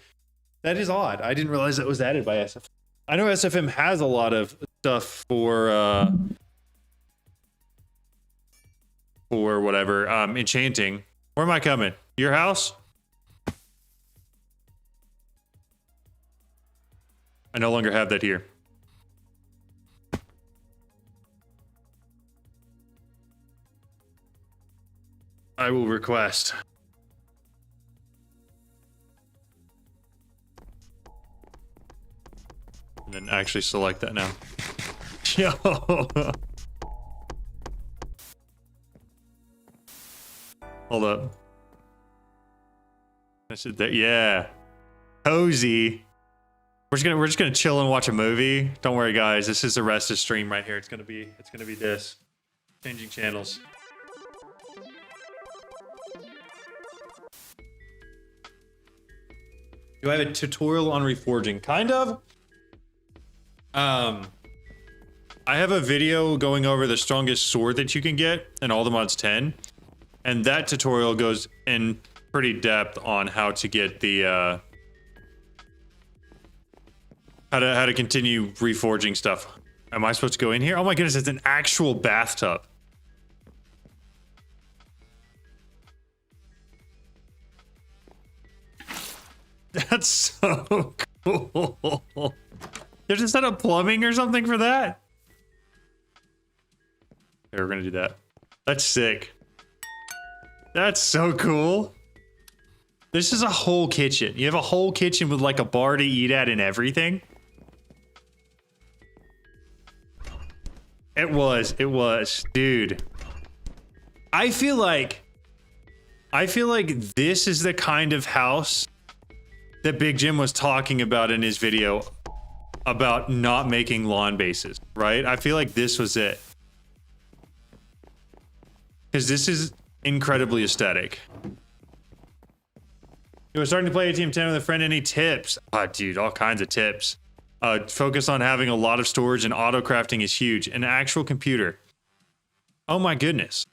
That is odd. I didn't realize that was added by SFM. I know SFM has a lot of stuff for whatever, enchanting. Where am I coming? Your house? I no longer have that here. I will request. And then actually select that now. Yo. Hold up. I said that. Yeah. Cozy. We're just gonna chill and watch a movie. Don't worry, guys. This is the rest of the stream right here. It's gonna be this. Changing channels. Do I have a tutorial on reforging? Kind of. I have a video going over the strongest sword that you can get in all the mods 10. And that tutorial goes in pretty depth on how to get the, how to continue reforging stuff. Am I supposed to go in here? Oh my goodness, it's an actual bathtub. That's so cool. There's a set of plumbing or something for that? Here, we're gonna do that. That's sick. That's so cool. This is a whole kitchen. You have a whole kitchen with like a bar to eat at and everything. It was, dude. I feel like this is the kind of house that Big Jim was talking about in his video about not making lawn bases, right? I feel like this was it. Because this is incredibly aesthetic. You were starting to play ATM 10 with a friend. Any tips? Dude, all kinds of tips. Focus on having a lot of storage, and auto crafting is huge. An actual computer. Oh my goodness.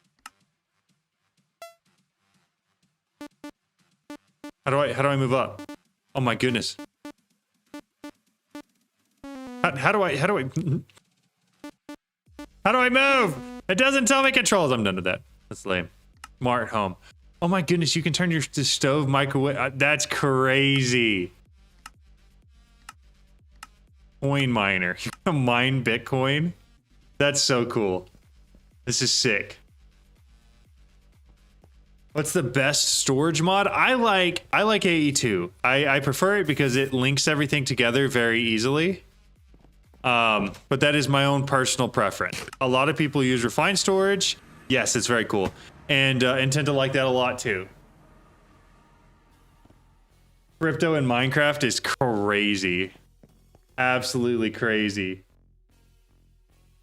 How do I move up? Oh my goodness. How do I move? It doesn't tell me controls. I'm done with that. That's lame. Smart home. Oh my goodness, you can turn your stove microwave. That's crazy. Coin miner. You can mine Bitcoin. That's so cool. This is sick. What's the best storage mod? I like AE2. I prefer it because it links everything together very easily. But that is my own personal preference. A lot of people use refined storage. Yes, it's very cool. And tend to like that a lot too. Crypto in Minecraft is crazy. Absolutely crazy.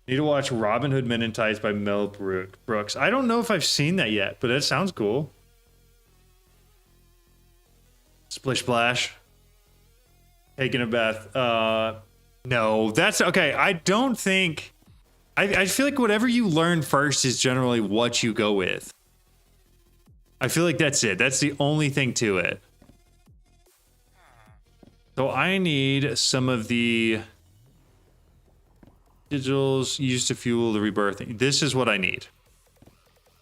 Need to watch Robin Hood Men in Tights by Mel Brooks. I don't know if I've seen that yet, but that sounds cool. Splish Splash. Taking a bath. No, that's okay. I don't think... I feel like whatever you learn first is generally what you go with. I feel like that's it. That's the only thing to it. So I need some of the digitals used to fuel the rebirthing. This is what I need.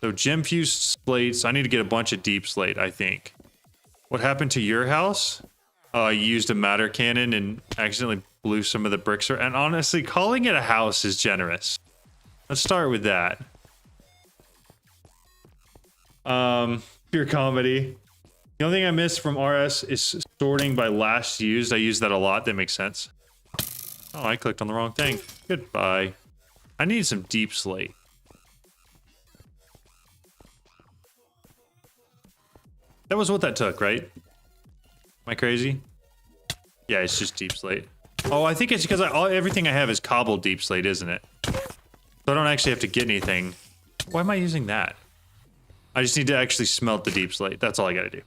So gem fused slates. I need to get a bunch of deep slate, I think. What happened to your house? I used a matter cannon and accidentally blew some of the bricks. And honestly, calling it a house is generous. Let's start with that. Pure comedy. The only thing I missed from RS is sorting by last used. I use that a lot. That makes sense. Oh, I clicked on the wrong thing. Goodbye. I need some deep slate. That was what that took, right? Am I crazy? Yeah, it's just deep slate. Oh, I think it's because everything I have is cobbled deep slate, isn't it? So I don't actually have to get anything. Why am I using that? I just need to actually smelt the deep slate. That's all I gotta do.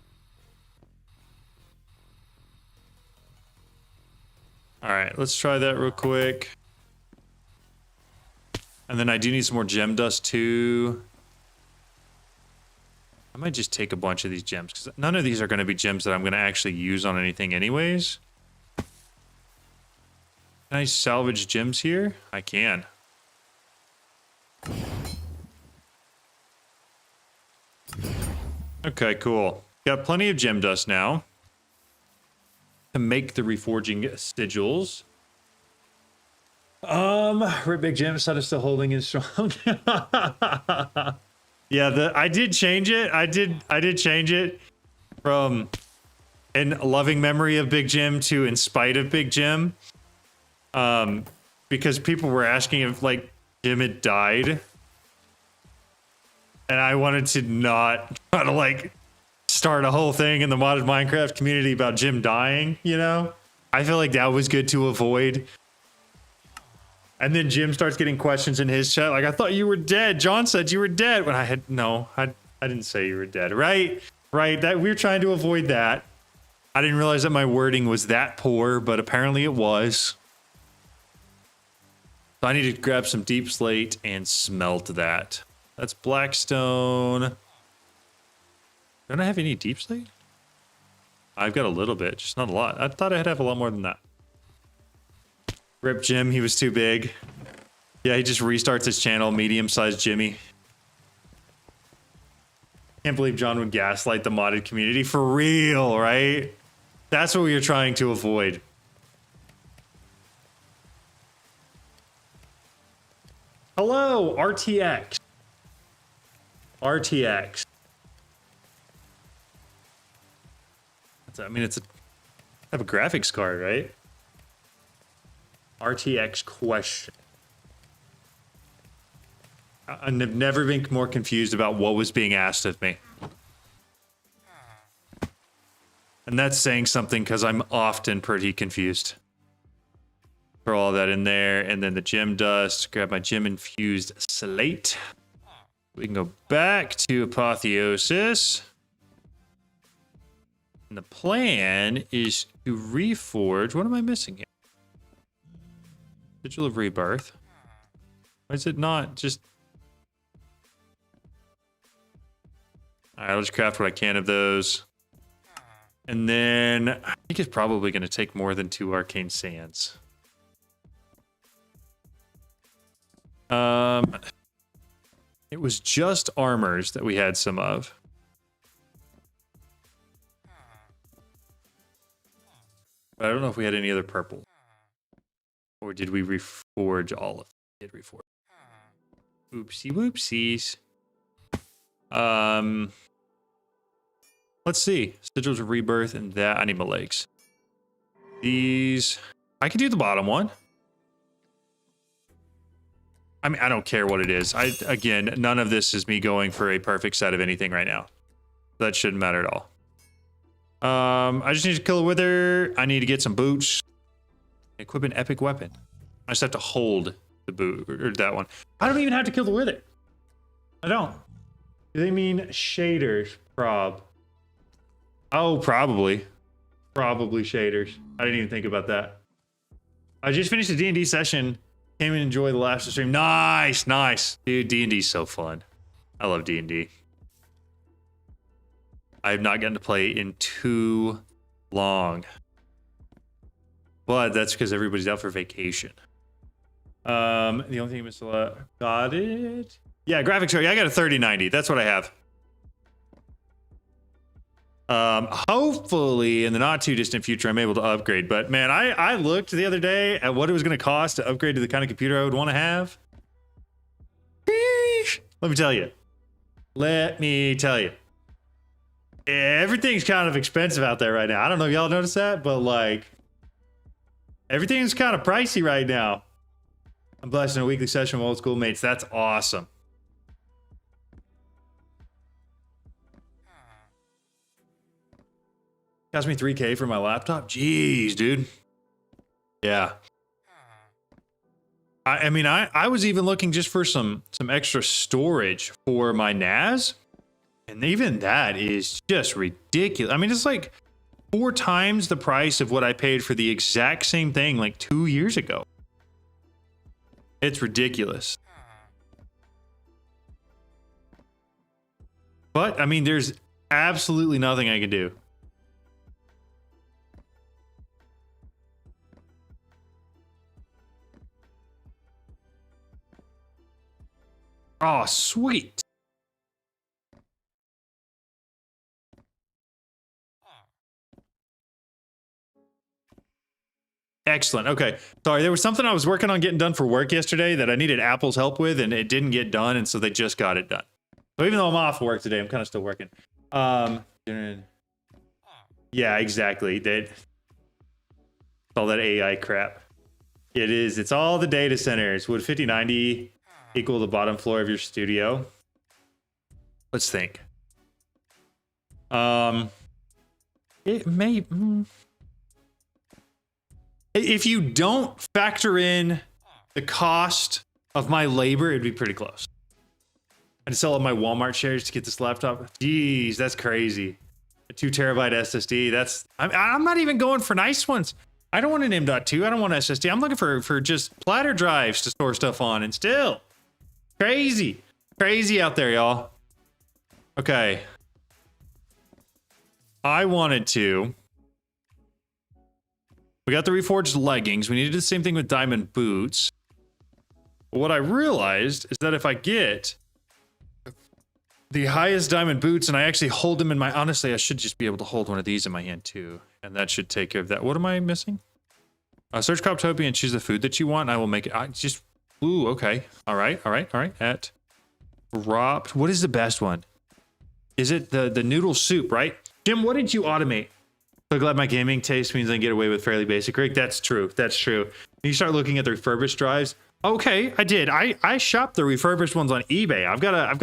Alright, let's try that real quick. And then I do need some more gem dust too. I might just take a bunch of these gems, because none of these are going to be gems that I'm going to actually use on anything anyways. Can I salvage gems here? I can. Okay, cool. Got plenty of gem dust now to make the reforging sigils. Rip Big Jim is still holding it strong. Yeah, I did change it. I did change it from in loving memory of Big Jim to in spite of Big Jim. Because people were asking if like Jim had died. And I wanted to not try to like start a whole thing in the modded Minecraft community about Jim dying, you know? I feel like that was good to avoid. And then Jim starts getting questions in his chat like, I thought you were dead. John said you were dead. When I didn't say you were dead, right? Right, that we were trying to avoid that. I didn't realize that my wording was that poor, but apparently it was. So I need to grab some deep slate and smelt that. That's blackstone. Don't I have any deep slate? I've got a little bit, just not a lot. I thought I'd have a lot more than that. Rip Jim, he was too big. Yeah, he just restarts his channel, medium-sized Jimmy. Can't believe John would gaslight the modded community. For real, right? That's what we are trying to avoid. Hello, RTX. RTX. I mean, I have a graphics card, right? RTX question. I've never been more confused about what was being asked of me. And that's saying something because I'm often pretty confused. Throw all that in there, and then the gem dust. Grab my gem infused slate. We can go back to Apotheosis. And the plan is to reforge. What am I missing here? Sigil of Rebirth. Why is it not just... Alright, I'll just craft what I can of those. And then I think it's probably going to take more than 2 arcane sands. It was just armors that we had some of. But I don't know if we had any other purple. Or did we reforge all of them? Did reforge. Oopsie whoopsies. Let's see. Sigils of Rebirth and that. I need my legs. These. I can do the bottom one. I mean, I don't care what it is. Again, none of this is me going for a perfect set of anything right now. That shouldn't matter at all. I just need to kill a wither. I need to get some boots. Equip an epic weapon. I just have to hold the boot, or that one. I don't even have to kill the wither. I don't. Do they mean shaders? Oh, probably. Probably shaders. I didn't even think about that. I just finished a D&D session. Came and enjoyed the last stream. Nice, nice. Dude, D&D's so fun. I love D&D. I have not gotten to play in too long. But that's because everybody's out for vacation. The only thing I still got it. Yeah, graphics card. Yeah, I got a 3090. That's what I have. Hopefully in the not too distant future, I'm able to upgrade. But man, I looked the other day at what it was going to cost to upgrade to the kind of computer I would want to have. Let me tell you. Everything's kind of expensive out there right now. I don't know if y'all noticed that, but like, everything's kind of pricey right now. I'm blessed in a weekly session with old school mates. That's awesome. Cost me $3K for my laptop. Jeez, dude. Yeah. I mean, I was even looking just for some extra storage for my NAS. And even that is just ridiculous. I mean, it's like 4 times the price of what I paid for the exact same thing like 2 years ago. It's ridiculous. But, I mean, there's absolutely nothing I can do. Oh, sweet. Excellent. Okay. Sorry, there was something I was working on getting done for work yesterday that I needed Apple's help with, and it didn't get done, and so they just got it done. So even though I'm off work today, I'm kind of still working. Yeah, exactly. All that AI crap. It is. It's all the data centers. Would 5090 equal the bottom floor of your studio? Let's think. It may... If you don't factor in the cost of my labor, it'd be pretty close. I had to sell all my Walmart shares to get this laptop. Jeez, that's crazy. A 2 terabyte SSD. That's I'm not even going for nice ones. I don't want an M.2. I don't want SSD. I'm looking for just platter drives to store stuff on. And still, crazy out there, y'all. Okay. I wanted to. We got the reforged leggings. We need to do the same thing with diamond boots. But what I realized is that if I get the highest diamond boots and I actually hold them in my... Honestly, I should just be able to hold one of these in my hand too. And that should take care of that. What am I missing? Search Croptopia and choose the food that you want. I will make it. Ooh, okay. All right. At dropped. What is the best one? Is it the noodle soup, right? Jim, what did you automate? So glad my gaming taste means I can get away with fairly basic rig. That's true. You start looking at the refurbished drives. Okay, I did. I shopped the refurbished ones on eBay. I've got a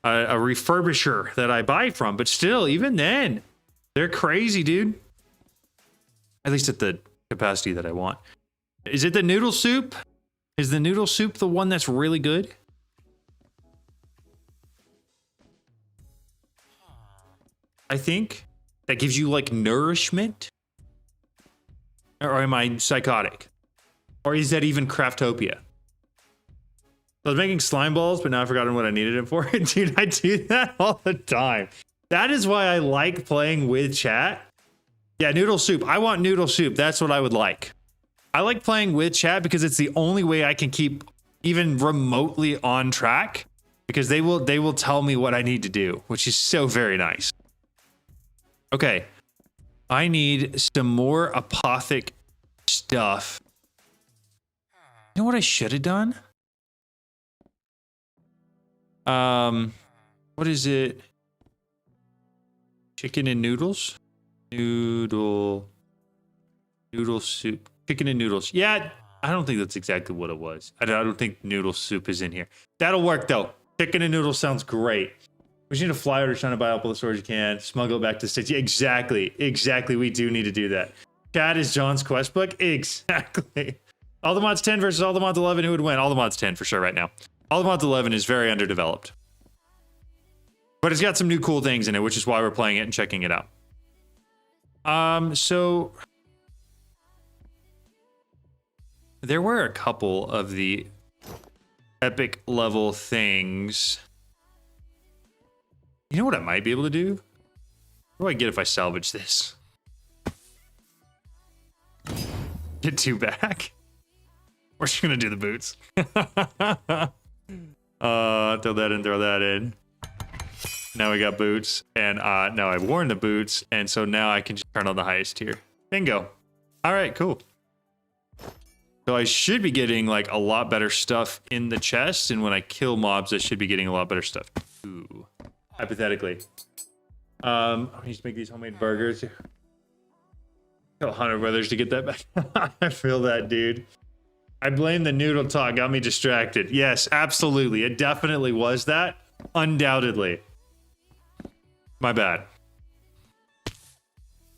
refurbisher that I buy from, but still, even then, they're crazy, dude. At least at the capacity that I want. Is it the noodle soup? Is the noodle soup the one that's really good? I think that gives you like nourishment. Or am I psychotic? Or is that even Craftopia? I was making slime balls, but now I've forgotten what I needed it for. Dude, I do that all the time. That is why I like playing with chat. Yeah, noodle soup. I want noodle soup. That's what I would like. I like playing with chat because it's the only way I can keep even remotely on track, because they will tell me what I need to do, which is so very nice. Okay. I need some more apothic stuff. You know what I should have done? What is it? Chicken and noodles? Noodle soup. Chicken and noodles. Yeah, I don't think that's exactly what it was. I don't think noodle soup is in here. That'll work though. Chicken and noodles sounds great. We just need to fly over to China, buy up all the stores you can, smuggle it back to the States. Yeah, exactly. We do need to do that. Chat is John's quest book. Exactly. All the mods 10 versus all the mods 11. Who would win? All the mods 10 for sure right now. All the mods 11 is very underdeveloped. But it's got some new cool things in it, which is why we're playing it and checking it out. So there were a couple of the epic level things. You know what I might be able to do? What do I get if I salvage this? Get 2 back. We're just gonna do the boots. Throw that in. Now we got boots, and now I've worn the boots, and so now I can just turn on the highest tier. Bingo. All right, cool. So I should be getting like a lot better stuff in the chest, and when I kill mobs, I should be getting a lot better stuff too. Hypothetically. I need to make these homemade burgers. Kill 100 brothers to get that back. I feel that, dude. I blame the noodle talk, got me distracted. Yes, absolutely. It definitely was that. Undoubtedly. My bad.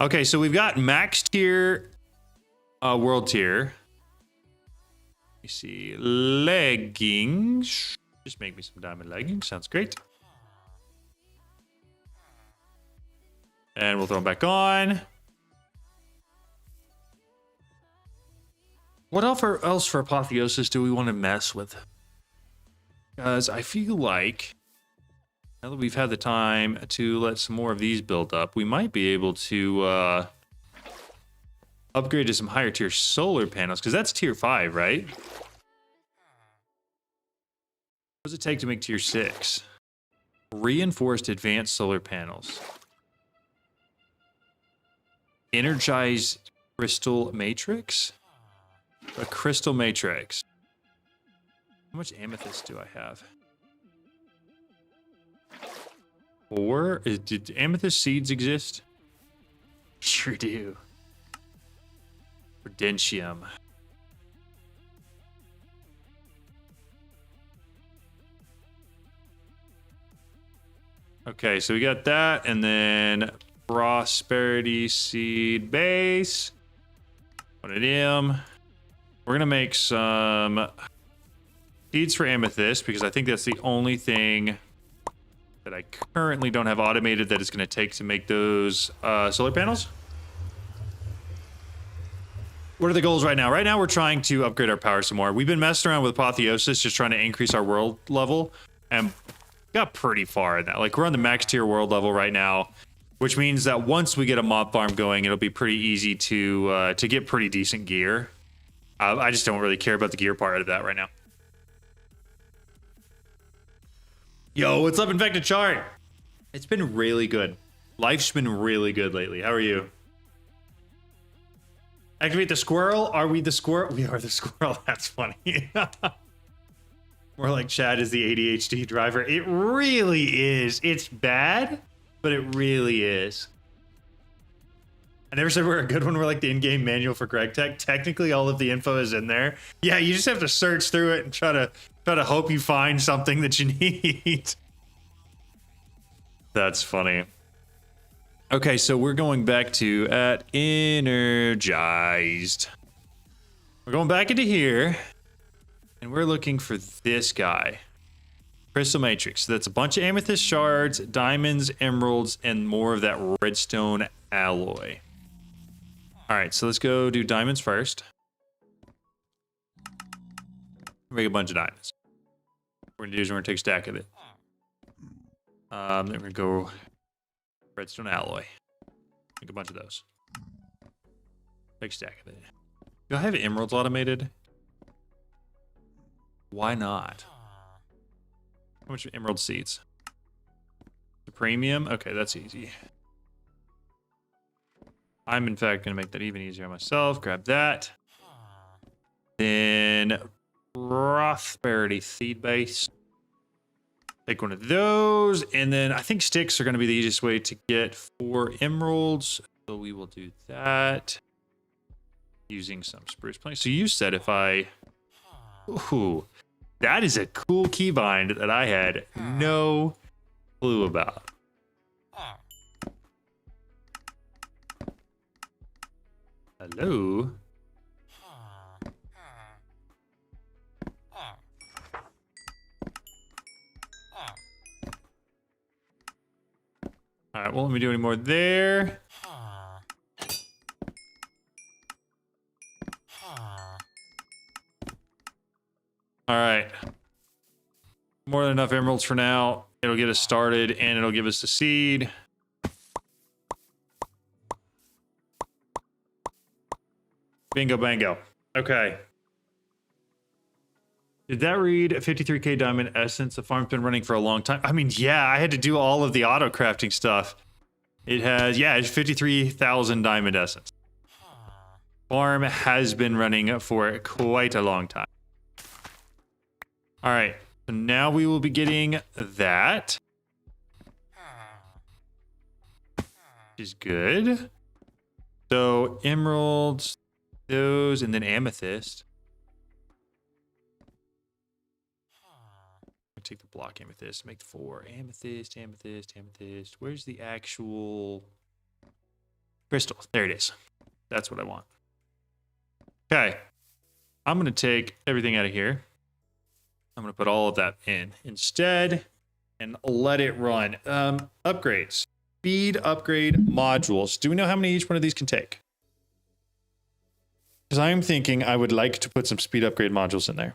Okay, so we've got max tier, world tier. You see, leggings. Just make me some diamond leggings. Sounds great. And we'll throw them back on. What else for Apotheosis do we want to mess with? Because I feel like now that we've had the time to let some more of these build up, we might be able to upgrade to some higher tier solar panels, because that's tier 5, right? What does it take to make tier 6? Reinforced advanced solar panels. Energized crystal matrix? A crystal matrix. How much amethyst do I have? 4? Did amethyst seeds exist? Sure do. Prudentium. Okay, so we got that, and then prosperity seed base. One of them. We're gonna make some seeds for amethyst because I think that's the only thing that I currently don't have automated that it's going to take to make those solar panels. What are the goals right now? Right now, we're trying to upgrade our power some more. We've been messing around with Apotheosis, just trying to increase our world level, and got pretty far in that. Like, we're on the max tier world level right now, which means that once we get a mob farm going, it'll be pretty easy to get pretty decent gear. I just don't really care about the gear part of that right now. Yo, what's up, Infected Chart? It's been really good. Life's been really good lately. How are you? Activate the squirrel? Are we the squirrel? We are the squirrel. That's funny. More like Chad is the ADHD driver. It really is. It's bad, but it really is. I never said we're a good one. We're like the in-game manual for Greg Tech. Technically, all of the info is in there. Yeah, you just have to search through it and try to hope you find something that you need. That's funny. Okay, so we're going back to at energized. We're going back into here, and we're looking for this guy. Crystal Matrix. So that's a bunch of amethyst shards, diamonds, emeralds, and more of that redstone alloy. All right, so let's go do diamonds first. Make a bunch of diamonds. What we're gonna do is we're gonna take a stack of it. Then we're gonna go redstone alloy. Make a bunch of those. Big stack of it. Do I have emeralds automated? Why not? How much emerald seeds? The premium? Okay, that's easy. I'm in fact gonna make that even easier on myself. Grab that. Then prosperity seed base. Take one of those, and then I think sticks are gonna be the easiest way to get 4 emeralds. So we will do that. Using some spruce planks. So you said if I... Ooh, that is a cool keybind that I had no clue about. Hello? All right, won't let me do any more there. All right. More than enough emeralds for now. It'll get us started, and it'll give us the seed. Bingo bango. Okay. Did that read 53k diamond essence? The farm's been running for a long time. I mean, yeah, I had to do all of the auto crafting stuff. It has, yeah, it's 53,000 diamond essence. Farm has been running for quite a long time. All right, so now we will be getting that. Which is good. So emeralds, those, and then amethyst. I'll take the block amethyst, make 4. Amethyst, amethyst, amethyst. Where's the actual crystal? There it is. That's what I want. Okay. I'm going to take everything out of here. I'm going to put all of that in instead and let it run. Upgrades. Speed upgrade modules. Do we know how many each one of these can take? Because I'm thinking I would like to put some speed upgrade modules in there.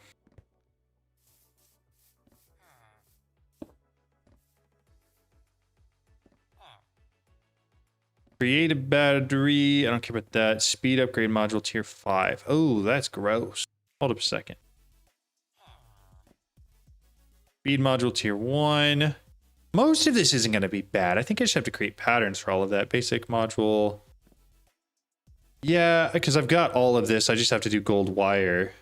Create a battery. I don't care about that. Speed upgrade module tier 5. Oh, that's gross. Hold up a second. Speed module tier 1. Most of this isn't going to be bad. I think I just have to create patterns for all of that. Basic module. Yeah, because I've got all of this. I just have to do gold wire.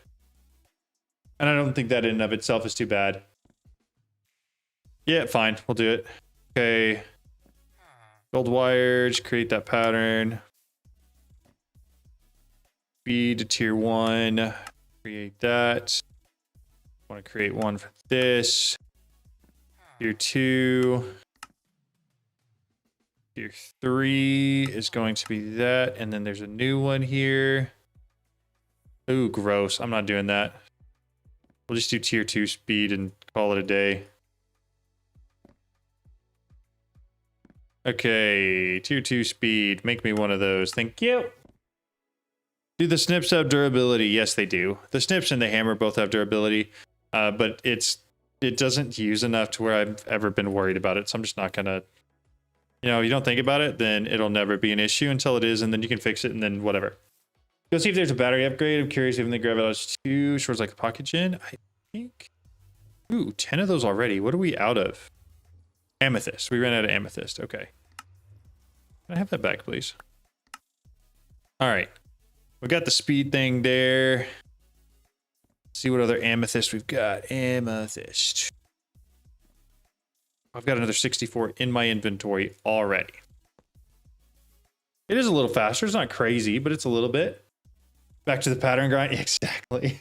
And I don't think that in and of itself is too bad. Yeah, fine. We'll do it. Okay. Gold wire. Just create that pattern. Speed to tier 1. Create that. Want to create one for this. Tier 2. Tier 3 is going to be that. And then there's a new one here. Ooh, gross. I'm not doing that. We'll just do tier 2 speed and call it a day. Okay, tier 2 speed. Make me one of those. Thank you. Do the snips have durability? Yes, they do. The snips and the hammer both have durability, but it doesn't use enough to where I've ever been worried about it. So I'm just not gonna, you don't think about it, then it'll never be an issue until it is, and then you can fix it, and then whatever. Go see if there's a battery upgrade. I'm curious if they grab it out 2 swords like the pocket gen. I think. Ooh, 10 of those already. What are we out of? Amethyst. We ran out of amethyst. Okay. Can I have that back, please? All right. We got the speed thing there. Let's see what other amethyst we've got. Amethyst. I've got another 64 in my inventory already. It is a little faster. It's not crazy, but it's a little bit. Back to the pattern grind. Exactly.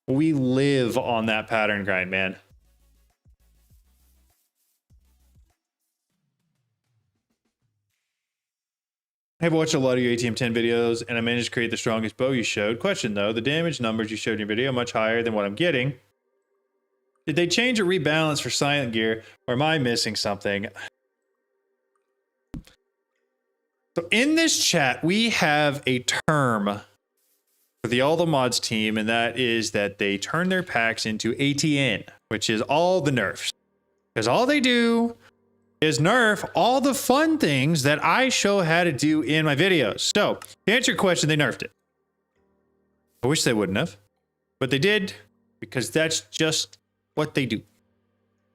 We live on that pattern grind, man. I've watched a lot of your ATM 10 videos, and I managed to create the strongest bow you showed. Question though, the damage numbers you showed in your video are much higher than what I'm getting. Did they change or rebalance for silent gear, or am I missing something? So in this chat, we have a term for the All the Mods team, and that is that they turn their packs into ATN, which is all the nerfs. Because all they do is nerf all the fun things that I show how to do in my videos. So, to answer your question, they nerfed it. I wish they wouldn't have, but they did, because that's just what they do.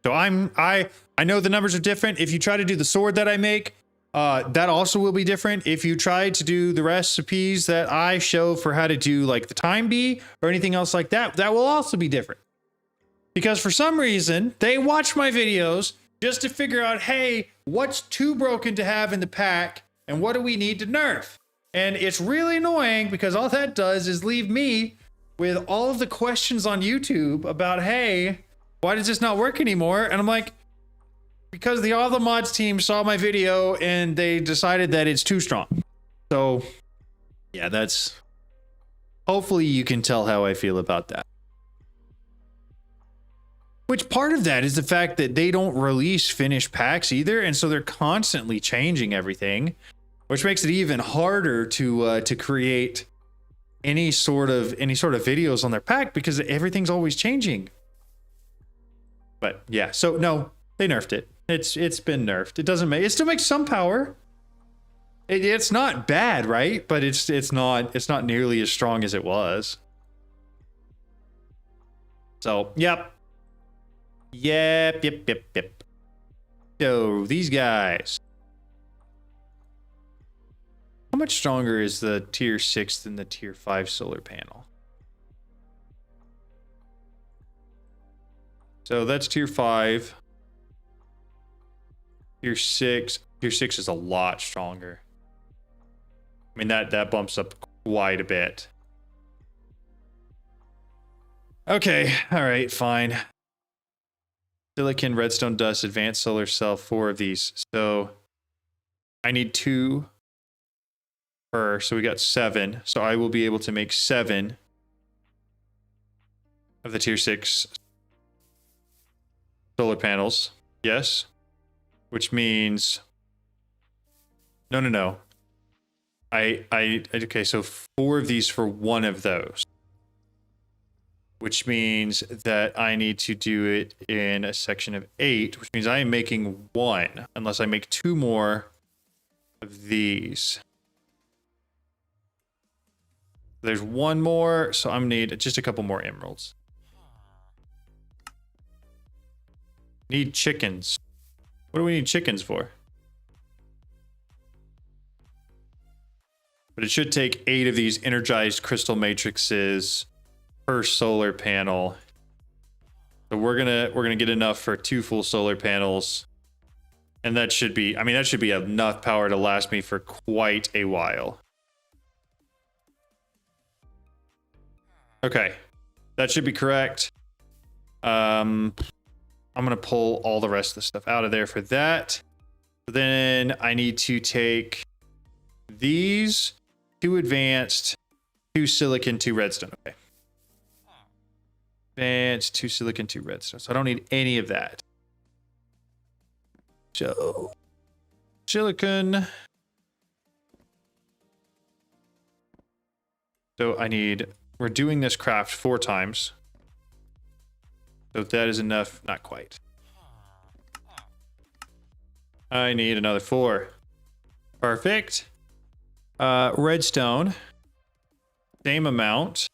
So I know the numbers are different. If you try to do the sword that I make, that also will be different. If you try to do the recipes that I show for how to do like the time bee or anything else like that, that will also be different. Because for some reason, they watch my videos just to figure out, hey, what's too broken to have in the pack and what do we need to nerf? And it's really annoying because all that does is leave me with all of the questions on YouTube about, hey, why does this not work anymore? And I'm like, because the All the Mods team saw my video and they decided that it's too strong. So yeah, that's, hopefully you can tell how I feel about that. Which part of that is the fact that they don't release finished packs either, and so they're constantly changing everything, which makes it even harder to create any sort of videos on their pack because everything's always changing. But yeah, so no, they nerfed it. It's been nerfed. It doesn't make, it still makes some power. It's not bad, right? But it's not nearly as strong as it was. So yep. Yep. So these guys. How much stronger is the tier 6 than the tier 5 solar panel? So that's tier 5. Tier 6. Tier 6 is a lot stronger. I mean, that bumps up quite a bit. Okay, all right, fine. Silicon, redstone dust, advanced solar cell, 4 of these. So I need 2 per, so we got 7. So I will be able to make 7 of the tier 6 solar panels. Yes. Which means no. Okay, so 4 of these for 1 of those. Which means that I need to do it in a section of 8, which means I am making 1, unless I make 2 more of these. There's 1 more, so I'm gonna need just a couple more emeralds. Need chickens. What do we need chickens for? But it should take 8 of these energized crystal matrices per solar panel. So we're gonna get enough for 2 full solar panels, and that should be, I mean, that should be enough power to last me for quite a while. Okay, that should be correct. I'm gonna pull all the rest of the stuff out of there for that. Then I need to take these 2 advanced, 2 silicon, 2 redstone. Okay. Advanced, 2 silicon, 2 redstone. So I don't need any of that. So, silicon. So we're doing this craft 4 times. So if that is enough, not quite. I need another 4. Perfect. Redstone. Same amount.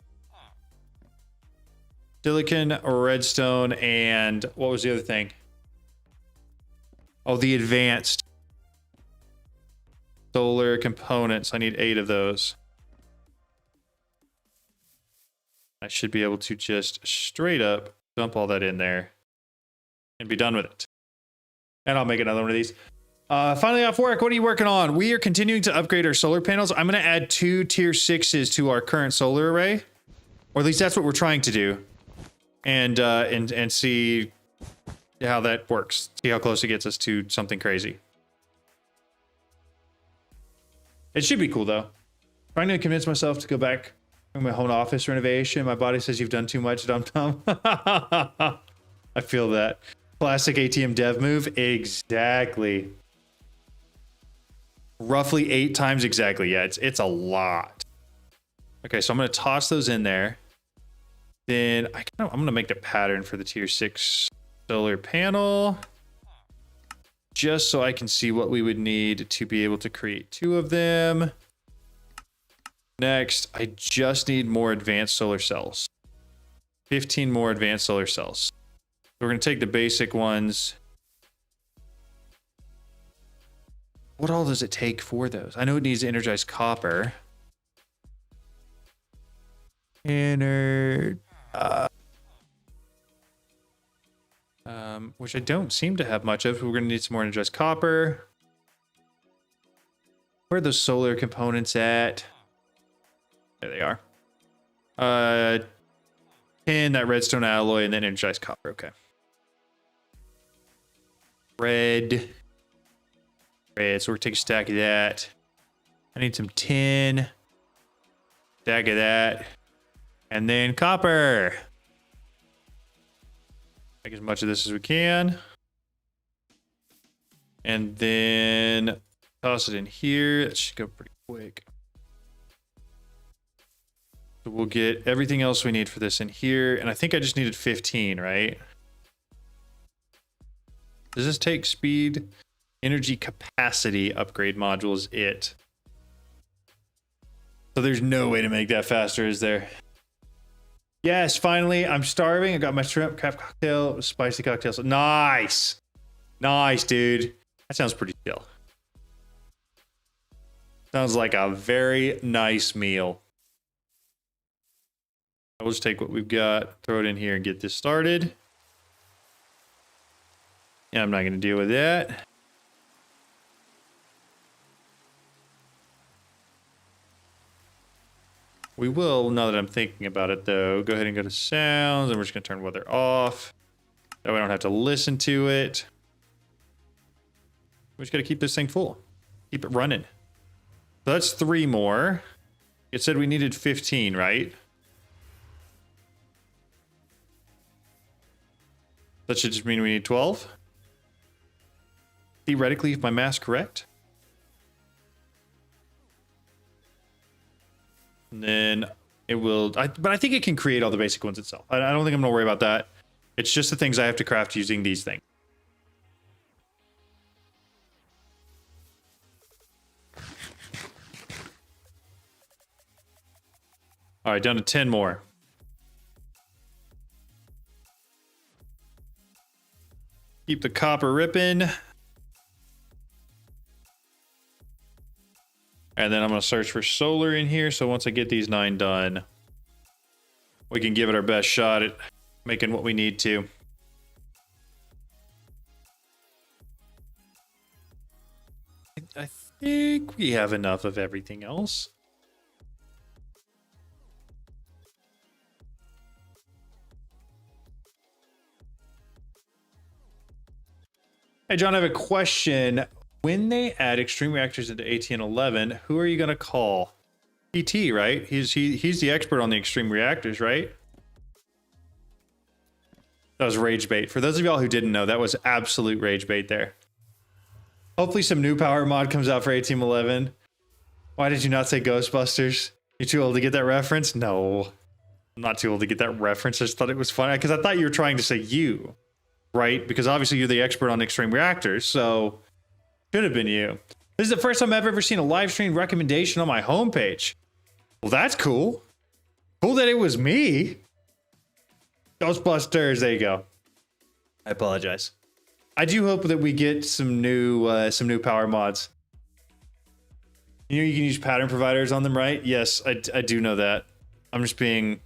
Silicon, redstone, and what was the other thing? Oh, the advanced solar components. I need 8 of those. I should be able to just straight up dump all that in there and be done with it. And I'll make another one of these. Finally off work, what are you working on? We are continuing to upgrade our solar panels. I'm going to add 2 tier 6s to our current solar array. Or at least that's what we're trying to do. And see how that works. See how close it gets us to something crazy. It should be cool though. Trying to convince myself to go back to my home office renovation. My body says you've done too much, dum-dum. I feel that. Classic ATM dev move. Exactly. Roughly 8 times exactly. Yeah, it's a lot. Okay, so I'm going to toss those in there. Then I'm going to make the pattern for the tier 6 solar panel. Just so I can see what we would need to be able to create 2 of them. Next, I just need more advanced solar cells. 15 more advanced solar cells. So we're going to take the basic ones. What all does it take for those? I know it needs energized copper. Which I don't seem to have much of. We're going to need some more energized copper. Where are those solar components at? There they are. 10, that redstone alloy, and then energized copper. Okay. Red. So we're going to take a stack of that. I need some tin. Stack of that. And then copper. Make as much of this as we can. And then toss it in here. That should go pretty quick. So we'll get everything else we need for this in here. And I think I just needed 15, right? Does this take speed? Energy capacity upgrade module is it. So there's no way to make that faster, is there? Yes, finally, I'm starving. I got my shrimp crab cocktail, spicy cocktail. So nice. Nice, dude. That sounds pretty chill. Sounds like a very nice meal. We'll just take what we've got, throw it in here and get this started. Yeah, I'm not going to deal with that. We will, now that I'm thinking about it though, go ahead and go to sounds, and we're just going to turn weather off. That way I don't have to listen to it. We just got to keep this thing full. Keep it running. So that's 3 more. It said we needed 15, right? That should just mean we need 12. Theoretically, if my math's correct. And then it will, but I think it can create all the basic ones itself. I don't think I'm gonna worry about that. It's just the things I have to craft using these things. All right, down to 10 more. Keep the copper ripping. And then I'm going to search for solar in here. So once I get these 9 done, we can give it our best shot at making what we need to. I think we have enough of everything else. Hey, John, I have a question. When they add extreme reactors into ATN 11, who are you going to call? PT, right? He's the expert on the extreme reactors, right? That was rage bait. For those of y'all who didn't know, that was absolute rage bait there. Hopefully some new power mod comes out for A-Team 11. Why did you not say Ghostbusters? You're too old to get that reference? No. I'm not too old to get that reference. I just thought it was funny because I thought you were trying to say you, right? Because obviously you're the expert on extreme reactors, so should have been you. This is the first time I've ever seen a live stream recommendation on my homepage. Well, that's cool. Cool that it was me. Ghostbusters, there you go. I apologize. I do hope that we get some new power mods. You know you can use pattern providers on them, right? Yes, I do know that. I'm just being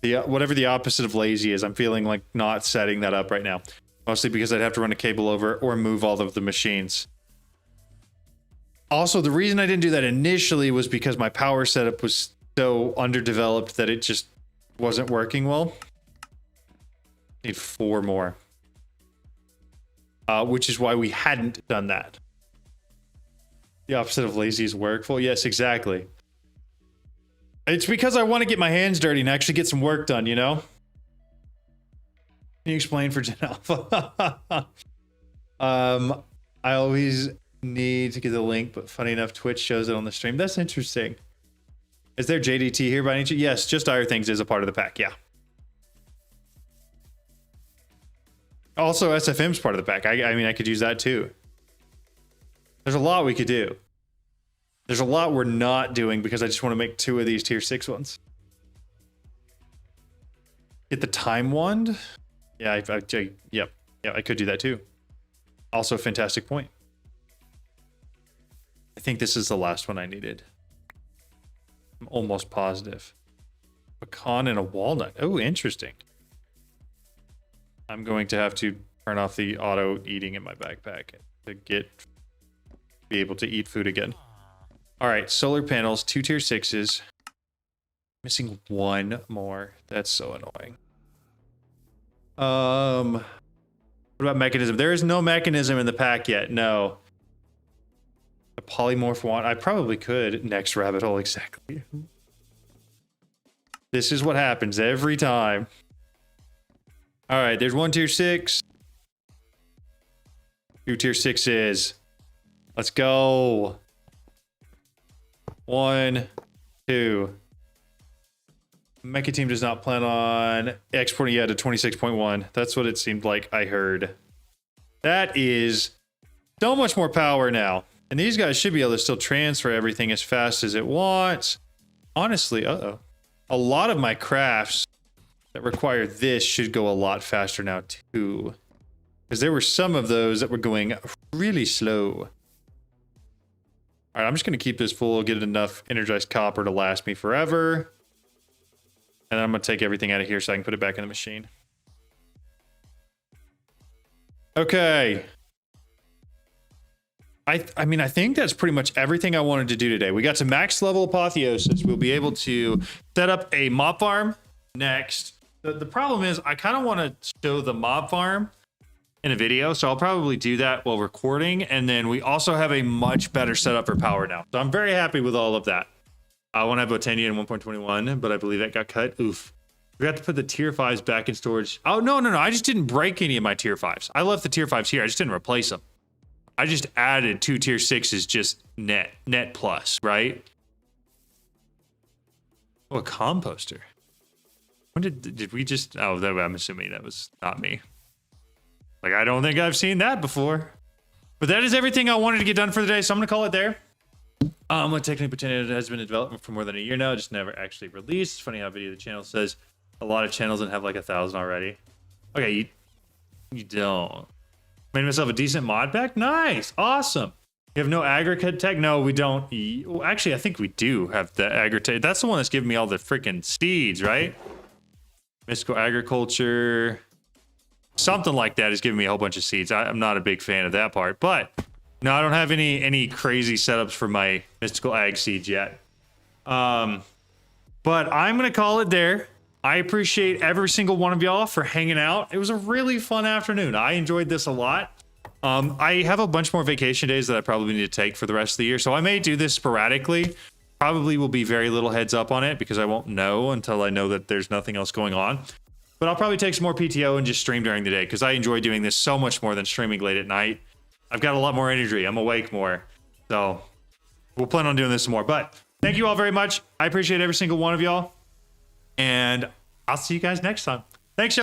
whatever the opposite of lazy is. I'm feeling like not setting that up right now. Mostly because I'd have to run a cable over or move all of the machines. Also, the reason I didn't do that initially was because my power setup was so underdeveloped that it just wasn't working well. Need 4 more. Which is why we hadn't done that. The opposite of lazy is workful. Yes, exactly. It's because I want to get my hands dirty and actually get some work done, you know? Can you explain for Gen Alpha? I always need to get the link, but funny enough, Twitch shows it on the stream. That's interesting. Is there JDT here by any chance? Yes, Just Dire Things is a part of the pack, yeah. Also, SFM's part of the pack. I mean, I could use that too. There's a lot we could do. There's a lot we're not doing because I just want to make 2 of these tier 6 ones. Get the time wand? Yeah, yep, I could do that too. Also, a fantastic point. I think this is the last one I needed. I'm almost positive. Pecan and a walnut. Oh, interesting. I'm going to have to turn off the auto eating in my backpack to be able to eat food again. All right, solar panels, 2 tier 6s. Missing 1 more. That's so annoying. What about mechanism? There is no mechanism in the pack yet. No. A polymorph wand. I probably could. Next rabbit hole, exactly. This is what happens every time. All right, there's 1 tier 6. 2 tier 6s. Let's go. 1, 2. Mecha Team does not plan on exporting yet to 26.1. That's what it seemed like I heard. That is so much more power now. And these guys should be able to still transfer everything as fast as it wants. Honestly, a lot of my crafts that require this should go a lot faster now too. Because there were some of those that were going really slow. All right, I'm just going to keep this full, get enough energized copper to last me forever. And then I'm going to take everything out of here so I can put it back in the machine. Okay. I mean, I think that's pretty much everything I wanted to do today. We got to max level Apotheosis. We'll be able to set up a mob farm next. The problem is I kind of want to show the mob farm in a video, so I'll probably do that while recording. And then we also have a much better setup for power now. So I'm very happy with all of that. I want to have Botania in 1.21, but I believe that got cut. Oof. We got to put the tier 5s back in storage. Oh, no. I just didn't break any of my tier 5s. I left the tier 5s here. I just didn't replace them. I just added 2 tier 6s just net plus, right? Oh, a composter. When did we just... Oh, I'm assuming that was not me. Like, I don't think I've seen that before. But that is everything I wanted to get done for the day, so I'm going to call it there. I'm going to technically pretend it has been in development for more than a year now, just never actually released. It's funny how video the channel says a lot of channels that have like 1,000 already. Okay, you don't. Made myself a decent mod pack? Nice, awesome. You have no agri-tech? No, we don't. Well, actually, I think we do have the agri-tech. That's the one that's giving me all the freaking seeds, right? Mystical agriculture. Something like that is giving me a whole bunch of seeds. I'm not a big fan of that part, but no, I don't have any crazy setups for my mystical ag seeds yet. But I'm going to call it there. I appreciate every single one of y'all for hanging out. It was a really fun afternoon. I enjoyed this a lot. I have a bunch more vacation days that I probably need to take for the rest of the year, so I may do this sporadically. Probably will be very little heads up on it because I won't know until I know that there's nothing else going on. But I'll probably take some more PTO and just stream during the day because I enjoy doing this so much more than streaming late at night. I've got a lot more energy. I'm awake more. So we'll plan on doing this some more. But thank you all very much. I appreciate every single one of y'all. And I'll see you guys next time. Thanks,